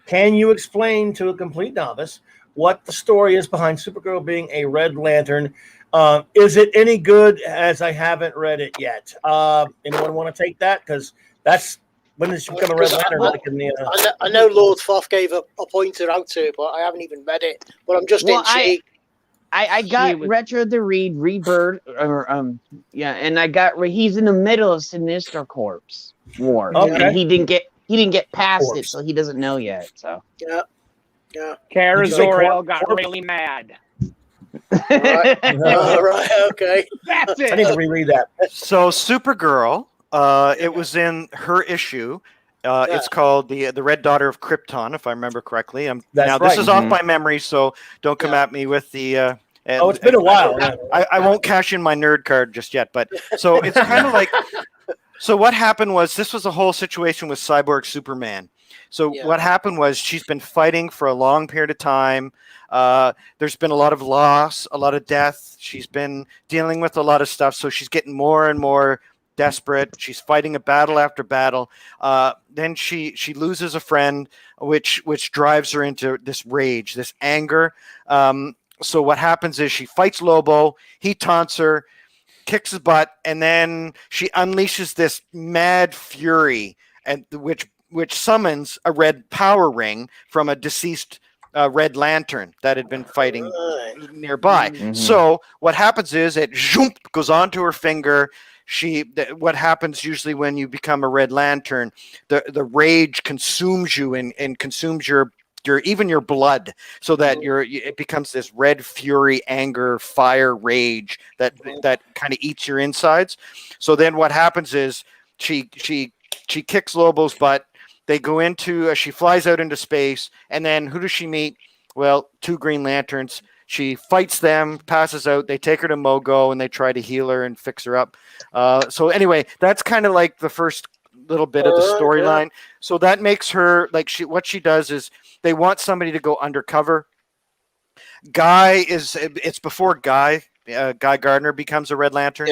Can you explain to a complete novice what the story is behind Supergirl being a Red Lantern? Is it any good, as I haven't read it yet? Anyone want to take that? Because that's when did she become a Red Lantern? I know Lord Thoth gave a pointer out to it, but I haven't even read it. But I'm just intrigued. I got Retro to read Rebirth, and I got he's in the middle of Sinister Corps War. Okay. And he didn't get past it, so he doesn't know yet. So yeah. Kara Zor-El got really mad. All right, okay. That's it. I need to reread that. So Supergirl, it was in her issue. It's called the Red Daughter of Krypton, if I remember correctly. This is off my memory, so don't come at me with the. It's been a while. I won't cash in my nerd card just yet, but so it's kind of like. So what happened was this was a whole situation with Cyborg Superman. So what happened was she's been fighting for a long period of time. There's been a lot of loss, a lot of death. She's been dealing with a lot of stuff. So she's getting more and more desperate. She's fighting a battle after battle. Then she loses a friend, which drives her into this rage, this anger. So what happens is she fights Lobo. He taunts her, kicks his butt, and then she unleashes this mad fury, and which summons a red power ring from a deceased Red Lantern that had been fighting nearby. So what happens is it goes onto her finger. what happens usually when you become a Red Lantern, the rage consumes you and consumes your even your blood, so that it becomes this red fury, anger, fire, rage that kind of eats your insides. So then what happens is she kicks Lobo's butt. They go into she flies out into space, and then who does she meet? Well, 2 Green Lanterns. She fights them, passes out. They take her to Mogo, and they try to heal her and fix her up. So anyway, that's kind of like the first little bit of the storyline. So that makes her like what she does is they want somebody to go undercover. It's before Guy Gardner becomes a Red Lantern.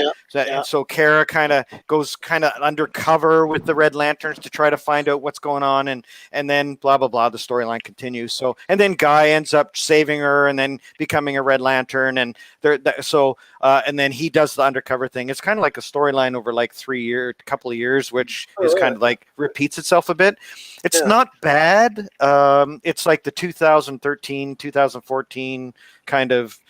So Kara kind of goes undercover with the Red Lanterns to try to find out what's going on, and then blah blah blah. The storyline continues. So and then Guy ends up saving her and then becoming a Red Lantern, and and then he does the undercover thing. It's kind of like a storyline over like couple of years, which is kind of like repeats itself a bit. It's not bad. It's like the 2013, 2014 kind of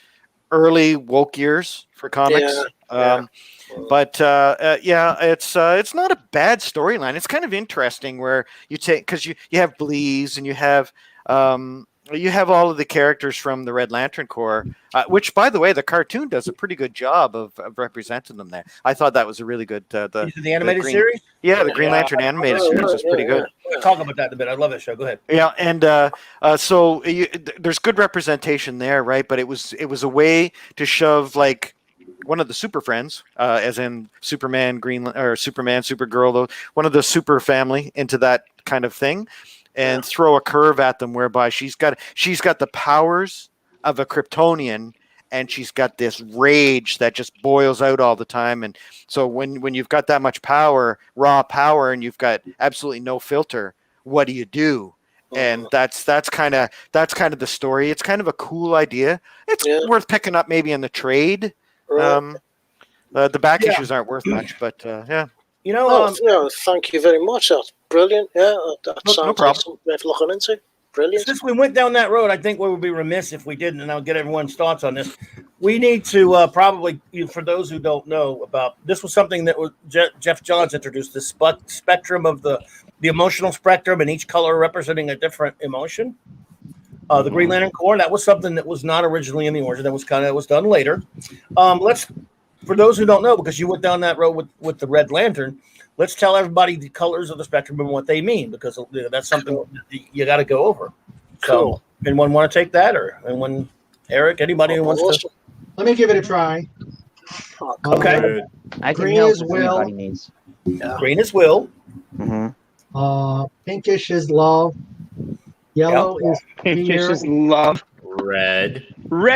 early woke years for comics. But it's not a bad storyline. It's kind of interesting where you take, because you have Bleeze and you have all of the characters from the Red Lantern Corps, which, by the way, the cartoon does a pretty good job of representing them there. I thought that was a really good the animated series. Yeah, the Green Lantern animated series is pretty good. We'll talk about that in a bit. I love that show. Go ahead. Yeah, and there's good representation there, right? But it was a way to shove like one of the Super Friends, as in Superman, Supergirl, one of the Super family, into that kind of thing, and throw a curve at them whereby she's got the powers of a Kryptonian, and she's got this rage that just boils out all the time. And so when you've got that much power, raw power, and you've got absolutely no filter, what do you do? And that's kind of the story. It's kind of a cool idea. It's worth picking up maybe in the trade. The back issues aren't worth much, but You know, thank you very much. That's brilliant. Yeah, that sounds like something worth looking into. Brilliant. Since we went down that road, I think we would be remiss if we didn't, and I'll get everyone's thoughts on this. We need to probably, for those who don't know about, this was something that was Jeff Johns introduced, the spectrum of the emotional spectrum, and each color representing a different emotion. The Green Lantern Corps, that was something that was not originally in the origin. That was done later. For those who don't know, because you went down that road with the Red Lantern, let's tell everybody the colors of the spectrum and what they mean, because that's something you got to go over. So, anyone want to take that, or anyone, Eric, anybody who wants to? Let me give it a try. Okay. Green is will. Green is will. Pinkish is love. Yellow is pinkish is love. Red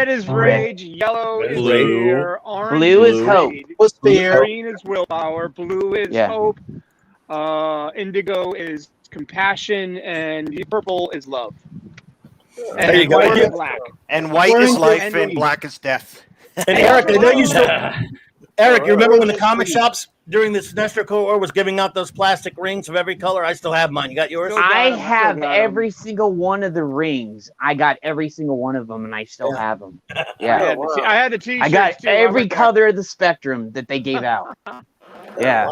is rage. Yellow is fear. Orange Blue is hope. Was fear. Green is willpower. Blue is hope. Indigo is compassion, and purple is love. There you go. White is black. And white is life, and black is death. And Eric, I know you still. Eric, you remember when the comic shops during the Sinestro Corps was giving out those plastic rings of every color? I still have mine. You got yours? I have every single one of the rings. I got every single one of them, and I still have them. Yeah, I had the T-shirts. I got every color of the spectrum that they gave out. Yeah.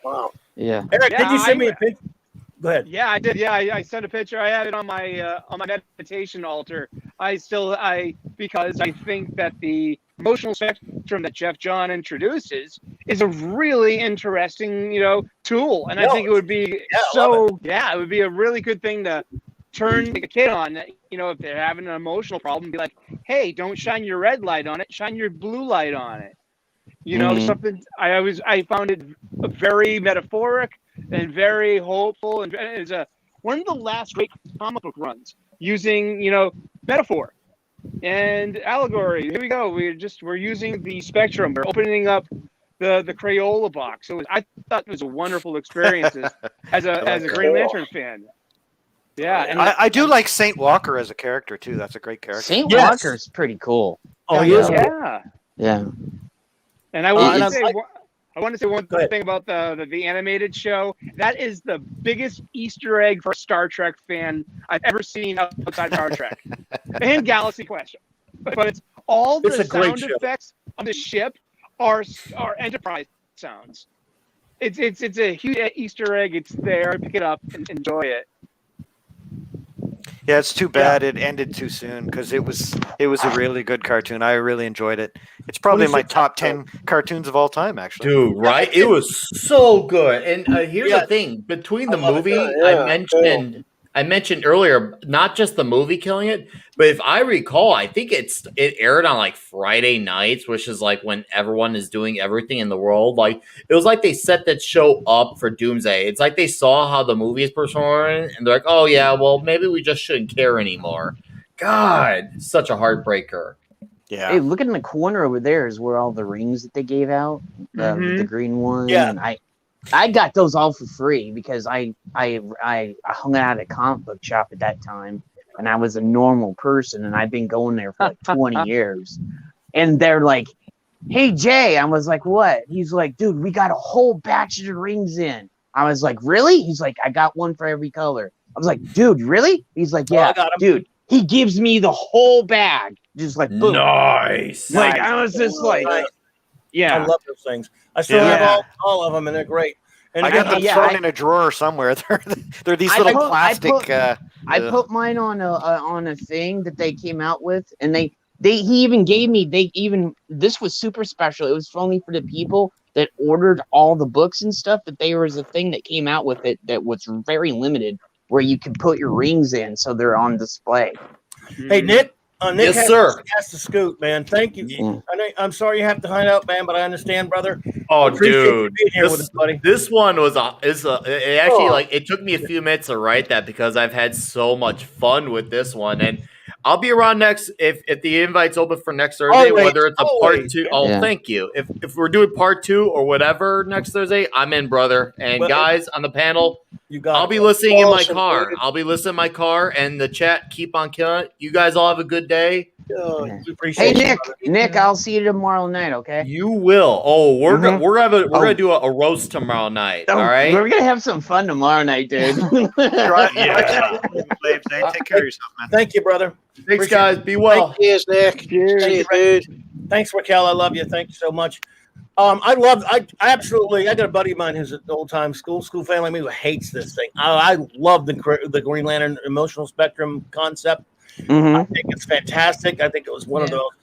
Wow. Yeah. Eric, did you send me a picture? Go ahead. Yeah, I did. Yeah, I sent a picture. I have it on my meditation altar. Because I think that the emotional spectrum that Jeff John introduces is a really interesting, tool, and I think it would be it would be a really good thing to turn a kid on. If they're having an emotional problem, be like, hey, don't shine your red light on it, shine your blue light on it. Something. I found it very metaphoric and very hopeful, and it's one of the last great comic book runs using metaphor and allegory. Here we go. We're using the spectrum. We're opening up the Crayola box. I thought it was a wonderful experience as a Green Lantern fan. Yeah, and I do like Saint Walker as a character too. That's a great character. Saint Walker's pretty cool. Oh, he is. Yeah. And I want to say one thing about the animated show. That is the biggest Easter egg for a Star Trek fan I've ever seen outside Star Trek and Galaxy Quest. But it's all the sound effects on the ship are Enterprise sounds. It's a huge Easter egg. It's there. Pick it up and enjoy it. Yeah, it's too bad it ended too soon because it was a really good cartoon. I really enjoyed it. It's probably my top 10 cartoons of all time, actually. Dude, right? It was so good. And here's the thing: between the movie I mentioned earlier, not just the movie killing it, but if I recall, I think it aired on like Friday nights, which is like when everyone is doing everything in the world. Like it was like they set that show up for Doomsday. It's like they saw how the movie is performing, and they're like, "Oh yeah, well maybe we just shouldn't care anymore." God, such a heartbreaker. Yeah. Hey, look in the corner over there is where all the rings that they gave out, the green one. Yeah. And I got those all for free because I hung out at a comic book shop at that time, and I was a normal person, and I've been going there for like 20 years. And they're like, "Hey Jay," I was like, "What?" He's like, "Dude, we got a whole batch of the rings in." I was like, "Really?" He's like, "I got one for every color." I was like, "Dude, really?" He's like, "Yeah, I got 'em. dude." He gives me the whole bag, just like boom. Nice. Like I was just like, Yeah, I love those things. I still have all of them, and they're great. And I got them thrown in a drawer somewhere. They're these little plastic. I put mine on a thing that they came out with, and he even gave me this was super special. It was only for the people that ordered all the books and stuff. That there was a thing that came out with it that was very limited, where you could put your rings in, so they're on display. Hey Nick. Nick Yes, sir. Has to scoot, man. Thank you. I'm sorry you have to hide out, man, but I understand, brother. Oh, Appreciate you dude, being here with us, buddy. this one was it actually like it took me a few minutes to write that because I've had so much fun with this one, and I'll be around next if the invite's open for next Thursday, Always, whether it's a part always, 2. yeah. Oh, Yeah. thank you. If we're doing part 2 or whatever next Thursday, I'm in, brother. And Well, guys on the panel, You got I'll it. be listening in my Awesome, car. dude. I'll be listening in my car, and the chat keep on killing it. You guys all have a good day. Oh, We appreciate Hey you, Nick, brother. Nick, I'll see you tomorrow night. Okay. You will. Oh, we're Mhm. gonna do a roast tomorrow night. Oh, All right. we're gonna have some fun tomorrow night, dude. Yeah. Take care of yourself, man. Thank you, brother. Thanks, guys. Be well. cheers, Nick. Cheers. See you, dude. Thanks, Raquel. I love you. Thank you so much. I got a buddy of mine who's an old time school family me who hates this thing. I love the Green Lantern emotional spectrum concept. I think it's fantastic. I think it was one of the most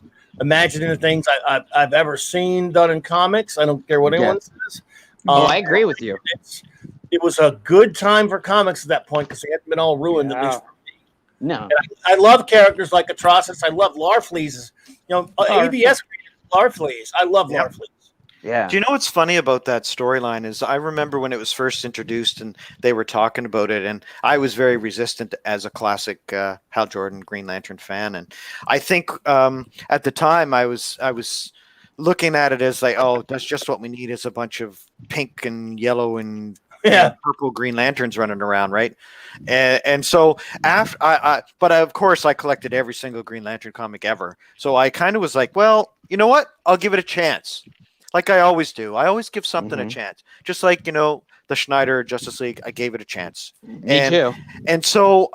imaginative things I've ever seen done in comics. I don't care what anyone says. I agree with you. It was a good time for comics at that point because they hadn't been all ruined. At least for me. No. And I love characters like Atrocitus. I love Larfleeze. ABS Larfleeze. I love Larfleeze. Yeah. Do you know what's funny about that storyline is I remember when it was first introduced and they were talking about it, and I was very resistant as a classic Hal Jordan Green Lantern fan, and I think at the time I was looking at it as like, oh, that's just what we need is a bunch of pink and yellow and purple Green Lanterns running around, right? And so after but of course I collected every single Green Lantern comic ever, so I kind of was like, well, you know what? I'll give it a chance. Like I always do. I always give something a chance. Just like, the Schneider Justice League, I gave it a chance. Me too. And so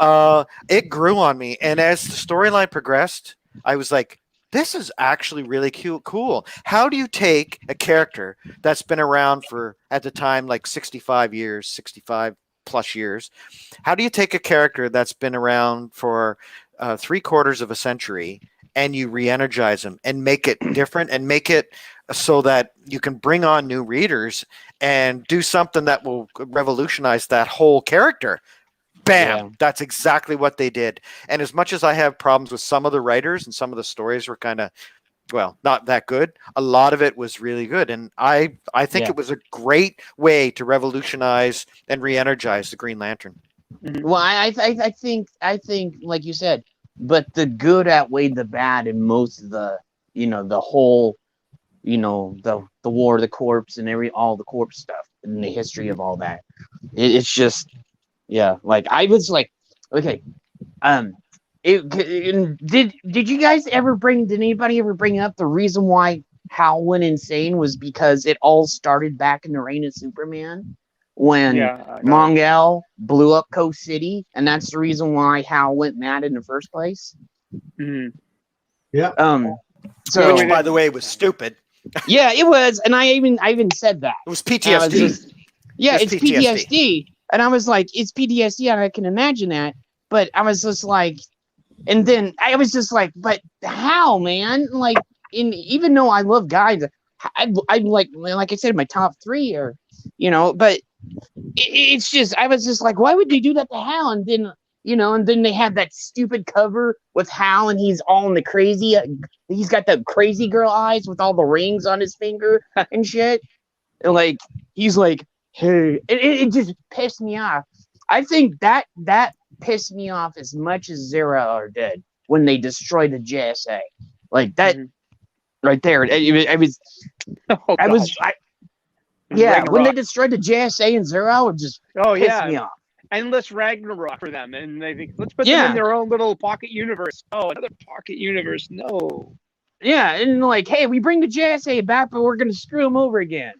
it grew on me. And as the storyline progressed, I was like, this is actually really cool. How do you take a character that's been around for, at the time, like 65 plus years? How do you take a character that's been around for 3/4 of a century and you re-energize them and make it different and make it so that you can bring on new readers and do something that will revolutionize that whole character? Bam! Yeah. That's exactly what they did. And as much as I have problems with some of the writers and some of the stories were kind of, well, not that good, a lot of it was really good. And I think it was a great way to revolutionize and re-energize the Green Lantern. Well, I think like you said, but the good outweighed the bad in most of the, the whole, the War of the Corpse and all the corpse stuff and the history of all that. It's just, like I was like, okay, did you guys ever did anybody ever bring up the reason why Hal went insane was because it all started back in the Reign of Superman when Mongel blew up Coast City, and that's the reason why Hal went mad in the first place? Mm-hmm. Yeah. So, which, by the way, was stupid. Yeah, it was, and I even said that. It was I was PTSD. just, yeah, It's it's PTSD. And I was like, it's PTSD, and I can imagine that. But I was just like, and then I was just like, but how, man? Like, even though I love guys, I like I said, my top 3 are, but it's just, I was just like, why would they do that to Hal? And then, and then they had that stupid cover with Hal, and he's all in the crazy, he's got the crazy girl eyes with all the rings on his finger and shit. And like, he's like, hey, it just pissed me off. I think that pissed me off as much as Zero did when they destroyed the JSA. Like that right there. When they destroyed the JSA and Zero, it just pissed me off. Endless Ragnarok for them, and they think, let's put them in their own little pocket universe. Oh, another pocket universe. No. Yeah, and like, hey, we bring the JSA back, but we're gonna screw them over again.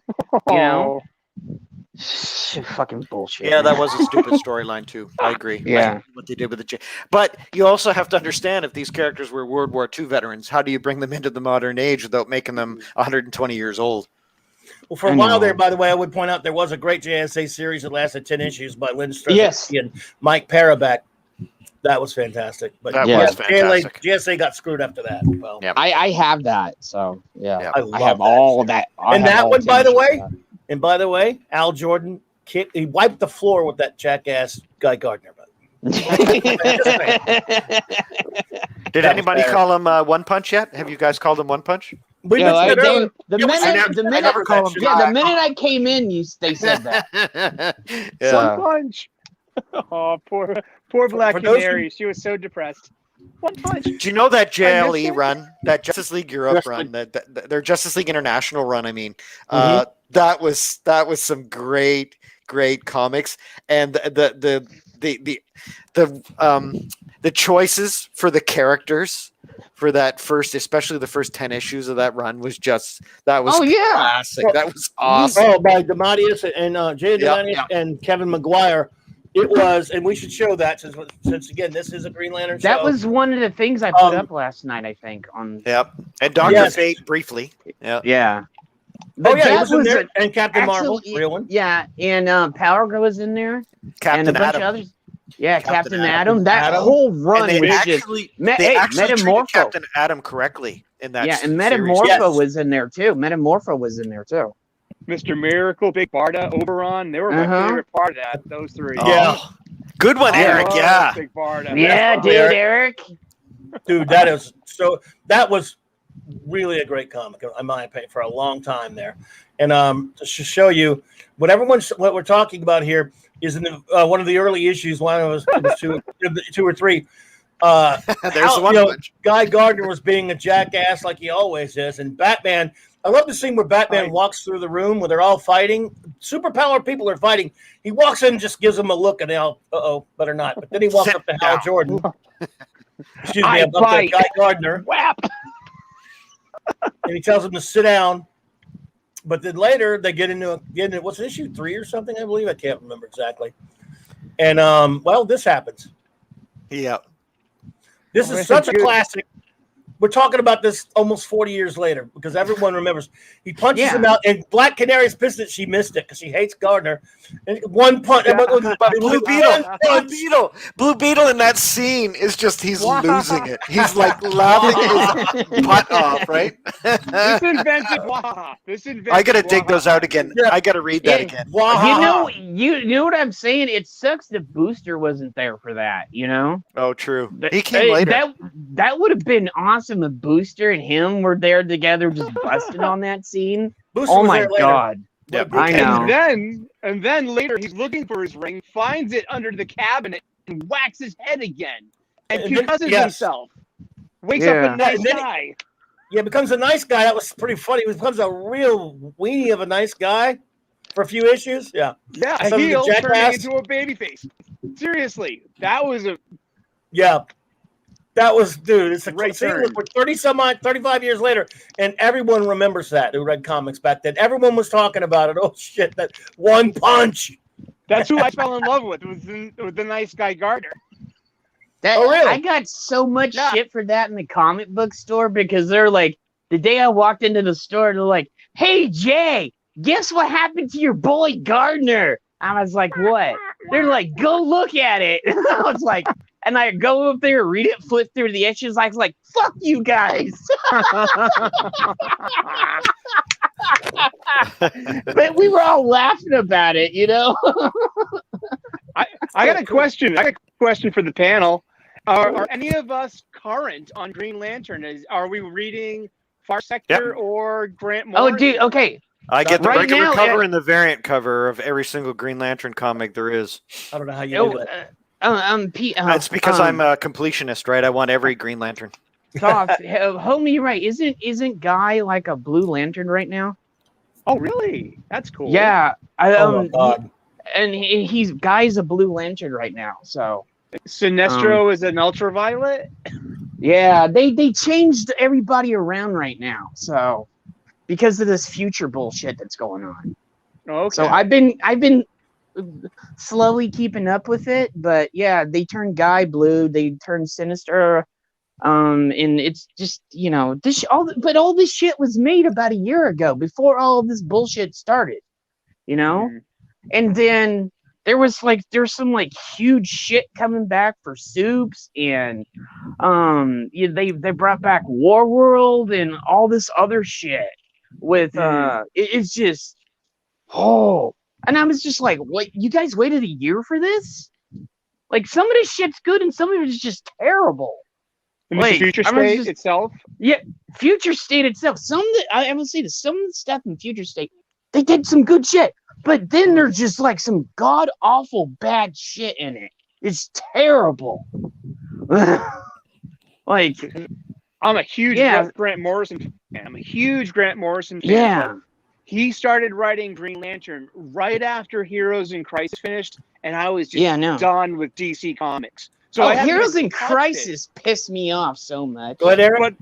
Fucking bullshit. Yeah, that was a stupid storyline too. I agree. Yeah, what they did with the but you also have to understand, if these characters were World War II veterans, how do you bring them into the modern age without making them 120 years old? Well, for a while there, by the way, I would point out there was a great JSA series that lasted 10 issues by Lynn Straczynski and Mike Paraback. That was fantastic. But that was fantastic. JSA got screwed after that. Well, I have that, so I love have all of that. And that one, by the way, Al Jordan he wiped the floor with that jackass Guy Gardner. Did anybody call him One Punch yet? Have you guys called him One Punch? The minute I came in, they said that. One Punch. Oh, poor Black Canary. She was so depressed. One Punch. Do you know that JLE run, that Justice League Europe run, their Justice League International run? I mean, that was some great comics, and the choices for the characters for that especially the first 10 issues of that run was classic. That was awesome. Oh, by DeMatteis and Jay DeMatteis and Kevin Maguire. It was, and we should show that since again, this is a Green Lantern show. That was one of the things I put up last night, I think. And Dr. Fate briefly. Yeah. But he was in there, and Captain Marvel, real one. Yeah, and Power Girl was in there. Captain and a bunch Adam. of others. Yeah, Captain Adam. That whole run was actually treated Captain Adam correctly in that. Yeah, and Metamorpho was in there too. Metamorpho was in there too. Mr. Miracle, Big Barda, Oberon, they were my favorite part of that. Those three. Yeah, good one, Eric. Yeah, Big Barda. Yeah, dude, Eric. Dude, that was really a great comic, in my opinion, for a long time there. And to show you what we're talking about here is in one of the early issues. One of it was two or three. There's one. Guy Gardner was being a jackass like he always is, and Batman. I love the scene where Batman walks through the room where they're all fighting. Superpowered people are fighting. He walks in and just gives them a look, and they all, better not. But then he walks up to Hal Jordan. Excuse me, up to Guy Gardner. Whap! And he tells him to sit down. But then later they get into what's issue 3 or something, I believe. I can't remember exactly. And this happens. Yeah. This is such a classic. We're talking about this almost 40 years later because everyone remembers. He punches him out, and Black Canary's pissed that she missed it because she hates Gardner. And one punch. Blue Beetle in that scene is just, he's losing it. He's like laughing his butt off, right? This invented I got to dig those out again. Yeah. I got to read that again. You know what I'm saying? It sucks that Booster wasn't there for that, you know? Oh, true. He came later. That would have been awesome if Booster and him were there together just busting on that scene. Booster was my there later. God. Yep. I know. And then later he's looking for his ring, finds it under the cabinet, and whacks his head again. And concusses himself. Wakes up a nice guy. Yeah, becomes a nice guy. That was pretty funny. He becomes a real weenie of a nice guy for a few issues. Yeah. Yeah, a heel turning into a babyface. Seriously, that was a... Yeah. That was, dude, it's a great scene. turn. We're 35 years later, and everyone remembers that who read comics back then. Everyone was talking about it. Oh, shit, that one punch. That's who I fell in love with, was the nice guy Gardner. Really? I got so much shit for that in the comic book store because they're like, the day I walked into the store, they're like, "Hey Jay, guess what happened to your boy Gardner?" I was like, "What?" They're like, "Go look at it." I was like, and I go up there, read it, flip through the issues. I was like, "Fuck you guys!" But we were all laughing about it, you know. I got a question. I got a question for the panel. Are any of us current on Green Lantern? Are we reading Far Sector or Grant Morrison? Oh, dude. Okay. I get the Right regular now, cover and the variant cover of every single Green Lantern comic there is. I don't know how you do that. It's because I'm a completionist, right? I want every Green Lantern. Thoth, homie, you're right. Isn't Guy like a Blue Lantern right now? Oh, really? That's cool. Yeah. Oh my God. And he's Guy's a Blue Lantern right now. So Sinestro is an ultraviolet. Yeah, they changed everybody around right now. So because of this future bullshit that's going on. Okay. So I've been slowly keeping up with it, but yeah, they turned Guy blue, they turned Sinister, and it's just, you know, but all this shit was made about a year ago before all of this bullshit started, you know. And then there's some like huge shit coming back for Soups, and they brought back Warworld and all this other shit with it's just and I was just like, what, you guys waited a year for this? Like, some of this shit's good and some of it is just terrible. And like, the Future State itself? Yeah, Future State itself. I will say this, some of the stuff in Future State, they did some good shit. But then there's just like some god awful bad shit in it. It's terrible. Like, I'm a huge Grant Morrison fan. I'm a huge Grant Morrison fan. Yeah. He started writing Green Lantern right after Heroes in Crisis finished, and I was just done with DC Comics. So Heroes in Crisis pissed me off so much. Go ahead, Aaron.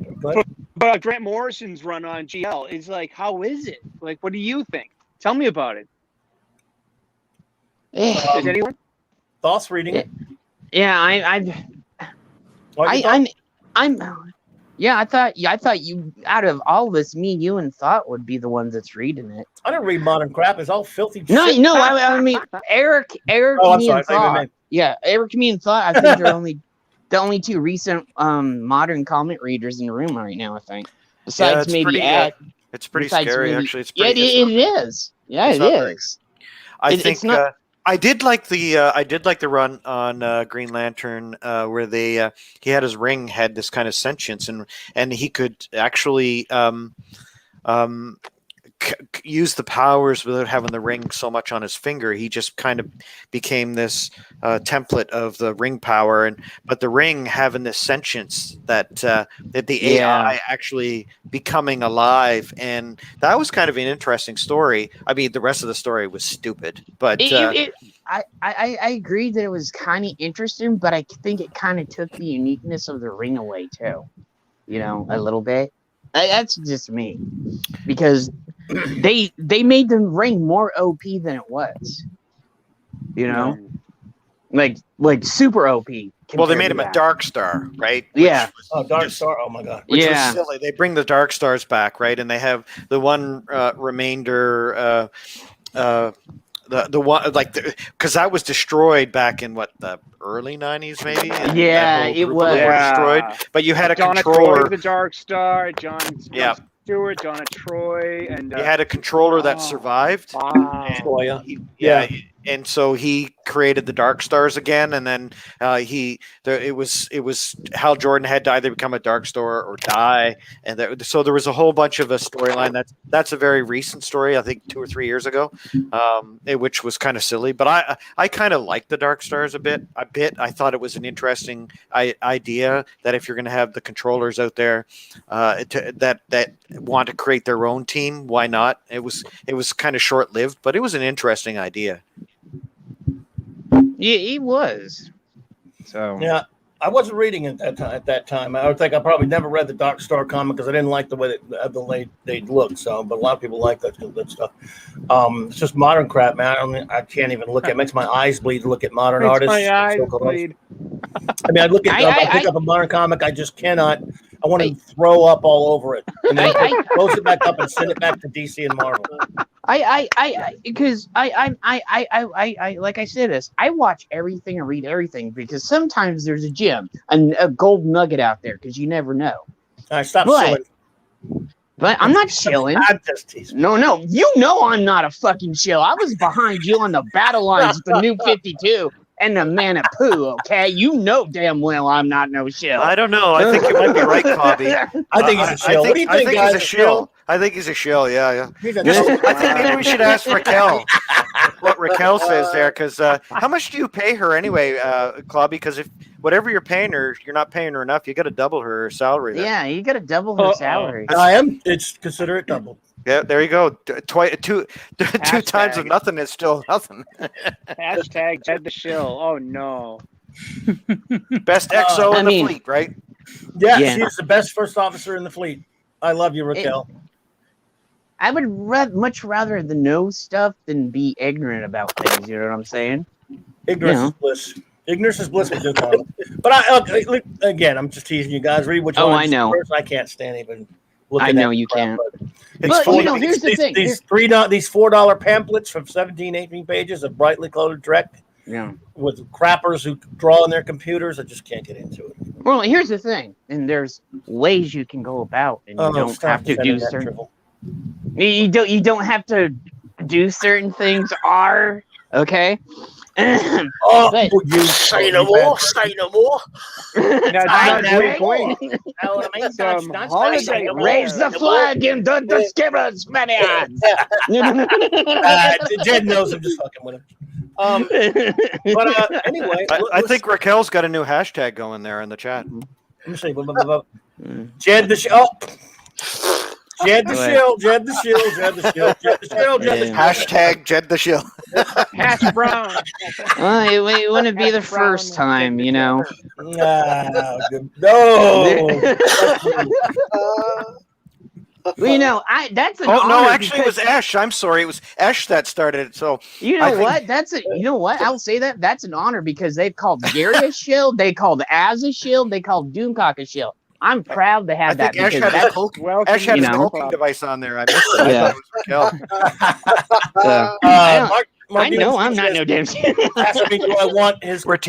But Grant Morrison's run on GL is like, how is it? Like, what do you think? Tell me about it. Is anyone? Thoughts reading it? Yeah, I thought you, out of all of us, me, you, and Thought would be the ones that's reading it. I don't read modern crap. It's all filthy. No, shit. no. I mean, Eric, me, and Thought. Yeah, Eric, me, and Thought. I think they're the only two recent modern comic readers in the room right now. I think, besides maybe it's pretty scary. Actually, it's pretty. It is. Yeah, it is. I think. I did like the run on Green Lantern where he had his ring had this kind of sentience and he could actually use the powers without having the ring so much on his finger. He just kind of became this template of the ring power, but the ring having this sentience that the AI actually becoming alive, and that was kind of an interesting story. I mean, the rest of the story was stupid, but I agree that it was kind of interesting, but I think it kind of took the uniqueness of the ring away too. You know, a little bit. That's just me, because they made the ring more OP than it was. You know, like super OP. Well, they made him a Dark Star, right? Yeah. Dark Star. Oh my God. Which was silly. They bring the Dark Stars back, right? And they have the one remainder. The one because that was destroyed back in the early 90s, maybe. Yeah, it was destroyed. But you had a Donna controller. Troy, the Dark Star, John Stewart, Donna Troy, and you had a controller that survived. Wow. And so he created the Dark Stars again, and then it was Hal Jordan had to either become a Dark Star or die, and so there was a whole bunch of a storyline that's a very recent story, I think 2 or 3 years ago, which was kind of silly, but I kind of liked the Dark Stars a bit. I thought it was an interesting idea that if you're going to have the controllers out there that want to create their own team, why not? It was kind of short lived, but it was an interesting idea. Yeah, he was. So yeah, I wasn't reading it at that time. I would think I probably never read the Dark Star comic because I didn't like the way they looked. So, but a lot of people like that stuff. It's just modern crap, man. I can't even look at. It makes my eyes bleed to look at modern artists. My eyes bleed. I mean, I pick up a modern comic. I just cannot. I want to throw up all over it, and then close it back up and send it back to DC and Marvel. Because I like I said this. I watch everything and read everything because sometimes there's a gem and a gold nugget out there because you never know. All right, stop shilling. But I'm not shilling. I'm just teasing. No, you know I'm not a fucking shill. I was behind you on the battle lines with the New 52 and the Man of Pooh. Okay, you know damn well I'm not no shill. I don't know. I think you might be right, Clobby. I think he's a shill. What do you think, I think he's a shill. I think he's a shill. Yeah. I think maybe we should ask Raquel what Raquel says there, because how much do you pay her anyway, Clobby? Because if whatever you're paying her, you're not paying her enough. You got to double her salary. There. Yeah, you got to double her salary. I am. It's consider it double. Yeah, there you go. Two times of nothing is still nothing. Hashtag Jed the Shill. Oh no. Best XO in the fleet, right? Yeah, she's the best first officer in the fleet. I love you, Raquel. I would much rather know stuff than be ignorant about things. You know what I'm saying? Ignorance is bliss. Ignorance is bliss with good comment. But again, I'm just teasing you guys. Read which one. I know. First. I can't stand even looking I know you can't. But here's the thing. These $4 pamphlets from 17, 18 pages of brightly colored direct. Yeah. With crappers who draw on their computers, I just can't get into it. Well, here's the thing, and there's ways you can go about, and you don't have to do certain. You don't have to do certain things. Okay. You say no more. Say no more. Raise the flag in the skimmers, maniacs. Jed knows I'm just fucking with him. But anyway, I think Raquel's got a new hashtag going there in the chat. Let me see. Jed the Shill. Jed the Shill. Jed the Shill. Jed the Shill. Jed the Shill. Jed the Shill. Hashtag Jed the Shill. Hash brown. It wouldn't be the first time, you know. No. Well, you know, that's an honor. No, actually, it because, was Ash. I'm sorry, it was Ash that started it. So you know what? You know what? I'll say that's an honor because they've called Gary a shill, they called Az a shill, they called Doomcock a shill. I'm proud to have that. Ash had his cloaking device on there. I missed it. Yeah. I thought it was I know I'm not no damn shit. Ask me, do I want his one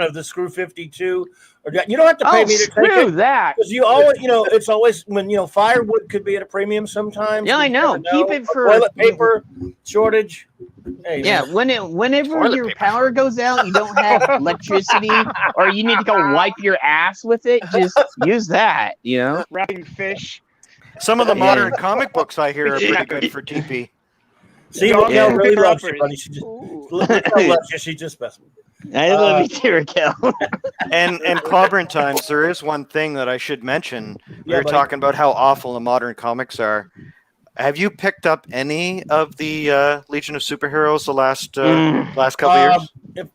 of the Screw 52? Or you don't have to pay me to take it. That because you always, it's always when firewood could be at a premium sometimes. Yeah, I know. Keep it for toilet paper shortage. Hey, yeah, whenever your power goes out, you don't have electricity, or you need to go wipe your ass with it. Just use that. Wrapping fish. Some of the modern comic books I hear are pretty good for TP. See, Raquel really loves you, buddy. She just best. I love you too, Raquel. and Clobberin times, there is one thing that I should mention. We were talking about how awful the modern comics are. Have you picked up any of the Legion of Superheroes the last couple of years?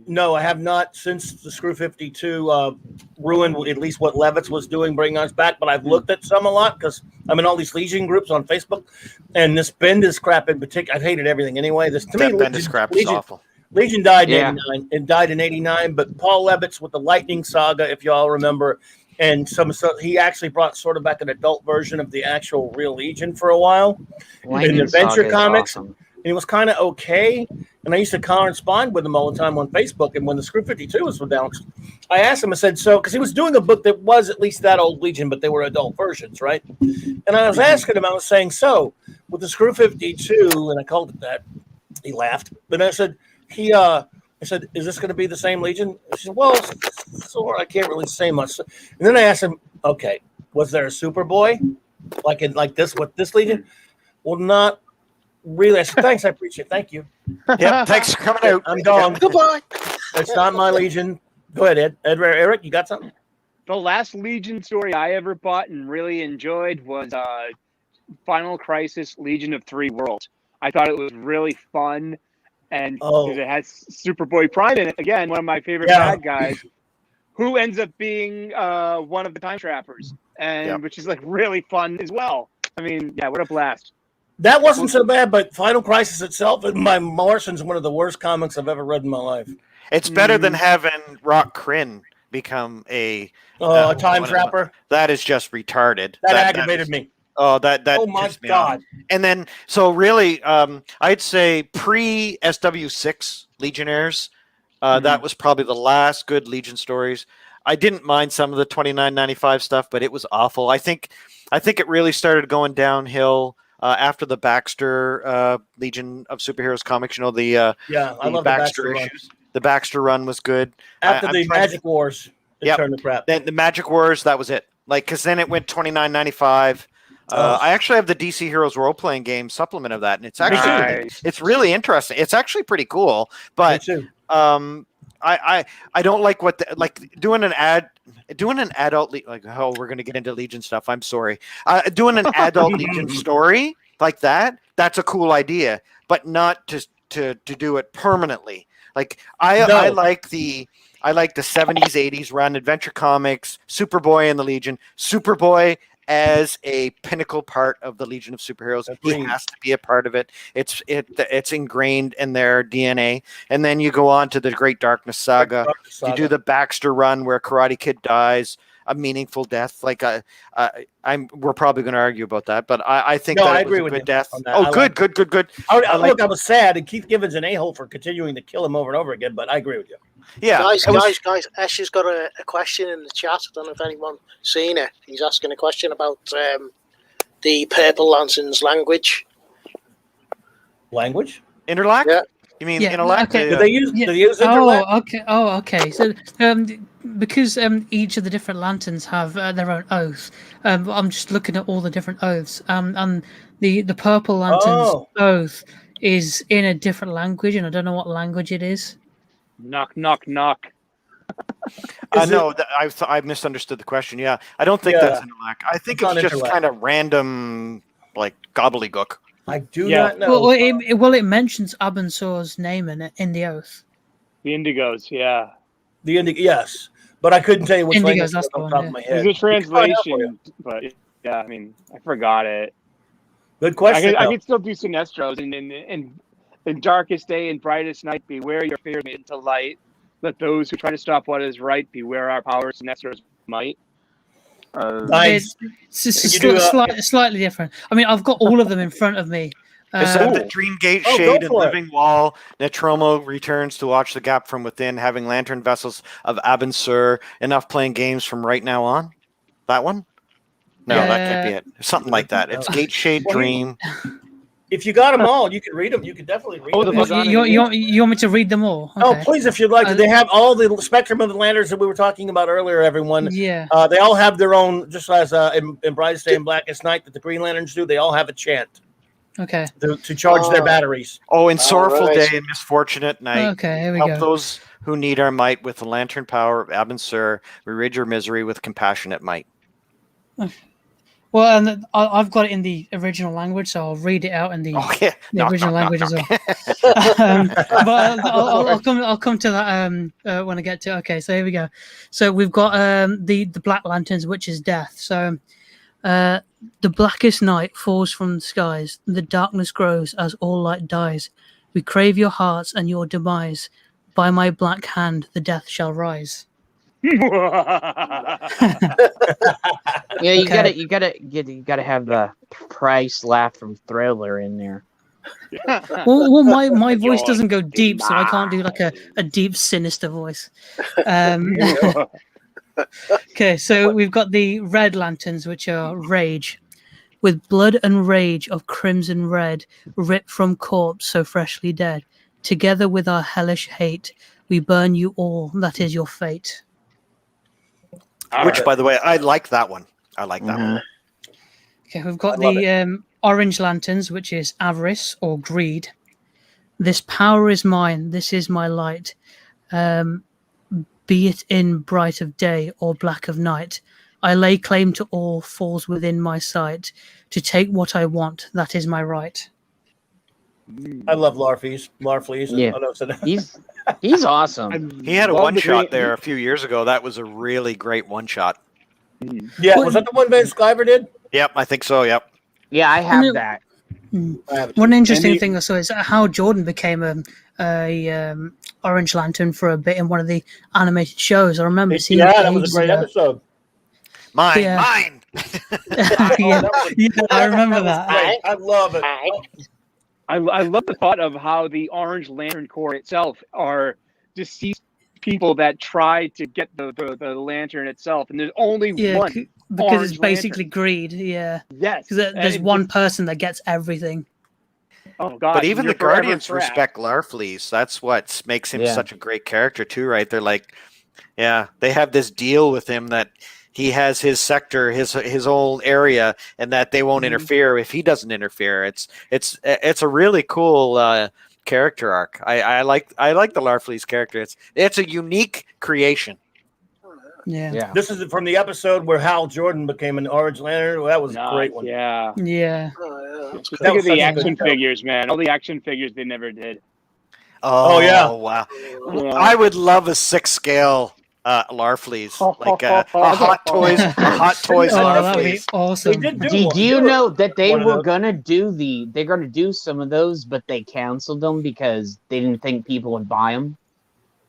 No, I have not since the Screw 52 ruined at least what Levitz was doing, bringing us back. But I've looked at some a lot because I'm in all these Legion groups on Facebook, and this Bendis crap in particular. I've hated everything anyway. Bendis crap is awful. Legion died in 89 and died in 89, but Paul Levitz with the Lightning Saga, if y'all remember, and he actually brought sort of back an adult version of the actual real Legion for a while in Adventure Comics. Awesome. And it was kind of okay. And I used to correspond with him all the time on Facebook. And when the Screw 52 was announced, I asked him, I said, because he was doing a book that was at least that old Legion, but they were adult versions, right? And I was asking him, I was saying, so with the Screw 52, and I called it that, he laughed. But I said, I said, is this going to be the same Legion? He said, well, I can't really say much. And then I asked him, okay, was there a Superboy like this with this Legion? Well, not really. I said, thanks, I appreciate it. Thank you. Yeah, thanks for coming out. I'm gone. Goodbye. It's not my Legion. Go ahead, Ed. Eric, you got something? The last Legion story I ever bought and really enjoyed was Final Crisis Legion of Three Worlds. I thought it was really fun. And it has Superboy Prime in it. Again, one of my favorite bad guys, who ends up being one of the Time Trappers, and which is like really fun as well. I mean, what a blast. That wasn't so bad, but Final Crisis itself, by Morrison's one of the worst comics I've ever read in my life. It's better than having Rock Kryn become a time trapper. That is just retarded. That aggravated me. Oh, that oh my pissed me off. God. And then, so really, I'd say pre SW6 Legionnaires, that was probably the last good Legion stories. I didn't mind some of the 29.95 stuff, but it was awful. I think it really started going downhill after the Baxter Legion of Superheroes comics. You know, I love the Baxter issues. The Baxter run was good. After the Magic Wars, it turned to crap. Then the Magic Wars, that was it. Like, because then it went 29.95. I actually have the DC Heroes role playing game supplement of that, and it's actually it's really interesting. It's actually pretty cool, but I don't like what doing an adult we're going to get into Legion stuff. I'm sorry. Doing an adult Legion story like that, that's a cool idea, but not to do it permanently. Like I like the 70s, 80s run Adventure Comics, Superboy and the Legion. Superboy as a pinnacle part of the Legion of Superheroes. He has to be a part of it. It's ingrained in their DNA. And then you go on to the Great Darkness Saga. You do the Baxter run where Karate Kid dies a meaningful death. Like we're probably going to argue about that, but I think that I agree with a good death. Oh, good. Look, I was sad, and Keith Gibbons an a-hole for continuing to kill him over and over again, but I agree with you. Yeah, guys. Ash has got a question in the chat. I don't know if anyone's seen it. He's asking a question about the Purple Lanterns language. Language? Interlac? Yeah. You mean Interlac? Okay. Do they use Interlac? Okay. So because each of the different lanterns have their own oath, I'm just looking at all the different oaths. And the Purple Lantern's oath is in a different language, and I don't know what language it is. Knock, knock, knock. No, I misunderstood the question. Yeah, I don't think that's Interlac. I think it's just kind of random, like gobbledygook. I do not know. Well, it mentions Abansor's name in the oath. The Indigos, yeah. The yes, but I couldn't tell you which language that's on top of my head. It's a translation, but yeah, I mean, I forgot it. Good question. I could still do Sinestros and in darkest day and brightest night, beware your fear made into light. Let those who try to stop what is right beware our power, Sinestros might. Nice. It's slightly different. I mean, I've got all of them in front of me. Is that the Dreamgate Shade and Living Wall? Netromo returns to watch the gap from within, having lantern vessels of Abansur. Enough playing games from right now on? That one? No, that can't be it. Something like that. It's Gate Shade Dream. If you got them all, you can read them. You can definitely read them. You want me to read them all? Okay. Oh, please, if you'd like to. They have all the spectrum of the lanterns that we were talking about earlier, everyone. Yeah. They all have their own, just as in Brightest Day and Blackest Night that the Green Lanterns do, they all have a chant. Okay. To charge their batteries. Oh, in Sorrowful Day and Misfortunate Night. Okay, here we help go. Those who need our might with the lantern power of Abansur. We rid your misery with compassionate might. Well, and I've got it in the original language, so I'll read it out in the original language as well. But I'll come to that when I get to. Okay, so here we go. So we've got the Black Lanterns, which is death. So the blackest night falls from the skies. The darkness grows as all light dies. We crave your hearts and your demise. By my black hand, the death shall rise. Yeah, you gotta have the Price laugh from Thriller in there. Well, my voice doesn't go deep, so I can't do like a deep, sinister voice. Okay, so we've got the Red Lanterns, which are rage. With blood and rage of crimson red, ripped from corpse so freshly dead, together with our hellish hate, we burn you all, that is your fate. Which, by the way, I like that one. I like that one. Okay, we've got the Orange Lanterns, which is avarice or greed. This power is mine, this is my light. Be it in bright of day or black of night. I lay claim to all falls within my sight. To take what I want, that is my right. I love Larfleeze. Yeah. He's awesome. He had a one-shot there a few years ago. That was a really great one-shot. Yeah, was that the one Van Sciver did? Yep, I think so, yep. Yeah, I have that. One interesting thing I saw is how Jordan became a Orange Lantern for a bit in one of the animated shows. I remember seeing Yeah, it that was a ages great ago. episode. Mine, Yeah. mine. Yeah, I remember was that. great. I love it. I love the thought of how the Orange Lantern Corps itself are deceased people that try to get the lantern itself, and there's only Yeah, one because Orange it's basically Lantern. greed. Yeah, Yes, because there's and one just- person that gets everything. Oh God! But even you're the forever Guardians trapped. respect Larfleeze. That's what makes him Yeah. such a great character too, right? They're like, yeah, they have this deal with him that he has his sector, his own area, and that they won't interfere if he doesn't interfere. It's a really cool character arc. I like the Larfleeze character. It's a unique creation. Yeah. This is from the episode where Hal Jordan became an Orange Lantern. Well, that was a great one. Yeah. Yeah. Just That think was of the such a action good show. figures, man. All the action figures they never did. Oh, yeah. Wow. Yeah. I would love a 6-scale Larfleeze, like a Hot Toys Oh, that'd be Larfleeze. awesome. They did do Do one- you do know that they one of were those. gonna do some of those, but they canceled them because they didn't think people would buy them?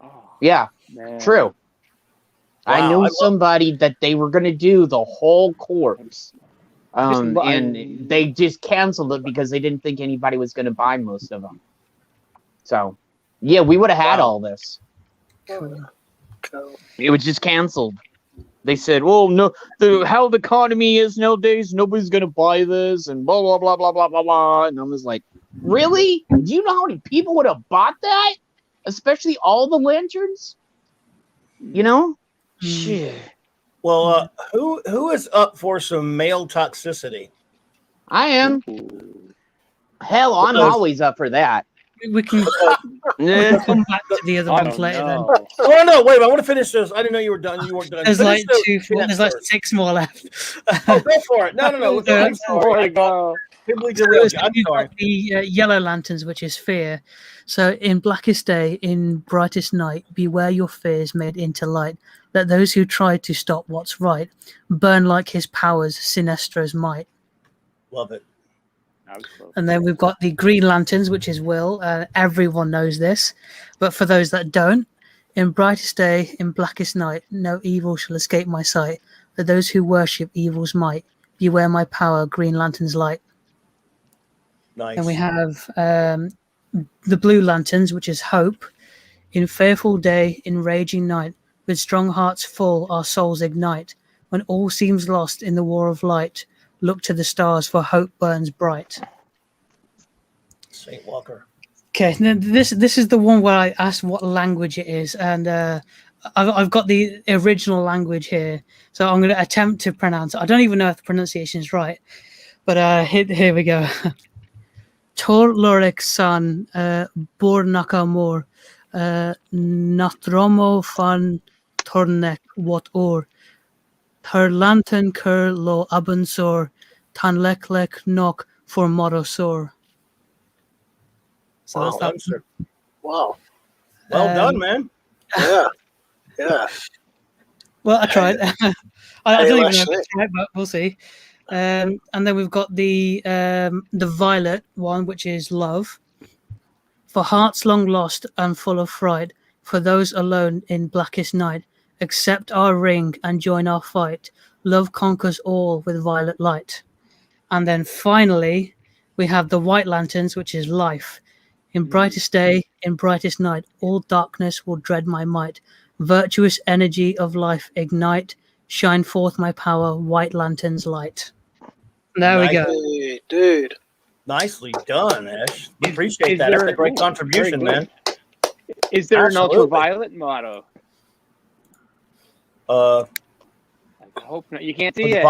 Oh, Yeah, man. true. I Wow, knew I love- somebody that they were gonna do the whole course, lo- I- and they just canceled it because they didn't think anybody was gonna buy most of them. So, yeah, we would have had Wow. all this. It was just canceled. They said, "Well, no, how the economy is nowadays, nobody's gonna buy this," and blah blah blah blah blah blah blah. And I was like, "Really? Do you know how many people would have bought that? Especially all the lanterns? You know? Shit. Well, who is up for some male toxicity? I am. Hell, I'm Because- always up for that. We can Nah. come back to the other I ones don't later then. know. Oh no! Wait, I want to finish this. I didn't know you were done. You weren't done. There's Finish like those there's like first. 6 more left. Oh, go for it. No. Let's Yeah, I'm sorry. I thought people derailed you. I'm You've sorry. got the yellow lanterns, which is fear. So in blackest day, in brightest night, beware your fears made into light. Let those who try to stop what's right burn like his powers, Sinestro's might. Love it. And then we've got the green lanterns, which is will. Everyone knows this, but for those that don't, in brightest day, in blackest night, no evil shall escape my sight. Let those who worship evil's might beware my power, green lantern's light. Nice. And we have the blue lanterns, which is hope. In fearful day, in raging night, with strong hearts full, our souls ignite. When all seems lost in the war of light, look to the stars, for hope burns bright. St. Walker. Okay, now this is the one where I asked what language it is, and I've got the original language here, so I'm going to attempt to pronounce it. I don't even know if the pronunciation is right, but here we go. Tor Lorek san bor nakamor natromo fan tornek wat or her lantern ker lo abunsor tan lek nok for morosor. So Wow, that's that. answer. Wow. Well done, man. Yeah. Yeah. Well, I tried. I don't even know if Leslie. it's right, but we'll see. And then we've got the violet one, which is love. For hearts long lost and full of fright, for those alone in blackest night, accept our ring and join our fight. Love conquers all with violet light. And then finally, we have the white lanterns, which is life. In brightest day, in brightest night, all darkness will dread my might. Virtuous energy of life ignite, shine forth my power, white lantern's light. There we go. Hey, dude. Nicely done, Ash. Appreciate is that. That's there- a great ooh, contribution, very man. good. Is there Absolutely. an ultraviolet motto? Uh, I hope not. You can't for see the it.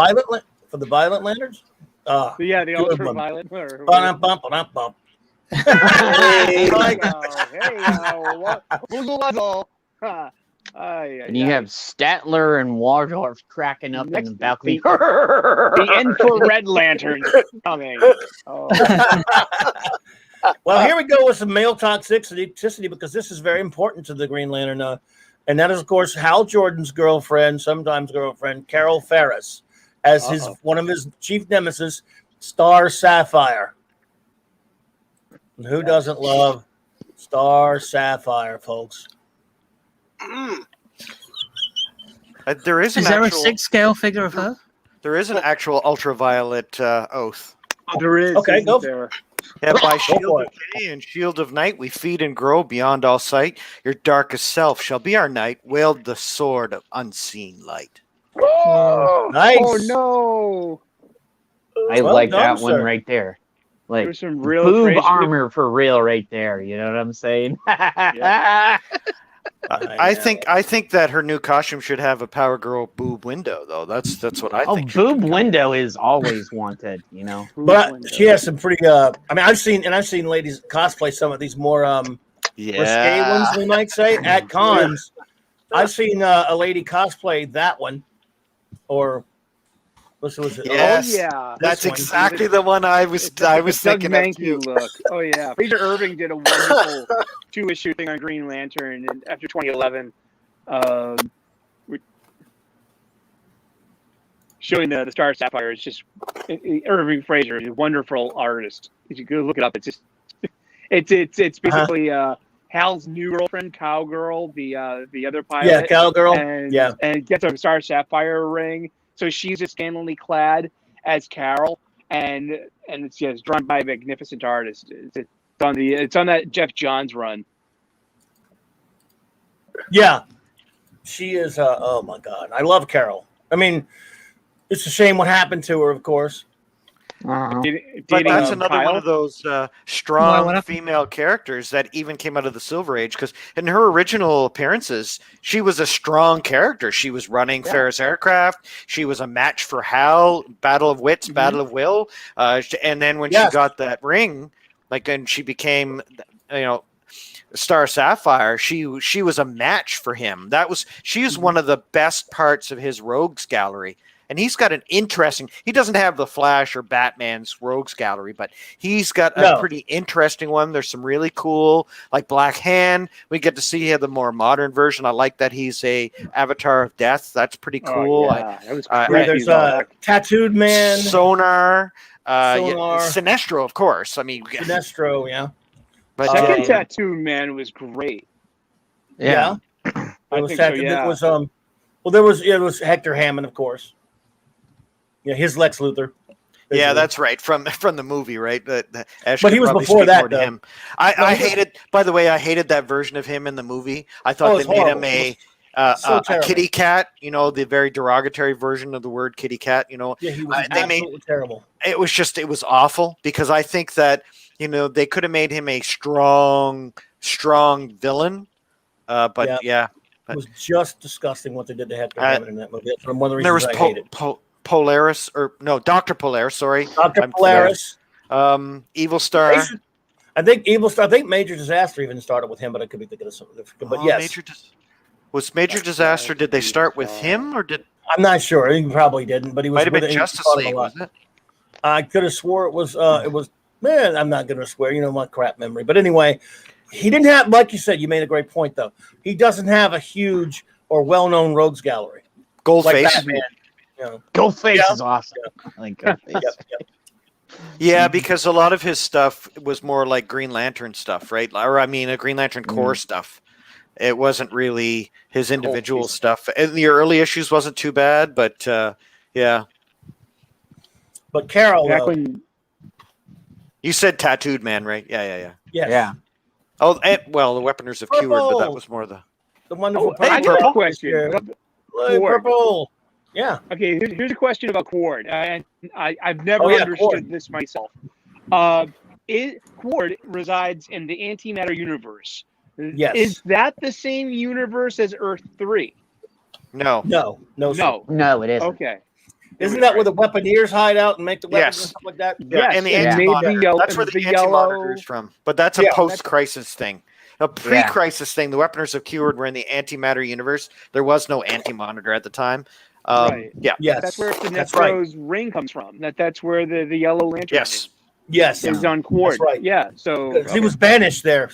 violet lanterns. Yeah, the good one. ultraviolet. Or- Bum-bum-bum-bum. There you Like- go. There you go. What- Boozle wuzzle. Ha. Ay, ay, And you ay. have Statler and Waldorf cracking up in the Next- balcony. the infrared lantern coming. Oh. Well, here we go with some male toxicity because this is very important to the Green Lantern. And that is, of course, Hal Jordan's girlfriend, sometimes girlfriend, Carol Ferris, as his one of his chief nemesis, Star Sapphire. And who doesn't love Star Sapphire, folks. There is Is there a 6 scale figure of her? There is an actual ultraviolet oath. Oh, there is. Okay, go. There. Yeah, by Go shield for of day and shield of night, we feed and grow beyond all sight. Your darkest self shall be our night. Wailed the sword of unseen light. Oh, Nice. oh no! I Well like done, that one sir. right there. Like There's some real boob crazy- armor for real right there. You know what I'm saying? I think that her new costume should have a Power Girl boob window, though. That's what I Oh, think. boob window is always wanted. You know. But she has some pretty. I mean, I've seen ladies cosplay some of these more risque ones, we might say, at cons. I've seen a lady cosplay that one, or what was it? Yes. Oh yeah. That's This one. exactly the one I was Doug thinking of Mankey too. look. Oh yeah. Fraser Irving did a wonderful 2-issue thing on Green Lantern and after 2011. Showing the Star Sapphire. It's just Irving Fraser is a wonderful artist. If you go look it up, it's just it's basically Hal's new girlfriend, Cowgirl, the other pilot. Yeah, Cowgirl. And gets a Star Sapphire ring. So she's just scantily clad as Carol, and it's drawn by a magnificent artist. It's on that Jeff Johns run. Yeah, she is. Oh my God, I love Carol. I mean, it's a shame what happened to her, of course. Uh-huh. But that's another Kyle? one of those strong female characters that even came out of the Silver Age. Because in her original appearances, she was a strong character. She was running Ferris Aircraft. She was a match for Hal, Battle of Wits, Battle of Will. And then when she got that ring, and she became, Star Sapphire, she was a match for him. She is one of the best parts of his Rogues Gallery. And he's got an interesting. He doesn't have the Flash or Batman's Rogues Gallery, but he's got a pretty interesting one. There's some really cool, like Black Hand. We get to see the more modern version. I like that he's a Avatar of Death. That's pretty cool. Oh, yeah. That was There's a Tattooed Man, Sonar, Sinestro, of course. I mean, Sinestro, yeah. But Second Tattoo Man was great. Yeah. I It think so, yeah. was there was Hector Hammond, of course. Yeah, his Lex Luthor. Yeah, that's right. From the movie, right? But he was before that, though. Him. I hated. By the way, I hated that version of him in the movie. I thought they made him a kitty cat. The very derogatory version of the word kitty cat. Yeah, he was absolutely terrible. It was awful because I think that they could have made him a strong villain. But it was just disgusting what they did to Hector Hammond in that movie. That's one of the reasons I hated. Polaris, Dr. Polaris, sorry. Dr. Polaris. Evil Star. I think Evil Star. I think Major Disaster even started with him, but I could be thinking of something different. But yes. Was Major Disaster, did they start with him or did. I'm not sure. He probably didn't, but he was. Might have been Justice League, wasn't it? I could have swore it was. Man, I'm not going to swear. My crap memory. But anyway, he didn't have, like you said, you made a great point, though. He doesn't have a huge or well-known Rogues Gallery. Goldface. Goldface is awesome. I like Goldface. Yeah, because a lot of his stuff was more like Green Lantern stuff, right? Or a Green Lantern Corps stuff. It wasn't really his individual stuff. In the early issues wasn't too bad, but yeah. But Carol, you said Tattooed Man, right? Yeah. Yes. Yeah. Oh, the Weaponers of Keyword, but that was more the wonderful. I got a question. Purple. Yeah. Okay, here's a question about Quard. I've never understood this myself. Quard resides in the antimatter universe. Yes. Is that the same universe as Earth 3? No, it isn't. Okay. Isn't that where the Weaponeers hide out and make the weapons and stuff like that? Yeah, and the anti-monitor. That's where the anti-monitor is from. But that's a post-crisis thing. A pre-crisis thing. The Weaponers of Keyword were in the antimatter universe. There was no anti-monitor at the time. Right. Yeah. Yes. That's where Sinestro's ring comes from. That's where the yellow lantern is on Quard. That's right. Yeah. So he was banished there,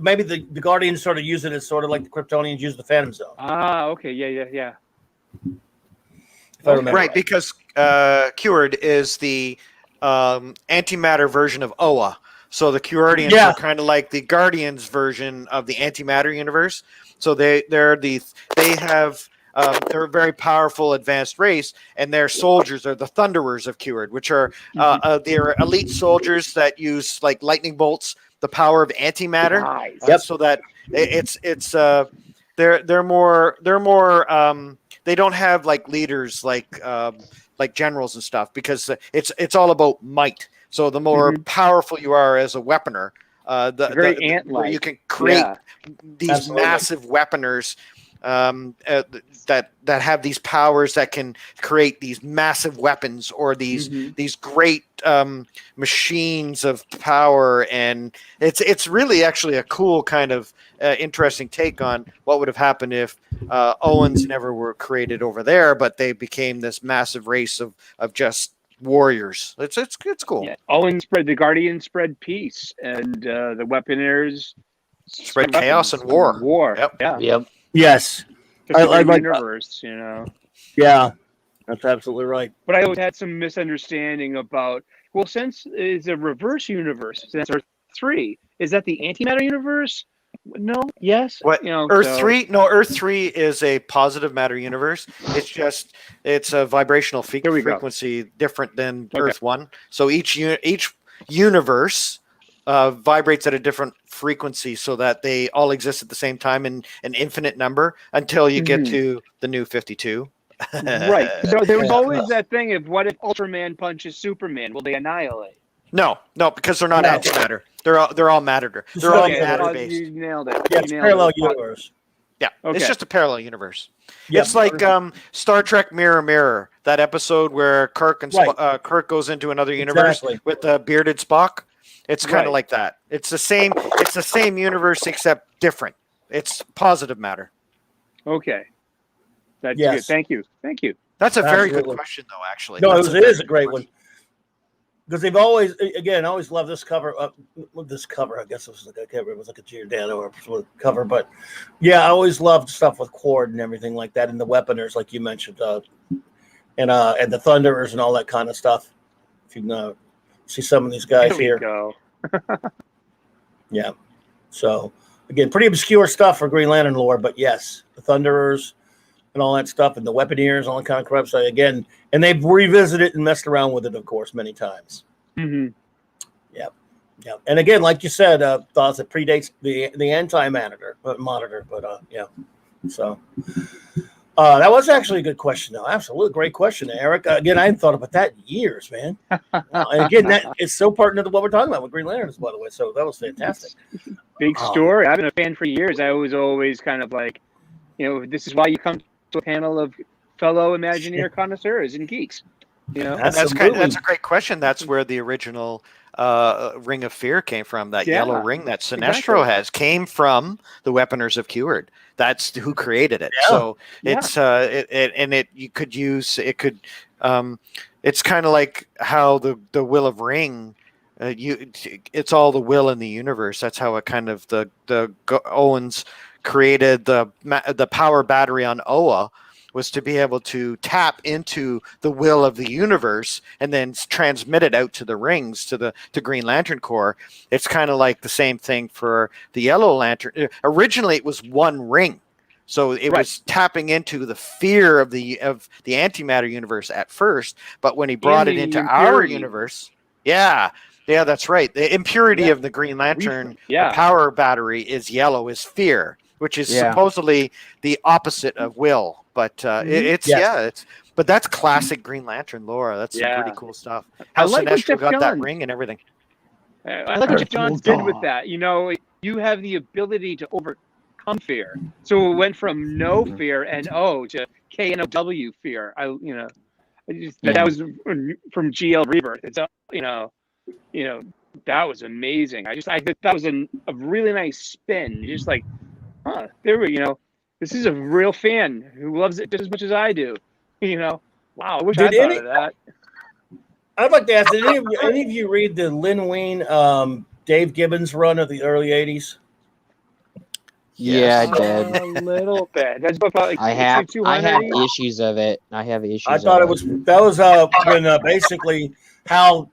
maybe the Guardians sort of use it as sort of like the Kryptonians use the Phantom Zone. Ah, okay. Yeah. If I remember right, because Keyword is the antimatter version of Oa. So the Curidians are kind of like the Guardians version of the antimatter universe. So they're a very powerful advanced race, and their soldiers are the Thunderers of Cured, which are they're elite soldiers that use like lightning bolts, the power of antimatter, so that they're more they don't have like leaders like generals and stuff, because it's all about might. So the more powerful you are as a weaponer, very ant-like. you can create these massive weaponers that have these powers that can create these massive weapons, or these great machines of power. And it's really actually a cool kind of interesting take on what would have happened if Owens never were created over there, but they became this massive race of just warriors. It's cool. Yeah. Owens the Guardians spread peace, and the Weaponaires spread chaos and war. Yep. Yes. I like universe, you know. Yeah, that's absolutely right. But I always had some misunderstanding about, well, since it's a reverse universe, since Earth 3, is that the antimatter universe? No. Yes. What? You know, Earth 3? No, Earth 3 is a positive matter universe. It's a vibrational frequency different than Earth 1. So each universe vibrates at a different frequency, so that they all exist at the same time in an infinite number until you get to the new 52. Right. So there was always that thing of, what if Ultraman punches Superman? Will they annihilate? No, because they're not antimatter. They're all matter. They're all matter based. You nailed it. Yeah, it's parallel universe. Yeah, it's just a parallel universe. Yep. It's like Star Trek Mirror Mirror, that episode where Kirk goes into another universe with the bearded Spock. It's kind of like that. It's the same universe except different. It's positive matter. Okay. That's good. Thank you. That's a very good question, though. Actually, no, it is a great one. Because they've always, again, I always love this cover. This cover, I guess it was like it was like a Giordano cover, but yeah, I always loved stuff with Cord and everything like that, and the Weaponers, like you mentioned, and the Thunderers and all that kind of stuff. If you can see some of these guys here. Go. Yeah. So again, pretty obscure stuff for Green Lantern lore, but yes, the Thunderers and all that stuff, and the Weaponeers, all that kind of crap. So again, and they've revisited it and messed around with it, of course, many times. Yeah. And again, like you said, thoughts it predates the anti-monitor, but yeah. So that was actually a good question, though. Absolutely great question, Eric. Again, I hadn't thought about that in years, man. And again, that it's so pertinent to what we're talking about with Green Lanterns, by the way. So that was fantastic. Big story. I've been a fan for years. I was always kind of like, this is why you come to a panel of fellow Imagineer connoisseurs and geeks. That's a great question. That's where the original Ring of Fear came from. That yellow ring that Sinestro has came from the Weaponers of Cured. That's who created it. So it's it's kind of like how the Will of Ring. It's all the will in the universe. That's how it kind of the Owens created the power battery on Oa, was to be able to tap into the will of the universe and then transmit it out to the rings, to Green Lantern Corps. It's kind of like the same thing for the Yellow Lantern. Originally, it was one ring, so it was tapping into the fear of the antimatter universe at first. But when he brought it into our universe, yeah, that's right. The impurity of the Green Lantern power battery is yellow, is fear, which is supposedly the opposite of will. But but that's classic Green Lantern lore. That's some pretty cool stuff. How Sinestro got that ring and everything. I like what Jeff Johns did with that. You have the ability to overcome fear. So it went from no fear and to KNOW fear. That was from GL Rebirth. It's that was amazing. I think that was a really nice spin. Just like, this is a real fan who loves it just as much as I do. Wow, I wish I thought of that. I'd like to ask, did any of you read the Lin Wein, Dave Gibbons run of the early 80s? Yeah, I did. A little bit. That's about I have issues of it. I thought that was when basically Hal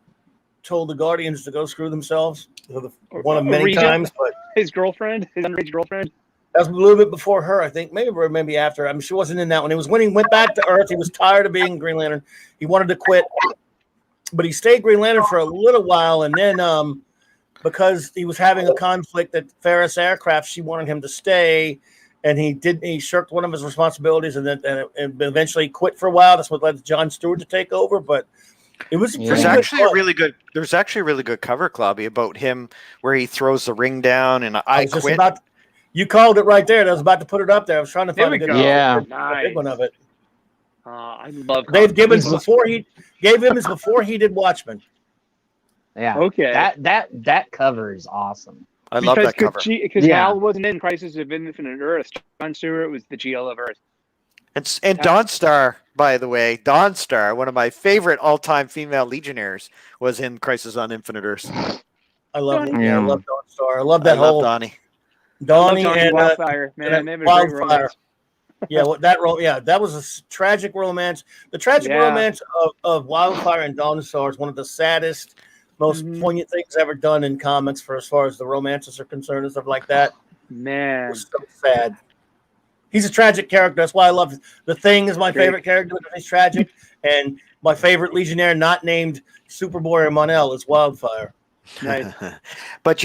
told the Guardians to go screw themselves. one of many Regent? times, but His girlfriend, his underage girlfriend. that was a little bit before her, I think. Maybe after. I mean, she wasn't in that one. It was when he went back to Earth. He was tired of being Green Lantern. He wanted to quit, but he stayed Green Lantern for a little while, and then because he was having a conflict at Ferris Aircraft, she wanted him to stay, and he didn't. He shirked one of his responsibilities, and then and eventually quit for a while. That's what led John Stewart to take over, but. It was There's actually a really good. There's actually a really good cover, Clobby, about him where he throws the ring down and I quit. You called it right there. I was about to put it up there. I was trying to find a good nice. big one of it. I love Dave Gibbons before he did Watchmen. Yeah. Okay. That cover is awesome. I love that cover. Because Hal wasn't in Crisis of Infinite Earth. John Stewart was the GL of Earth. And Dawnstar, by the way, Dawnstar, one of my favorite all-time female Legionnaires, was in Crisis on Infinite Earths. I love it. Yeah, I love Dawnstar. I love that whole Donnie. Donnie and Wildfire. Man, Wildfire. Yeah, that was a tragic romance. The tragic romance of Wildfire and Dawnstar is one of the saddest, most poignant things ever done in comics for as far as the romances are concerned and stuff like that. Man, it was so sad. He's a tragic character. That's why I love The Thing is my favorite character because he's tragic. And my favorite Legionnaire not named Superboy or Mon-El is Wildfire. Nice. But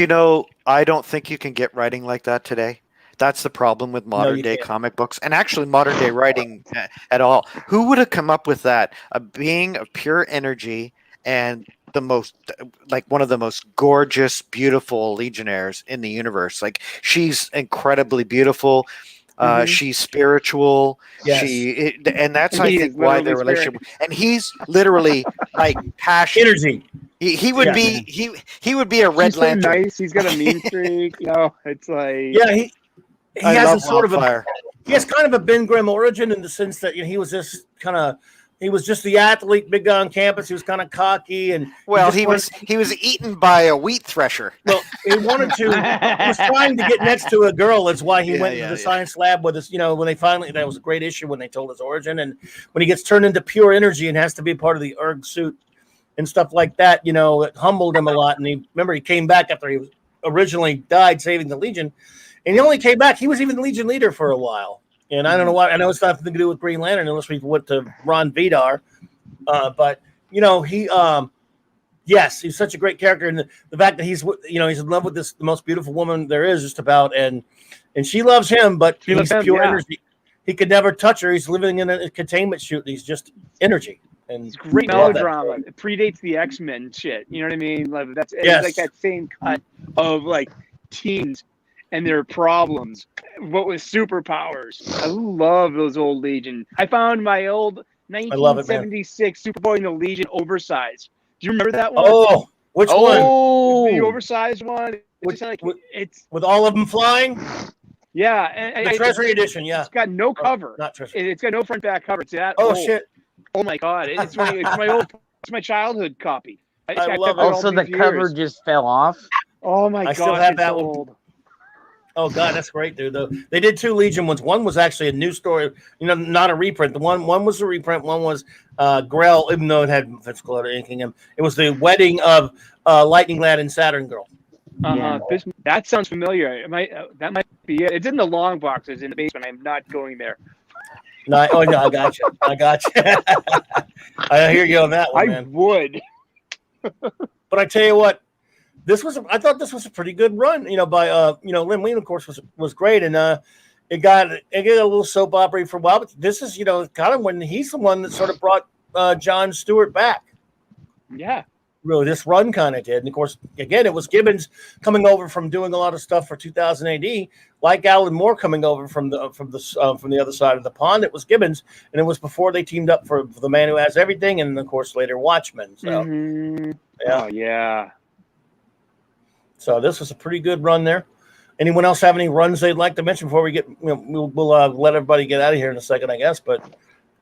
I don't think you can get writing like that today. That's the problem with modern day comic books and actually modern day writing at all. Who would have come up with that? A being of pure energy and one of the most gorgeous, beautiful Legionnaires in the universe. Like, she's incredibly beautiful. She's spiritual. Yes. And that's I think why their relationship. And he's literally like passion, energy. He would be he would be a Red Lantern. Nice. He's got a mean streak. It's like he has a sort of he has kind of a Ben Grimm origin in the sense that he was just the athlete, big guy on campus. He was kind of cocky and he was eaten by a wheat thresher. Well, he wanted to. He was trying to get next to a girl. That's why he went to the science lab with us. When they finally, that was a great issue when they told his origin, and when he gets turned into pure energy and has to be part of the erg suit and stuff like that. It humbled him a lot. And he came back after he was originally died saving the Legion, and he only came back. He was even the Legion leader for a while. And I don't know why. I know it's nothing to do with Green Lantern unless we went to Ron Vidar. But he's such a great character, and the fact that he's in love with the most beautiful woman there is, just about, and she loves him, but he's pure energy. He could never touch her. He's living in a containment chute. He's just energy. And it's great melodrama. It predates the X-Men shit. You know what I mean? Like, it's like that same cut of like teens and their problems, what with superpowers. I love those old Legion. I found my old 1976 Superboy in the Legion oversized. Do you remember that one? Oh, which one? The oversized one. It's with all of them flying. Yeah, and the Treasury edition. Yeah, it's got no cover. Not Treasury. It's got no front back cover. It's that. Oh shit! Oh my god! It's my childhood copy. I love it. Also, the cover just fell off. Oh my god! I still have that one. Oh god, that's great, dude. Though they did 2 Legion ones. One was actually a new story, not a reprint. The one was a reprint. One was Grell, even though it had Vince Coletta inking him. It was the wedding of Lightning Lad and Saturn Girl. That sounds familiar. That might be it. It's in the long boxes in the basement. I'm not going there. No, I got you. I hear you on that one, man. I would. But I tell you what. I thought this was a pretty good run, by Lynn Wein, of course, was great, and it got a little soap opera for a while. But this is kind of when he's the one that sort of brought John Stewart back. Yeah, really, this run kind of did, and of course, again, it was Gibbons coming over from doing a lot of stuff for 2000 AD, like Alan Moore coming over from the other side of the pond. It was Gibbons, and it was before they teamed up for the Man Who Has Everything, and of course later Watchmen. So Oh yeah. So this was a pretty good run there. Anyone else have any runs they'd like to mention before we get? We'll let everybody get out of here in a second, I guess. But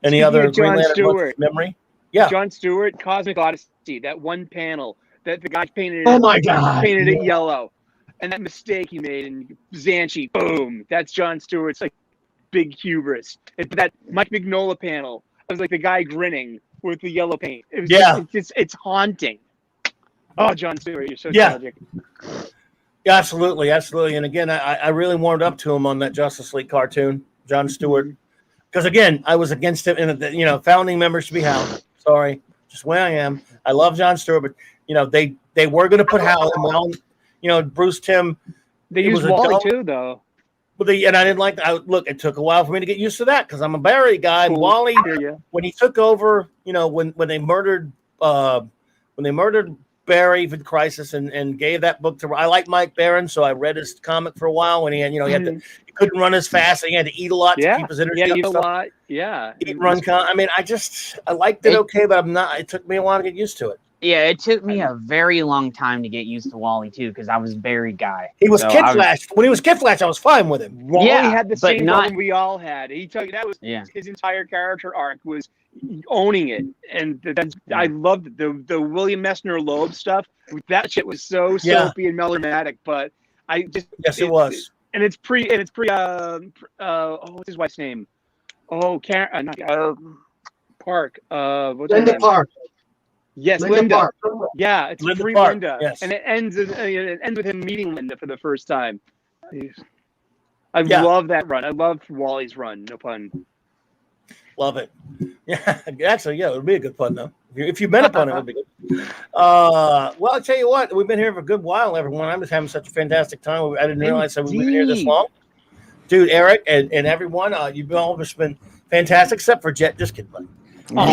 any other Green Lantern memory? Yeah, John Stewart, Cosmic Odyssey. That one panel that the guy painted. Oh my god! Painted it yellow, and that mistake he made in Xanchi. Boom! That's John Stewart's like big hubris. That Mike Mignola panel. It was like the guy grinning with the yellow paint. It was it's haunting. Oh, John Stewart, you're so Yeah. tragic. Yeah, absolutely, absolutely. And again, I really warmed up to him on that Justice League cartoon, John Stewart, because again, I was against him. And founding members to be Hal. Sorry, just where I am. I love John Stewart, but they were going to put Hal in. Well, Bruce Timm. They used Wally too, though. And I didn't like that. Look, it took a while for me to get used to that because I'm a Barry guy. Cool. Wally, when he took over, when they murdered Barry for the Crisis and gave that book to. I like Mike Barron, so I read his comic for a while when he had, he couldn't run as fast and he had to eat a lot to keep his energy. Yeah, up eat a stuff. lot. Yeah, I mean, I liked it okay, but I'm not. It took me a while to get used to it. Yeah, it took me a very long time to get used to Wally too, because I was Barry guy. He was Kid Flash. When he was Kid Flash, I was fine with him. Wally had the same problem we all had. He took his entire character arc was owning it, and I loved it. The William Messner Loeb stuff. That shit was so soapy and melodramatic, but I just it was. And it's pre what's his wife's name? Oh, Karen, Park. What's Linda Park. Yes, Linda Park. Yeah, it's Linda free Park, Linda, yes. and it ends with him meeting Linda for the first time. I love that run. I love Wally's run. No pun. Love it. Yeah, actually, it would be a good pun though. If you met up on it, it would be good. Well, I'll tell you what, we've been here for a good while, everyone. I'm just having such a fantastic time. I didn't realize that we've been here this long. Dude, Eric and everyone, you've all just been fantastic, except for Jet. Just kidding, buddy. What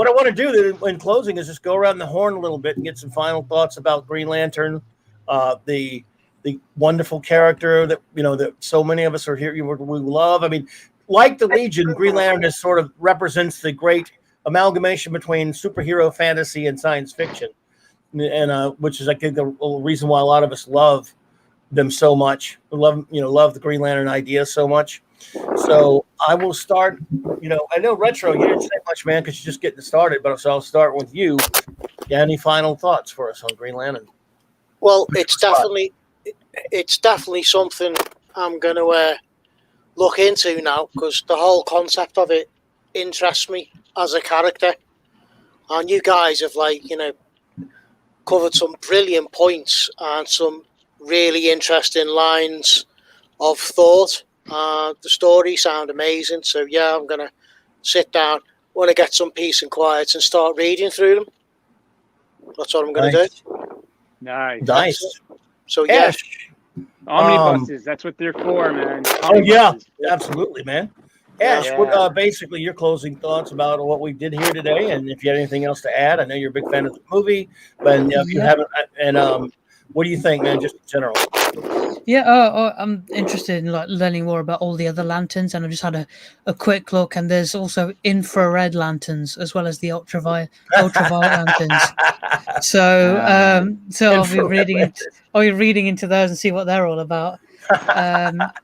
I want to do in closing is just go around the horn a little bit and get some final thoughts about Green Lantern, the wonderful character that so many of us are here we love. I mean, like the Legion, Green Lantern is sort of represents the great amalgamation between superhero fantasy and science fiction, and which is I think the reason why a lot of us love them so much. Love the Green Lantern idea so much. So I will start. I know Retro, you didn't say much, man, because you're just getting started. But so I'll start with you. Any final thoughts for us on Green Lantern? Well, it's definitely something I'm going to look into now because the whole concept of it interests me as a character. And you guys have covered some brilliant points and some really interesting lines of thought. The stories sound amazing, so I'm gonna sit down, want to get some peace and quiet, and start reading through them. That's what I'm gonna do. Nice. So omnibuses. That's what they're for, man. Absolutely, man. Ash, basically your closing thoughts about what we did here today, and if you had anything else to add. I know you're a big fan of the movie, but if you haven't, what do you think, man? Just in general. Yeah, I'm interested in learning more about all the other lanterns, and I've just had a quick look, and there's also infrared lanterns as well as the ultraviolet lanterns. So I'll be reading into those and see what they're all about. But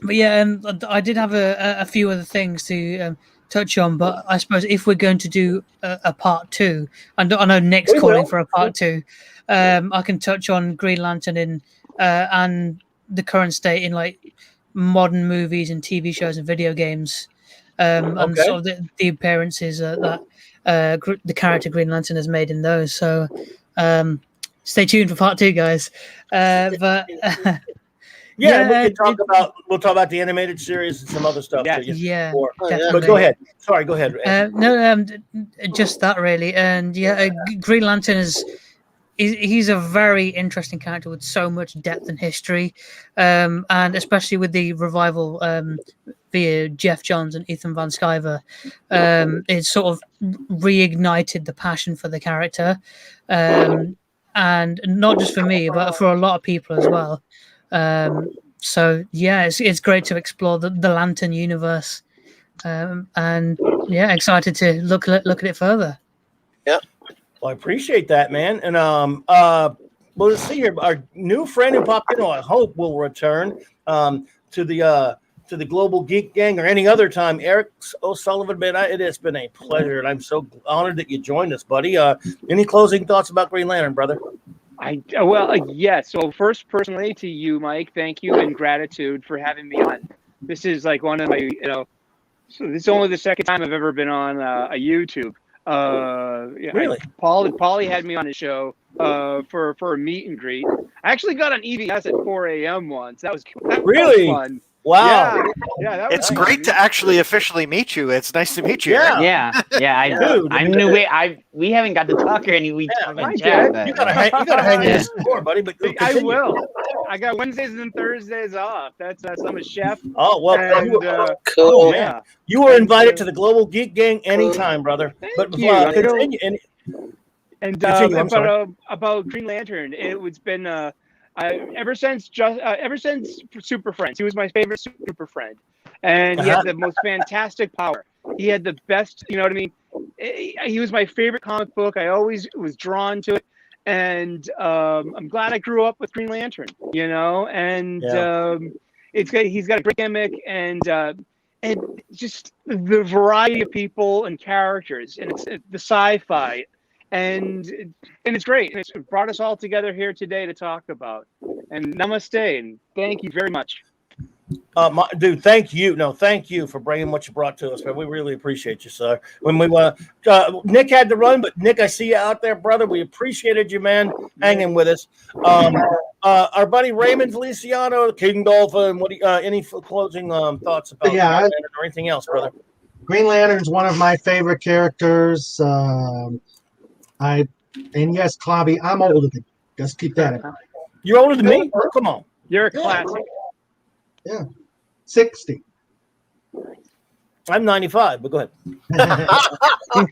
I did have a few other things to touch on, but I suppose if we're going to do a part 2, I know Nick's calling for a part 2. I can touch on Green Lantern and the current state in modern movies and TV shows and video games, and sort of the appearances that the character Green Lantern has made in those. So stay tuned for part 2, guys. But we'll talk about the animated series and some other stuff. But go ahead. Sorry, go ahead. Just that really, and Green Lantern he's a very interesting character with so much depth and history, and especially with the revival via Jeff Johns and Ethan Van Sciver, it sort of reignited the passion for the character, and not just for me, but for a lot of people as well. So it's great to explore the Lantern universe, and excited to look at it further. Yeah. Well, I appreciate that, man. And well, let's see here. Our new friend who popped in, I hope will return to the Global Geek Gang or any other time. Eric O'Sullivan, man, it has been a pleasure, and I'm so honored that you joined us, buddy. Any closing thoughts about Green Lantern, brother? So first, personally to you, Mike, thank you and gratitude for having me on. This is one of my, so this is only the second time I've ever been on a YouTube. Yeah, Really? Paulie had me on his show for a meet and greet. I actually got on EVS at 4 a.m. once. That was Really? fun. Wow. Yeah, that was It's fun. great to actually officially meet you. It's nice to meet you. Yeah. Yeah. Dude, I knew we haven't got to talk or any. We talk I in chat, did. but You gotta hang in this more, buddy. But I continue. will. I got Wednesdays and Thursdays off. That's I'm a chef. Oh well, And, Cool. man. yeah. You were And, invited to the Global Geek Gang anytime, brother. But you. I know. continue. And Continue, I'm sorry. about Green Lantern, it's been ever since Super Friends. He was my favorite Super Friend, and he had the most fantastic power. He had the best, you know what I mean. He was my favorite comic book. I always was drawn to it, and I'm glad I grew up with Green Lantern. You know, and he's got a great gimmick and just the variety of people and characters, and it's the sci-fi. And it's great. And it's brought us all together here today to talk about. And namaste, and thank you very much. Dude, thank you. No, thank you for bringing what you brought to us, man. We really appreciate you, sir. When we Nick had to run, but Nick, I see you out there, brother. We appreciated you, man, hanging with us. Our buddy Raymond Feliciano, King Dolphin. What do you, any closing thoughts about Green Lantern or anything else, brother? Green Lantern's one of my favorite characters. And yes, Clobby, I'm older than you. Just keep that in mind. You're older than me? Oh, come on. You're a classic. Yeah. 60. I'm 95, but go ahead. So,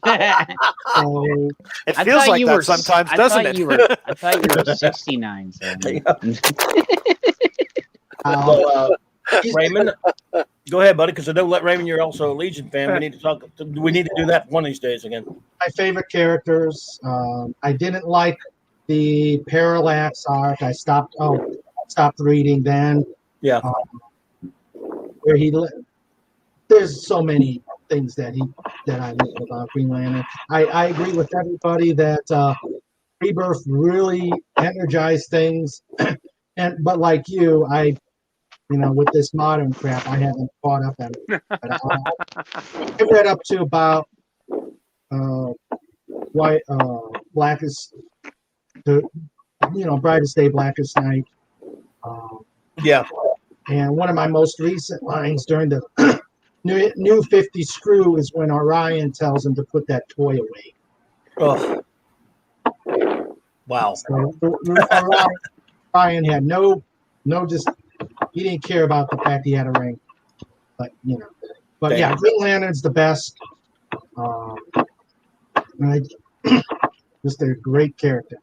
it feels like that sometimes, doesn't it? I thought you were 69. So. Raymond, go ahead, buddy, because I don't let Raymond. You're also a Legion fan. We need to talk. We need to do that one of these days again. my favorite characters. I didn't like the Parallax arc. I stopped reading then. Yeah. Where there's so many things that I love about Green Lantern. I agree with everybody that Rebirth really energized things, but like you, with this modern crap, I haven't caught up at it. But I read up to about Blackest, Brightest Day, Blackest Night. Yeah. And one of my most recent lines during the new 50 screw is when Orion tells him to put that toy away. Oh. Wow. So Orion had he didn't care about the fact he had a ring. But yeah, Green Lantern's the best. Just a great character.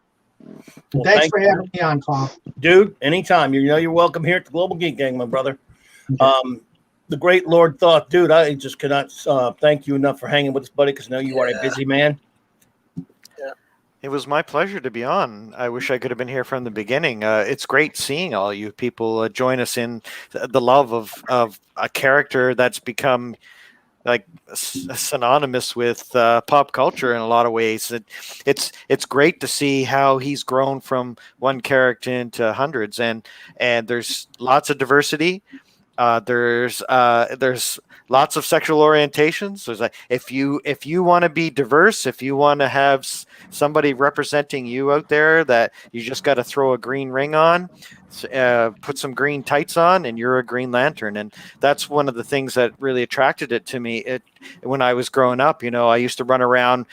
Well, thanks for having me on, Paul. Dude, anytime. You're welcome here at the Global Geek Gang, my brother. Okay. The great Lord Thoth, dude, I just cannot thank you enough for hanging with us, buddy, because I know you are a busy man. Yeah. It was my pleasure to be on. I wish I could have been here from the beginning. It's great seeing all you people join us in the love of a character that's become like synonymous with pop culture in a lot of ways. It's great to see how he's grown from one character into hundreds, and there's lots of diversity. There's lots of sexual orientations. There's if you want to be diverse, if you want to have somebody representing you out there, that you just got to throw a green ring on, put some green tights on, and you're a Green Lantern. And that's one of the things that really attracted it to me. When I was growing up, I used to run around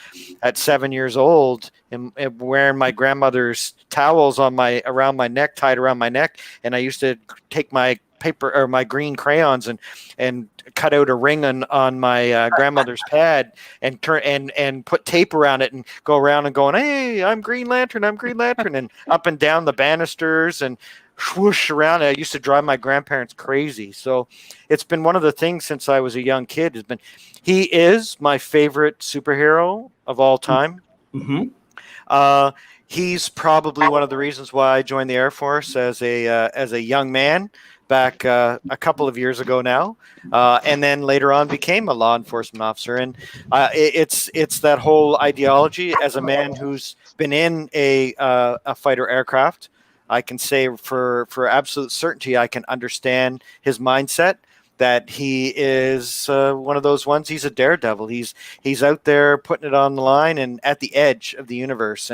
at 7 years old and wearing my grandmother's towels around my neck, tied around my neck, and I used to take my paper or my green crayons and cut out a ring on my grandmother's pad and put tape around it and go around and going, hey, I'm Green Lantern, and up and down the banisters and swoosh around. I used to drive my grandparents crazy. So it's been one of the things since I was a young kid. He is my favorite superhero of all time. Mm-hmm. He's probably one of the reasons why I joined the Air Force as a young man back a couple of years ago now, and then later on became a law enforcement officer. And it's that whole ideology. As a man who's been in a fighter aircraft, I can say for absolute certainty I can understand his mindset. that he is one of those ones. He's a daredevil. He's out there putting it on the line and at the edge of the universe,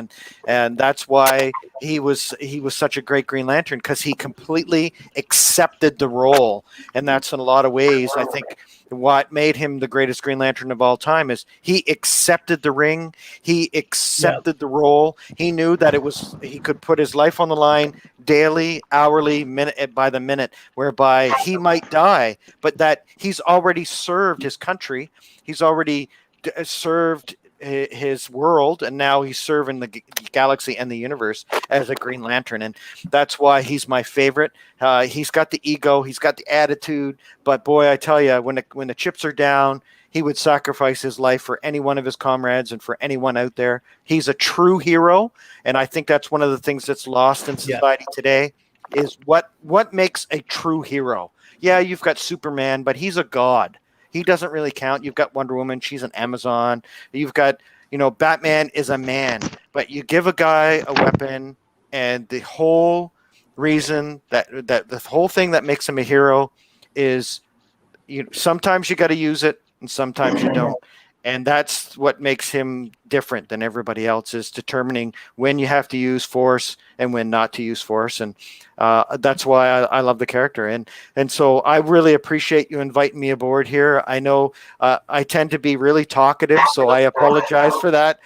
and that's why he was such a great Green Lantern, because he completely accepted the role. And that's in a lot of ways, I think, what made him the greatest Green Lantern of all time is he accepted the ring. He accepted the role. He knew that he could put his life on the line daily, hourly, minute by the minute, whereby he might die, but that he's already served his country. He's already served his world, and now he's serving the galaxy and the universe as a Green Lantern, and that's why he's my favorite. He's got the ego, he's got the attitude, but boy, I tell you, when the chips are down, he would sacrifice his life for any one of his comrades and for anyone out there. He's a true hero, and I think that's one of the things that's lost in society today, is what makes a true hero. Yeah, you've got Superman, but he's a god. He doesn't really count. You've got Wonder Woman. She's an Amazon. You've got, Batman is a man. But you give a guy a weapon, and the whole reason that the whole thing that makes him a hero is, sometimes you got to use it, and sometimes you don't. And that's what makes him different than everybody else, is determining when you have to use force and when not to use force. And that's why I love the character. And so I really appreciate you inviting me aboard here. I know I tend to be really talkative, so I apologize for that.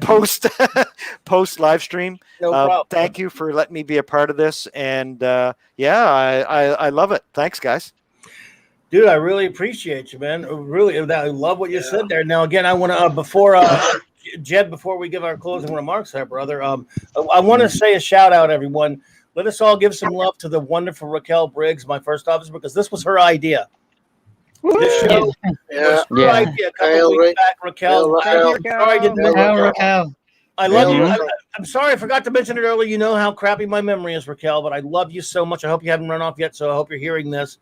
Post live stream. No problem. Thank you for letting me be a part of this. And I love it. Thanks, guys. Dude, I really appreciate you, man. Really, I love what you said there. Now, again, I want to before we give our closing remarks, there, brother. I want to say a shout out, everyone. Let us all give some love to the wonderful Raquel Briggs, my first officer, because this was her idea. This show was her idea. A couple weeks back, Raquel. Sorry, I didn't mention Raquel. I love you. I'm sorry, I forgot to mention it earlier. You know how crappy my memory is, Raquel, but I love you so much. I hope you haven't run off yet, so I hope you're hearing this.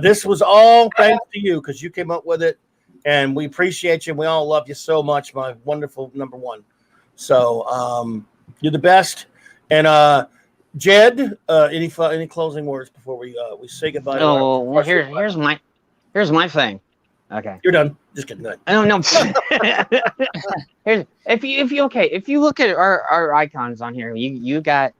This was all thanks to you, because you came up with it, and we appreciate you. We all love you so much, my wonderful number one. So you're the best. And Jed, any closing words before we say goodbye? Oh, well, here's my thing. Okay, you're done. Just kidding. Good. I don't know. If you look at our icons on here, we got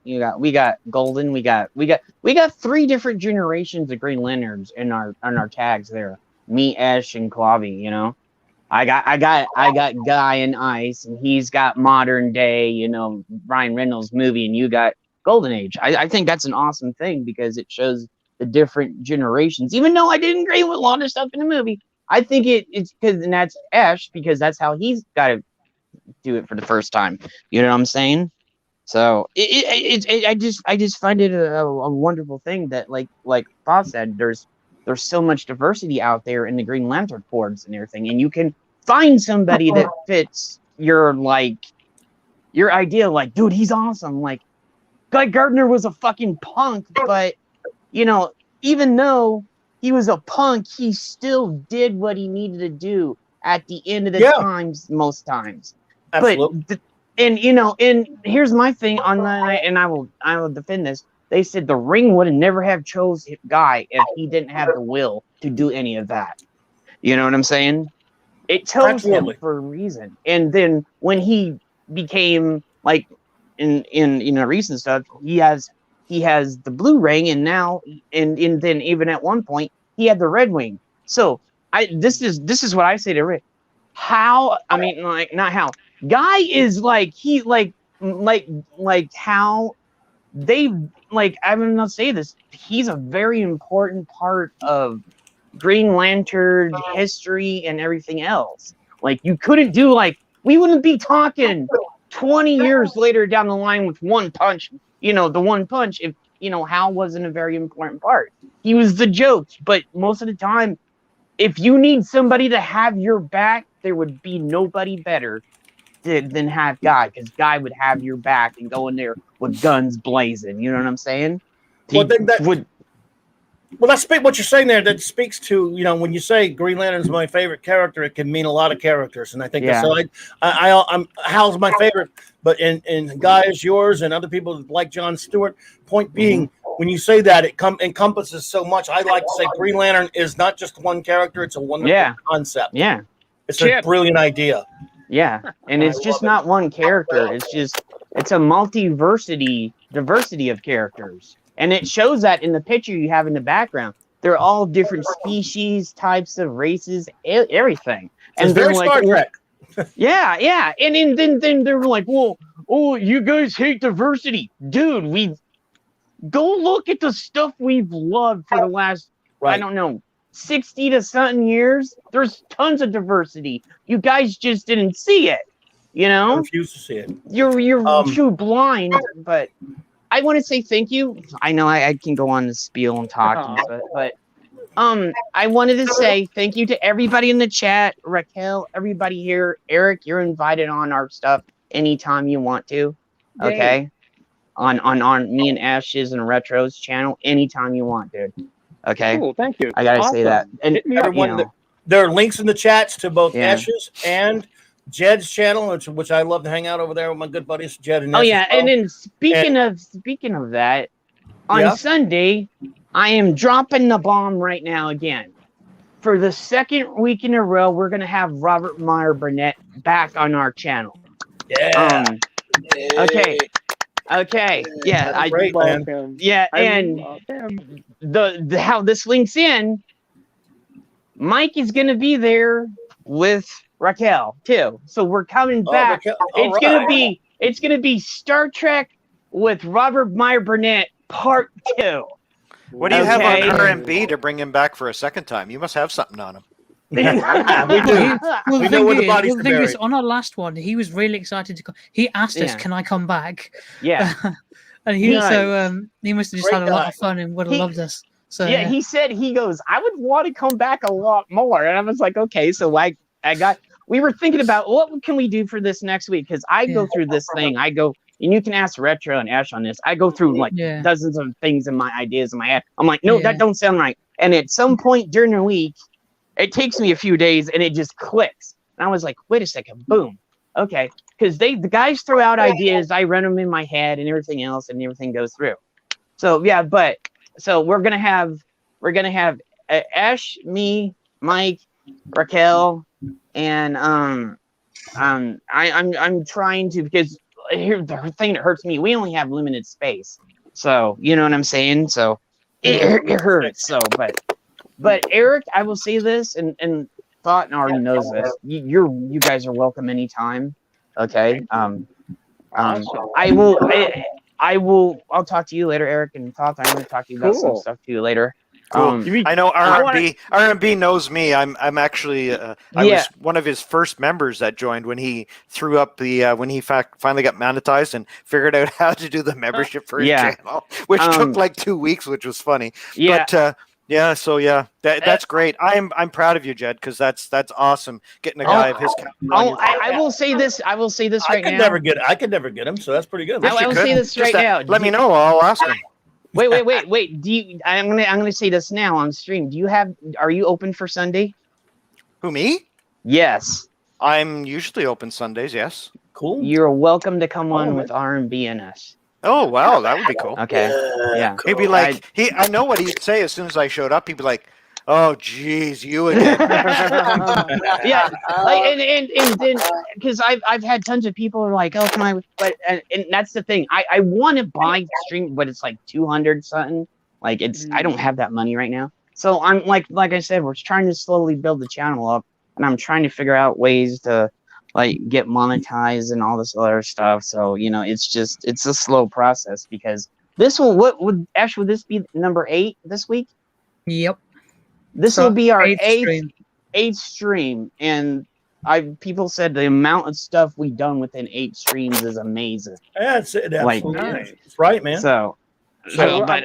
Golden, we got 3 different generations of Green Lanterns in our tags there. Me, Ash, and Clobby. I got Guy in Ice, and he's got modern day, Ryan Reynolds movie, and you got Golden Age. I think that's an awesome thing, because it shows the different generations. Even though I didn't agree with a lot of stuff in the movie, I think it's because, and that's Ash, because that's how he's got to do it for the first time. You know what I'm saying? So I just find it a wonderful thing that, like Thoth said, there's so much diversity out there in the Green Lantern Corps and everything, and you can find somebody that fits your idea. Like, dude, he's awesome. Like, Guy Gardner was a fucking punk, but even though he was a punk, he still did what he needed to do at the end of the times, most times. Absolutely. But and here's my thing on that, and I will defend this. They said the Ring would have never have chose Guy if he didn't have the will to do any of that. You know what I'm saying? It tells him for a reason. And then when he became like in recent stuff, he has the blue ring, and now and then even at one point he had the red wing. So this is what I say to Rick. How, I mean, like, not how. Guy is like how they, like, I'm gonna say this. He's a very important part of Green Lantern history and everything else. Like, you couldn't do, like, we wouldn't be talking 20 years later down the line with One Punch, the One Punch, if, Hal wasn't a very important part. He was the joke, but most of the time, if you need somebody to have your back, there would be nobody better than have Guy, because Guy would have your back and go in there with guns blazing. You know what I'm saying? Well, that's what you're saying there. That speaks to, when you say Green Lantern's my favorite character, it can mean a lot of characters, and I think that's so. I'm Hal's my favorite, but and Guy is yours, and other people like John Stewart. Point being, when you say that, it encompasses so much. I like to say Green Lantern is not just one character; it's a wonderful concept. Yeah, it's a brilliant idea. Yeah, and it's just not one character. It's a diversity of characters, and it shows that in the picture you have in the background. They're all different species, types of races, everything. And they're like, Star Trek. Yeah, and then they're like, well, oh, you guys hate diversity, dude. We go look at the stuff we've loved for the last, I don't know, 60 to something years. There's tons of diversity. You guys just didn't see it, you know. I refuse to see it. You're too blind. But I want to say thank you. I know I can go on the spiel and talk, but I wanted to say thank you to everybody in the chat, Raquel, everybody here. Eric, you're invited on our stuff anytime you want to. Okay. Yay. On me and Ash's and Retro's channel anytime you want, dude. Okay. Cool, thank you. I gotta say that. And everyone, there are links in the chats to both Ash's and Jed's channel, which I love to hang out over there with my good buddies Jed and Ash. Oh yeah, and then speaking of that, on Sunday, I am dropping the bomb right now again. For the second week in a row, we're gonna have Robert Meyer Burnett back on our channel. Yeah. Okay. Yeah. I love him. Yeah, and the how this links in, Mike is gonna be there with Raquel too. So we're coming back. It's gonna be Star Trek with Robert Meyer Burnett Part 2. What do you have on R&B to bring him back for a second time? You must have something on him. We do. Well, we know where the bodies are buried. On our last one, he was really excited to come. He asked us, "Can I come back?" Yeah, and he must have just had a lot of fun and would have loved us. So yeah, he said he goes, "I would want to come back a lot more," and I was like, "Okay." So we were thinking about what can we do for this next week, because I go through this thing. I go, and you can ask Retro and Ash on this. I go through like dozens of things in my ideas in my head. I'm like, no, that don't sound right. And at some point during the week, it takes me a few days and it just clicks. And I was like, wait a second, boom. Okay. Because the guys throw out ideas, I run them in my head and everything else, and everything goes through. So yeah, so we're gonna have Ash, me, Mike, Raquel, and I'm trying to, because here the thing that hurts me, we only have limited space. So you know what I'm saying? So it hurts. So but Eric, I will say this, and Thought already knows this. You guys are welcome anytime. Okay. I'll talk to you later, Eric and Thought. I'm going to talk to you about some stuff to you later. Cool. I know R&B knows me. I'm actually I was one of his first members that joined when he threw up the when he finally got monetized and figured out how to do the membership for his channel, which took like 2 weeks, which was funny. Yeah. But that's great. I'm proud of you, Jed, because that's awesome. Getting a guy of his caliber. I will say this. I will say this right now. I could never get him, so that's pretty good. I will say this right now. Let me know. I'll ask him. Wait. I'm gonna say this now on stream. Are you open for Sunday? Who, me? Yes. I'm usually open Sundays. Yes. Cool. You're welcome to come on with R&B and us. Oh wow, that would be cool. Okay. Yeah. He'd be like, I know what he'd say as soon as I showed up. He'd be like, "Oh, geez, you again." Yeah. Like, and then because I've had tons of people are like, "Oh, can I?" But and that's the thing. I want to buy stream, but it's like 200 something. Like I don't have that money right now. So I'm like I said, we're trying to slowly build the channel up, and I'm trying to figure out ways to like get monetized and all this other stuff. So it's a slow process, because this will would this be number 8 this week? Yep. This will be our eighth stream, and people said the amount of stuff we've done within 8 streams is amazing. Yeah, it's absolutely nice. It's right, man. But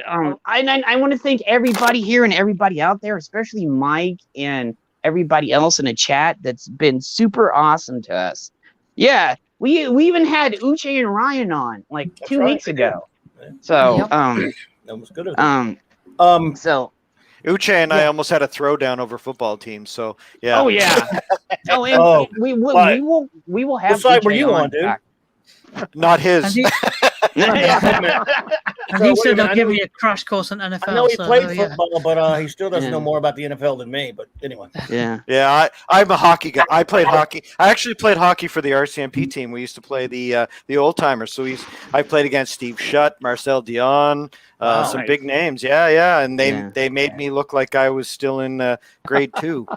I want to thank everybody here and everybody out there, especially Mike and everybody else in the chat that's been super awesome to us. Yeah, we even had Uche and Ryan on like 2 weeks ago. So that was good. So Uche and I almost had a throwdown over football teams. So yeah. Oh yeah. We will have. What side were you on, dude? Not his. And So, he wait a said minute, they'll I give know me a crash course on NFL. I know he so, played yeah. football, but he still doesn't know Yeah. more about the NFL than me. But anyway, Yeah. Yeah, I'm a hockey guy. I played hockey. I actually played hockey for the RCMP team. We used to play the old timers. So I played against Steve Shutt, Marcel Dion, Wow. some Nice. big names. Yeah, and Yeah. they made me look like I was still in grade 2. Well,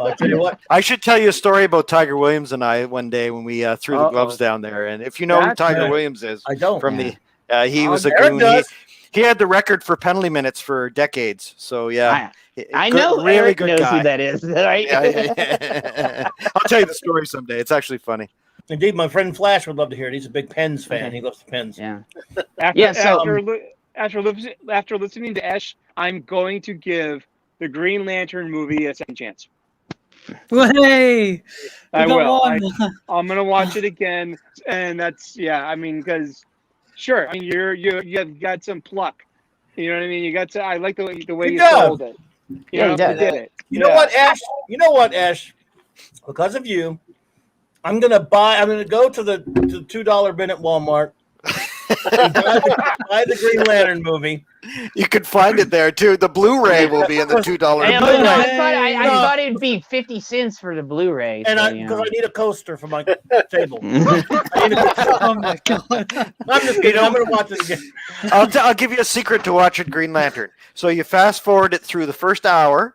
I tell you what, I should tell you a story about Tiger Williams and I one day when we threw the gloves Uh-oh. down there. And if you know who That's Tiger right. Williams is, I don't. from Yeah. the he was a Eric goon. does. He had the record for penalty minutes for decades. So yeah, I good- know really Eric good knows guy. who that is, right? Yeah. I'll tell you the story someday. It's actually funny. Indeed, my friend Flash would love to hear it. He's a big Pens fan. Okay. He loves the Pens. Yeah. After, Yeah, so- after listening to Ash, I'm going to give the Green Lantern movie a second chance. Hey, I we got will. one. I'm gonna watch it again, and that's I mean, because sure, I mean you've got some pluck. You know what I mean? You got to. I like the way He you does. sold it. Yeah, he does. did it. You know what, Ash? You know what, Ash? Because of you, I'm gonna go to the $2 bin at Walmart. buy the Green Lantern movie. You could find it there too. The Blu-ray will be in the $2. I Blu-ray. thought it'd be 50 cents for the Blu-ray. And so, because I need a coaster for my table. Oh my god. I'm just kidding. I'm gonna watch it again. I'll give you a secret to watch it, Green Lantern. So you fast forward it through the first hour,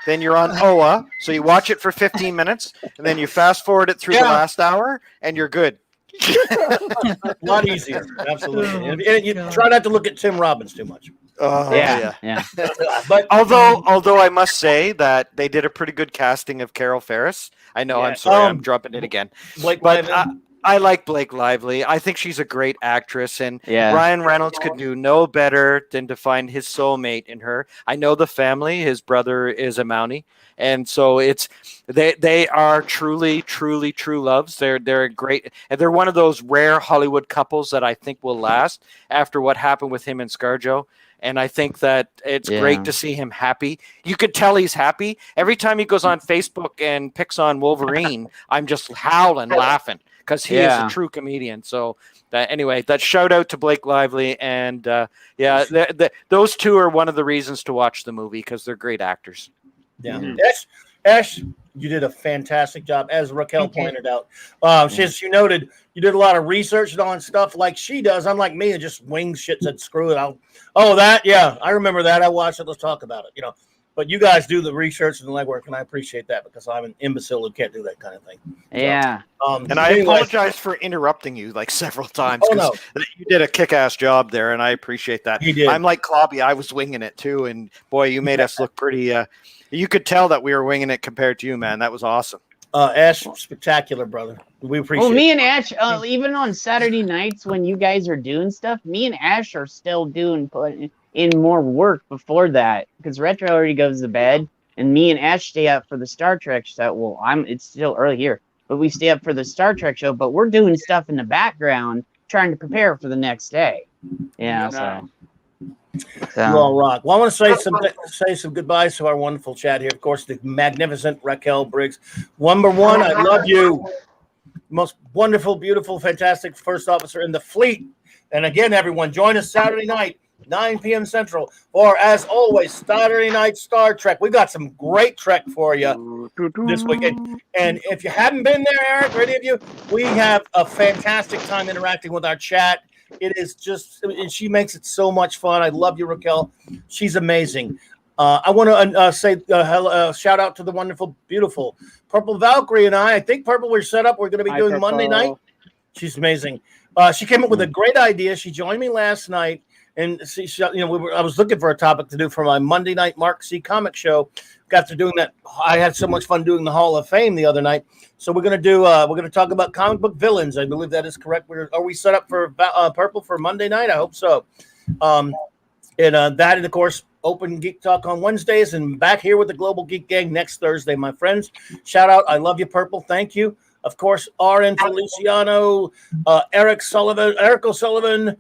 then you're on OA, so you watch it for 15 minutes, and then you fast forward it through the last hour, and you're good. A lot easier, absolutely. And you try not to look at Tim Robbins too much. Oh yeah. But although I must say that they did a pretty good casting of Carol Ferris. I know, Yeah. I'm sorry, I'm dropping it again. Blake But Lively, I like Blake Lively. I think she's a great actress, and Yeah. Ryan Reynolds could do no better than to find his soulmate in her. I know the family. His brother is a Mountie, and so they are truly true loves. They're great, and they're one of those rare Hollywood couples that I think will last after what happened with him and ScarJo. And I think that it's great to see him happy. You could tell he's happy. Every time he goes on Facebook and picks on Wolverine, I'm just howling, laughing, because he is a true comedian. So anyway, that shout out to Blake Lively. And those two are one of the reasons to watch the movie, because they're great actors. yeah. Ash, you did a fantastic job, as Raquel pointed out. She noted you did a lot of research on stuff like she does. Unlike me, it just wings shit, said screw it. I remember that. I watched it. Let's talk about it. But you guys do the research and the legwork, and I appreciate that, because I'm an imbecile who can't do that kind of thing. Yeah. And I apologize for interrupting you like several times. Oh, no. You did a kick-ass job there, and I appreciate that. You did. I'm like Clobby. I was winging it too, and boy, you made us look pretty. You could tell that we were winging it compared to you, man. That was awesome. Ash, spectacular, brother. We appreciate Well, me it. and Ash, even on Saturday nights when you guys are doing stuff, me and Ash are still putting in more work before that, because Retro already goes to bed, and me and Ash stay up for the Star Trek show. Well, it's still early here, but we stay up for the Star Trek show, but we're doing stuff in the background trying to prepare for the next day. Yeah, so. You all rock. Well, I want to say some goodbyes to our wonderful chat here. Of course, the magnificent Raquel Briggs. Number one, I love you. Most wonderful, beautiful, fantastic first officer in the fleet. And again, everyone, join us Saturday night, 9 p.m. Central, or as always, Saturday night Star Trek. We've got some great Trek for you this weekend. And if you haven't been there, Eric, or any of you, we have a fantastic time interacting with our chat. It is just, and she makes it so much fun. I love you, Raquel. She's amazing. I want to say shout out to the wonderful, beautiful Purple Valkyrie and I think Purple, we're set up. We're going to be doing Monday night. She's amazing. She came up with a great idea. She joined me last night, and I was looking for a topic to do for my Monday night Mark C comic show. Got to doing that. I had so much fun doing the Hall of Fame the other night. So we're gonna do. We're gonna talk about comic book villains. I believe that is correct. Are we set up for Purple for Monday night? I hope so. And of course, Open Geek Talk on Wednesdays, and back here with the Global Geek Gang next Thursday, my friends. Shout out. I love you, Purple. Thank you. Of course, R.N. Feliciano, Eric O'Sullivan,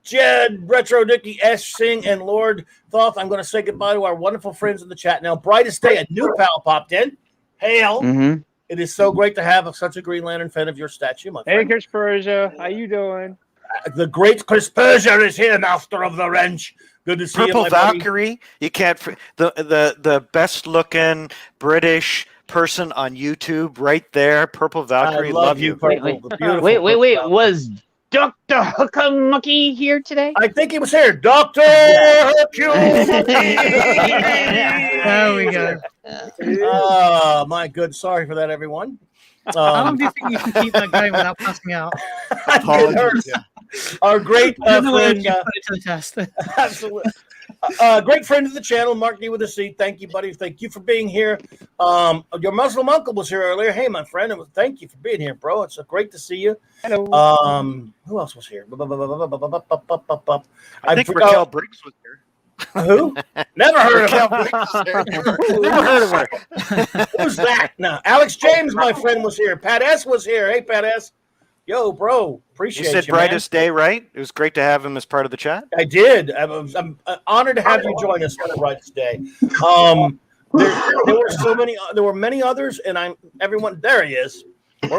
Jed, Retro Dicky, S. Singh, and Lord Thoth. I'm going to say goodbye to our wonderful friends in the chat now. Brightest day, a new pal popped in. Hail. It is so great to have such a Green Lantern fan of your statue, my Hey, friend. Chris Persia, how you doing? The great Chris Persia is here, master of the wrench. Good to see Purple you, my buddy. Valkyrie. You can't the best looking British person on YouTube right there. Purple Valkyrie. I love you, Purple. Wait. Was Dr. Hookamucky here today? I think he was here. Dr. Hercule. There we go. Oh, my good. Sorry for that, everyone. How long do you think you can keep that going without passing out? It hurts. Our great friend, Put it to the test. absolutely. Great friend of the channel, Mark D with a C. Thank you, buddy. Thank you for being here. Your Muslim uncle was here earlier. Hey, my friend. Thank you for being here, bro. It's great to see you. Hello. Who else was here? I think Raquel Briggs was here. Who? Never heard of Raquel her. Briggs was here. Never heard of her. Who's that? No, Alex James, my friend, was here. Pat S was here. Hey, Pat S. Yo, bro. Appreciate You you, said brightest day, right? It was great to have him as part of the chat. I did. I'm honored to have you join us for the brightest day. There were so many. There were many others, and everyone. There he is.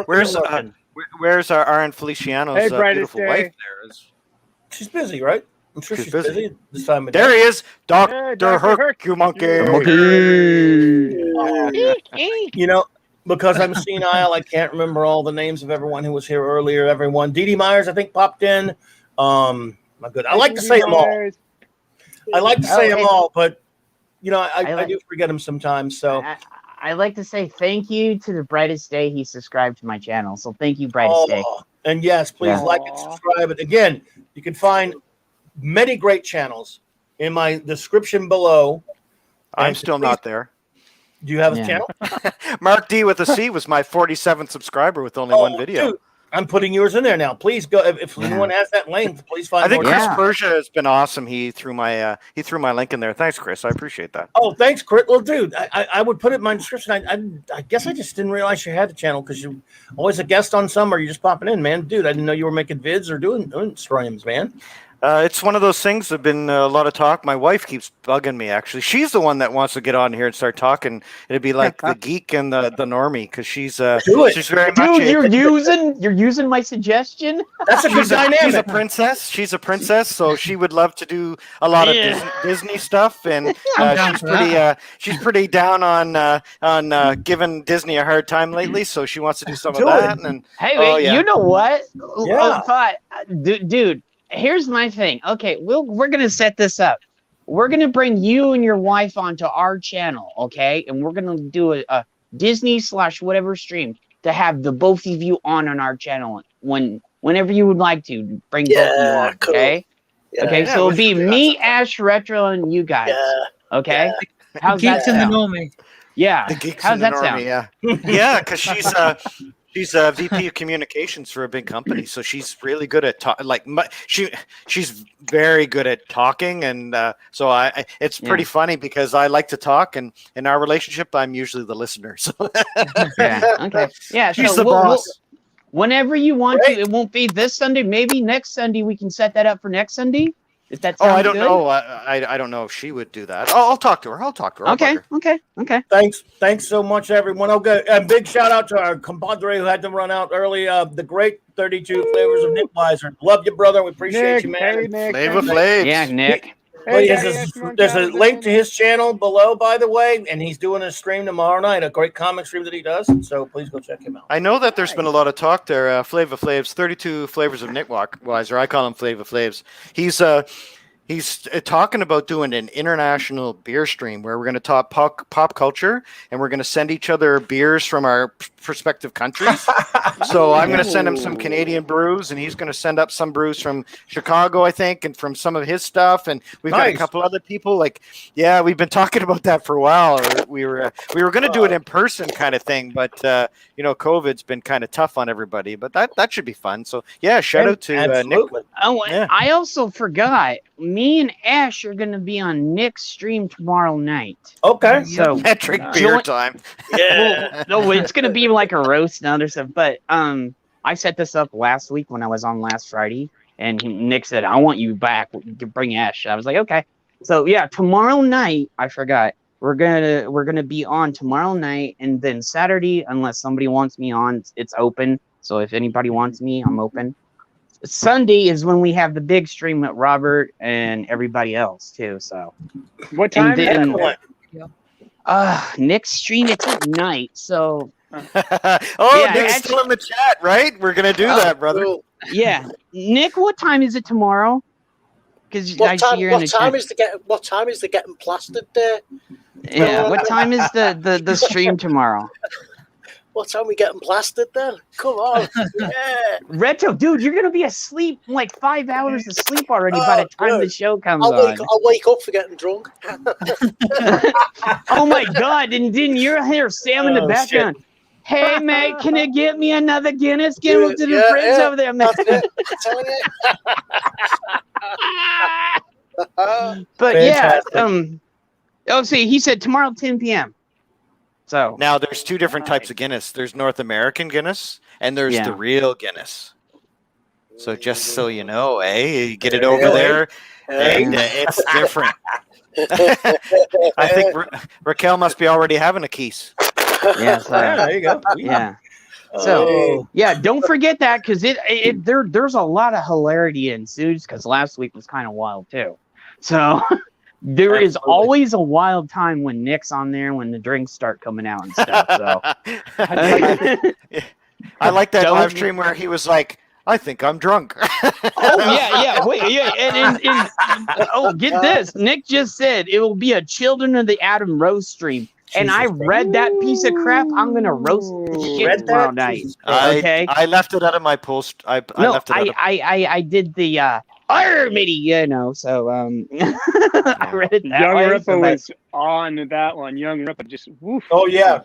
Where's our Aaron Feliciano's Hey, brightest beautiful day. wife? There is. She's busy, right? I'm sure she's busy this time of day. There he is, Hey, Dr. Dr. Hercule Monkey. You know, because I'm senile, I can't remember all the names of everyone who was here earlier. Everyone, Dee Dee Myers, I think, popped in. My good. I like to say them all. I like to say them all, but you know, I do forget them sometimes. So I like to say thank you to the brightest day he subscribed to my channel. So thank you, brightest day. And yes, please like and subscribe. And again, you can find many great channels in my description below. I'm still not there. Do you have a channel? Mark D with a C was my 47th subscriber with only one video. Dude, I'm putting yours in there now. Please go if anyone has that link. Please find. I think more. Chris Persia has been awesome. He threw my link in there. Thanks, Chris. I appreciate that. Oh, thanks, Chris. Well, dude, I would put it in my description. I guess I just didn't realize you had a channel because you're always a guest on some, or you're just popping in, man. Dude, I didn't know you were making vids or doing streams, man. It's one of those things. There's been a lot of talk. My wife keeps bugging me. Actually, she's the one that wants to get on here and start talking. It'd be like the geek and the normie because she's very much. Dude, you're using my suggestion. That's a good dynamic. She's a princess. She's a princess, so she would love to do a lot of Disney stuff, and she's pretty down on giving Disney a hard time lately. So she wants to do some of that. And hey, you know what? Yeah. Dude. Here's my thing. Okay, we're gonna set this up. We're gonna bring you and your wife onto our channel, okay? And we're gonna do a Disney / whatever stream to have the both of you on our channel whenever you would like to bring both of you on, okay? Yeah. Okay, so it'll be me, Ash, Retro, and you guys. Okay? How's that Geeks and sound? the normie. Yeah. The geeks How's and the that normie, sound? Yeah, because she's a VP of communications for a big company, so she's really good at she's very good at talking, and so it's pretty funny because I like to talk, and in our relationship, I'm usually the listener. So okay, yeah, she's so the boss. Whenever you want to, it won't be this Sunday. Maybe next Sunday we can set that up for next Sunday. If that sounds I don't good. know. I don't know if she would do that. I'll talk to her. Okay. Thanks so much, everyone. Okay, and big shout out to our compadre who had to run out early. The great 32 flavors of Nick Weiser. Love you, brother. We appreciate you, man. Hey, Nick. Flavor Flav. Yeah, Nick. There's a link to his channel below, by the way, and he's doing a stream tomorrow night, a great comic stream that he does. So please go check him out. I know that there's been a lot of talk there. Flavor Flav's 32 flavors of Nick Weiser. I call him Flavor Flav's. He's talking about doing an international beer stream where we're going to talk pop culture, and we're going to send each other beers from our respective countries. So I'm going to send him some Canadian brews, and he's going to send up some brews from Chicago, I think, and from some of his stuff. And we've got a couple other people. We've been talking about that for a while. We were going to do it in person kind of thing, but COVID's been kind of tough on everybody. But that should be fun. So yeah, shout out to Nick. Oh, yeah. I also forgot. Me and Ash are going to be on Nick's stream tomorrow night. Okay. So metric beer time. Yeah. No, it's going to be like a roast and other stuff. But I set this up last week when I was on last Friday, and Nick said, "I want you back to bring Ash." I was like, "Okay." So yeah, tomorrow night. I forgot. we're gonna be on tomorrow night, and then Saturday, unless somebody wants me on, it's open. So if anybody wants me, I'm open. Sunday is when we have the big stream with Robert and everybody else too. So what time is that? Nick's stream, it's at night. So Nick's still in the chat, right? We're gonna do that, brother. Cool. Yeah, Nick, what time is it tomorrow? Because what time is the getting plastered there? Yeah, what time is the stream tomorrow? What time we getting plastered then? Come on. Yeah. Retro, dude, you're gonna be asleep, like 5 hours of sleep already by the time the show comes on. I'll wake up for getting drunk. Oh my god, and then you're here, Sam, in the background. Shit. Hey mate, can you get me another Guinness? Get to the fridge over there, man. I'm telling you. But yeah, see, he said tomorrow 10 p.m. So now there's two different types of Guinness. There's North American Guinness and there's the real Guinness. So just so you know, you get it over there, and it's different. I think Raquel must be already having a keys. Yeah, there you go. Yeah. So don't forget that, because there's a lot of hilarity ensues, because last week was kind of wild too. So there is always a wild time when Nick's on there, when the drinks start coming out and stuff. So I like that live stream where he was like, I think I'm drunk. Wait, and get this. Nick just said it will be a Children of the Atom roast stream. And I read that piece of crap. I'm gonna roast the shit tomorrow night. Okay. I left it out of my post. I did the MIDI, you know. So I read it. Young Rippa was on that one. Young Rippa just woof. Oh yeah.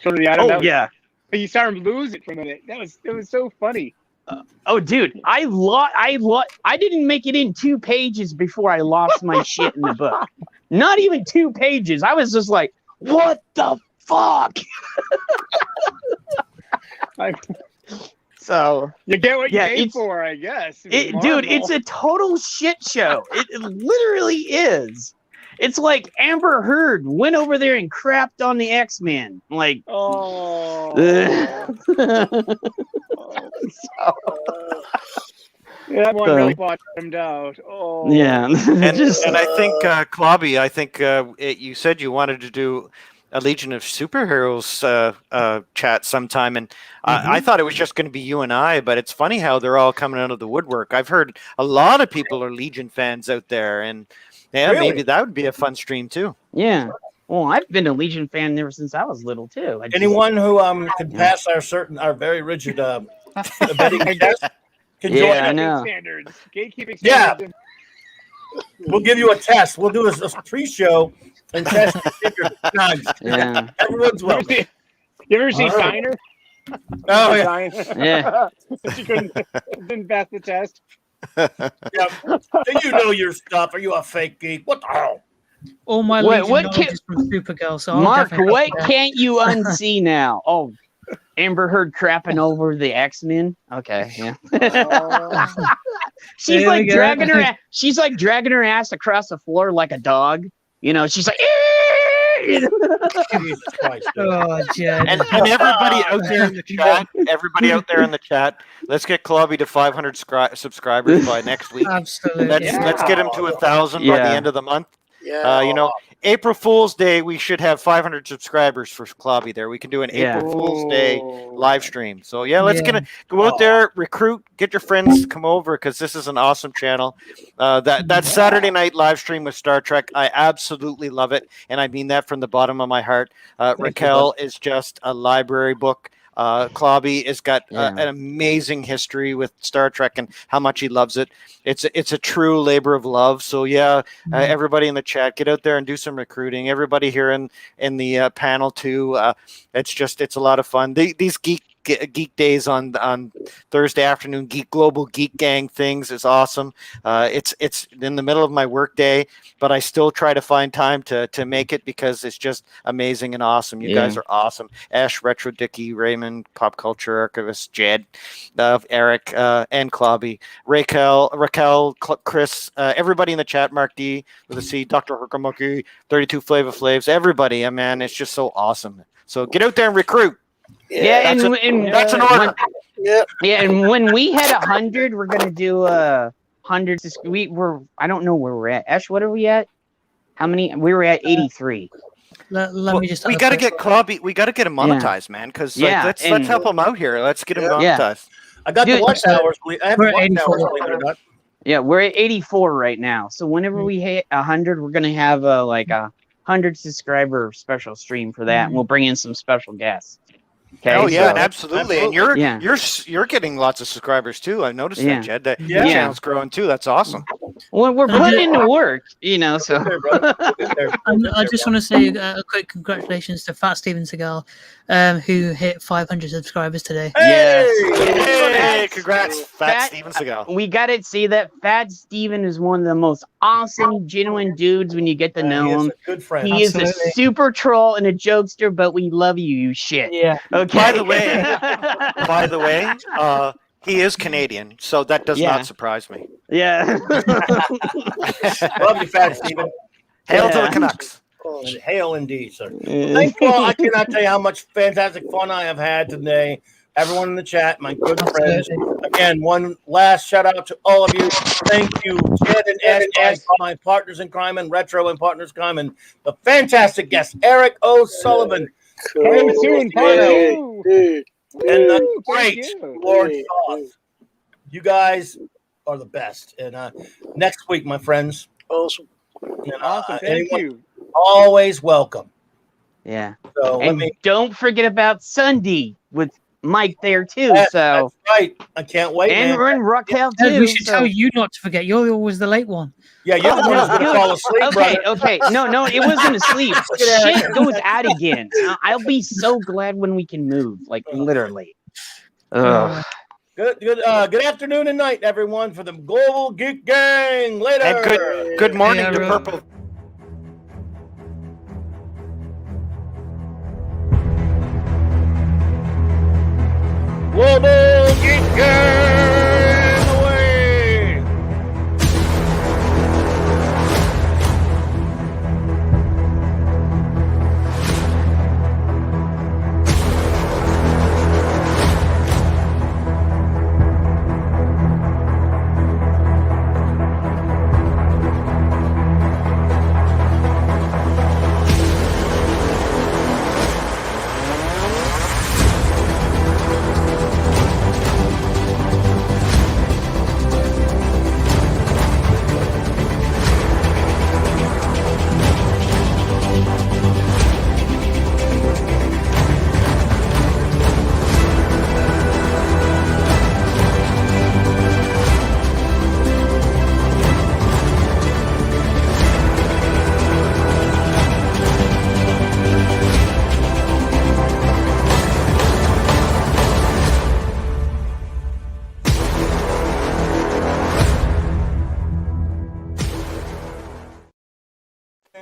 You saw him lose it for a minute. It was so funny. Dude, I didn't make it in 2 pages before I lost my shit in the book. Not even 2 pages. I was just like, what the fuck? So you get what you paid for, I guess. Dude, it's a total shit show. It literally is. It's like Amber Heard went over there and crapped on the X-Men. Like, that one really bottomed out. Yeah. and I think, Clobby, you said you wanted to do a Legion of Superheroes chat sometime, and I thought it was just going to be you and I, but it's funny how they're all coming out of the woodwork. I've heard a lot of people are Legion fans out there, and maybe that would be a fun stream too. Yeah. Well, I've been a Legion fan ever since I was little too. Anyone who can pass our very rigid betting test can join. I know. Gatekeeping standards. Yeah. We'll give you a test. We'll do a pre-show and test your times. Yeah. Everyone's welcome. You ever see Steiner? Oh yeah. Yeah. She didn't pass the test. Yeah. You know your stuff. Are you a fake geek? What the hell? All my knowledge is from Supergirl. So Mark, what can't you unsee now? Oh, Amber Heard crapping over the X-Men. Okay, yeah. She's like dragging her. She's like dragging her ass across the floor like a dog. You know, she's like. Jesus Christ. Oh, Jen. And everybody out there in the chat, let's get Clobby to 500 subscribers by next week. Absolutely. Let's get him to 1,000 by the end of the month. Yeah. April Fool's Day, we should have 500 subscribers for Clobby there. We can do an April Fool's Day live stream. So, let's go out there, recruit, get your friends to come over, because this is an awesome channel. That Saturday night live stream with Star Trek, I absolutely love it. And I mean that from the bottom of my heart. Raquel is just a library book. Clobby has got an amazing history with Star Trek and how much he loves it. It's a true labor of love. So everybody in the chat, get out there and do some recruiting. Everybody here in the panel too. It's a lot of fun. These geek geek days on Thursday afternoon. Global Geek Gang things is awesome. It's in the middle of my work day, but I still try to find time to make it because it's just amazing and awesome. You guys are awesome. Ash, Retro, Dicky, Raymond, Pop Culture Archivist, Jed, Eric, and Clobby, Raquel, Chris, everybody in the chat, Mark D with a C, Dr. Herkamuki, 32 Flava Flavs, everybody, man, it's just so awesome. So get out there and recruit. Yeah, that's an order. Yeah, and when we hit 100, we're gonna do 100. I don't know where we're at. Ash, what are we at? How many? We were at 83. Let me just. We got to get Clobby. We got to get him monetized, man. Because let's help him out here. Let's get him monetized. I got the watch hours. I have the watch hours, believe it or not. Yeah, we're at 84 right now. So whenever we hit 100, we're gonna have a 100 subscriber special stream for that, and we'll bring in some special guests. Okay, oh yeah, absolutely. And you're getting lots of subscribers too. I noticed that, Jed. That your channel's growing too. That's awesome. Well, we're putting into work, So I just want to say a quick congratulations to Fat Steven Seagal, who hit 500 subscribers today. Hey, congrats, Fat Steven Seagal. We got to see that Fat Steven is one of the most awesome, genuine dudes when you get to know him. A good friend. He is a super troll and a jokester, but we love you, you shit. Yeah. Okay. By the way, he is Canadian, so that does not surprise me. Yeah. Love you, Fat Steven. Hail to the Canucks. Hail indeed, sir. Thank you all. I cannot tell you how much fantastic fun I have had today. Everyone in the chat, my good friends. Again, one last shout out to all of you. Thank you, Jed and Ash, my partners in crime, and Retro and partners in crime, and the fantastic guest, Eric O'Sullivan. Coming soon, Pano. And the great Lord Thoth. You guys are the best. And next week, my friends. Awesome. Awesome. Thank you. Always welcome. Yeah. So and don't forget about Sunday with Mike there too. That's right. I can't wait. And we're in Raquel too. We should tell you not to forget. You're always the late one. Yeah, you're the one who's going to fall asleep, Okay. No, it wasn't asleep. Shit goes out again. I'll be so glad when we can move, literally. Good afternoon and night, everyone, for the Global Geek Gang. Later. And good morning to Purple. Global Geek Gang.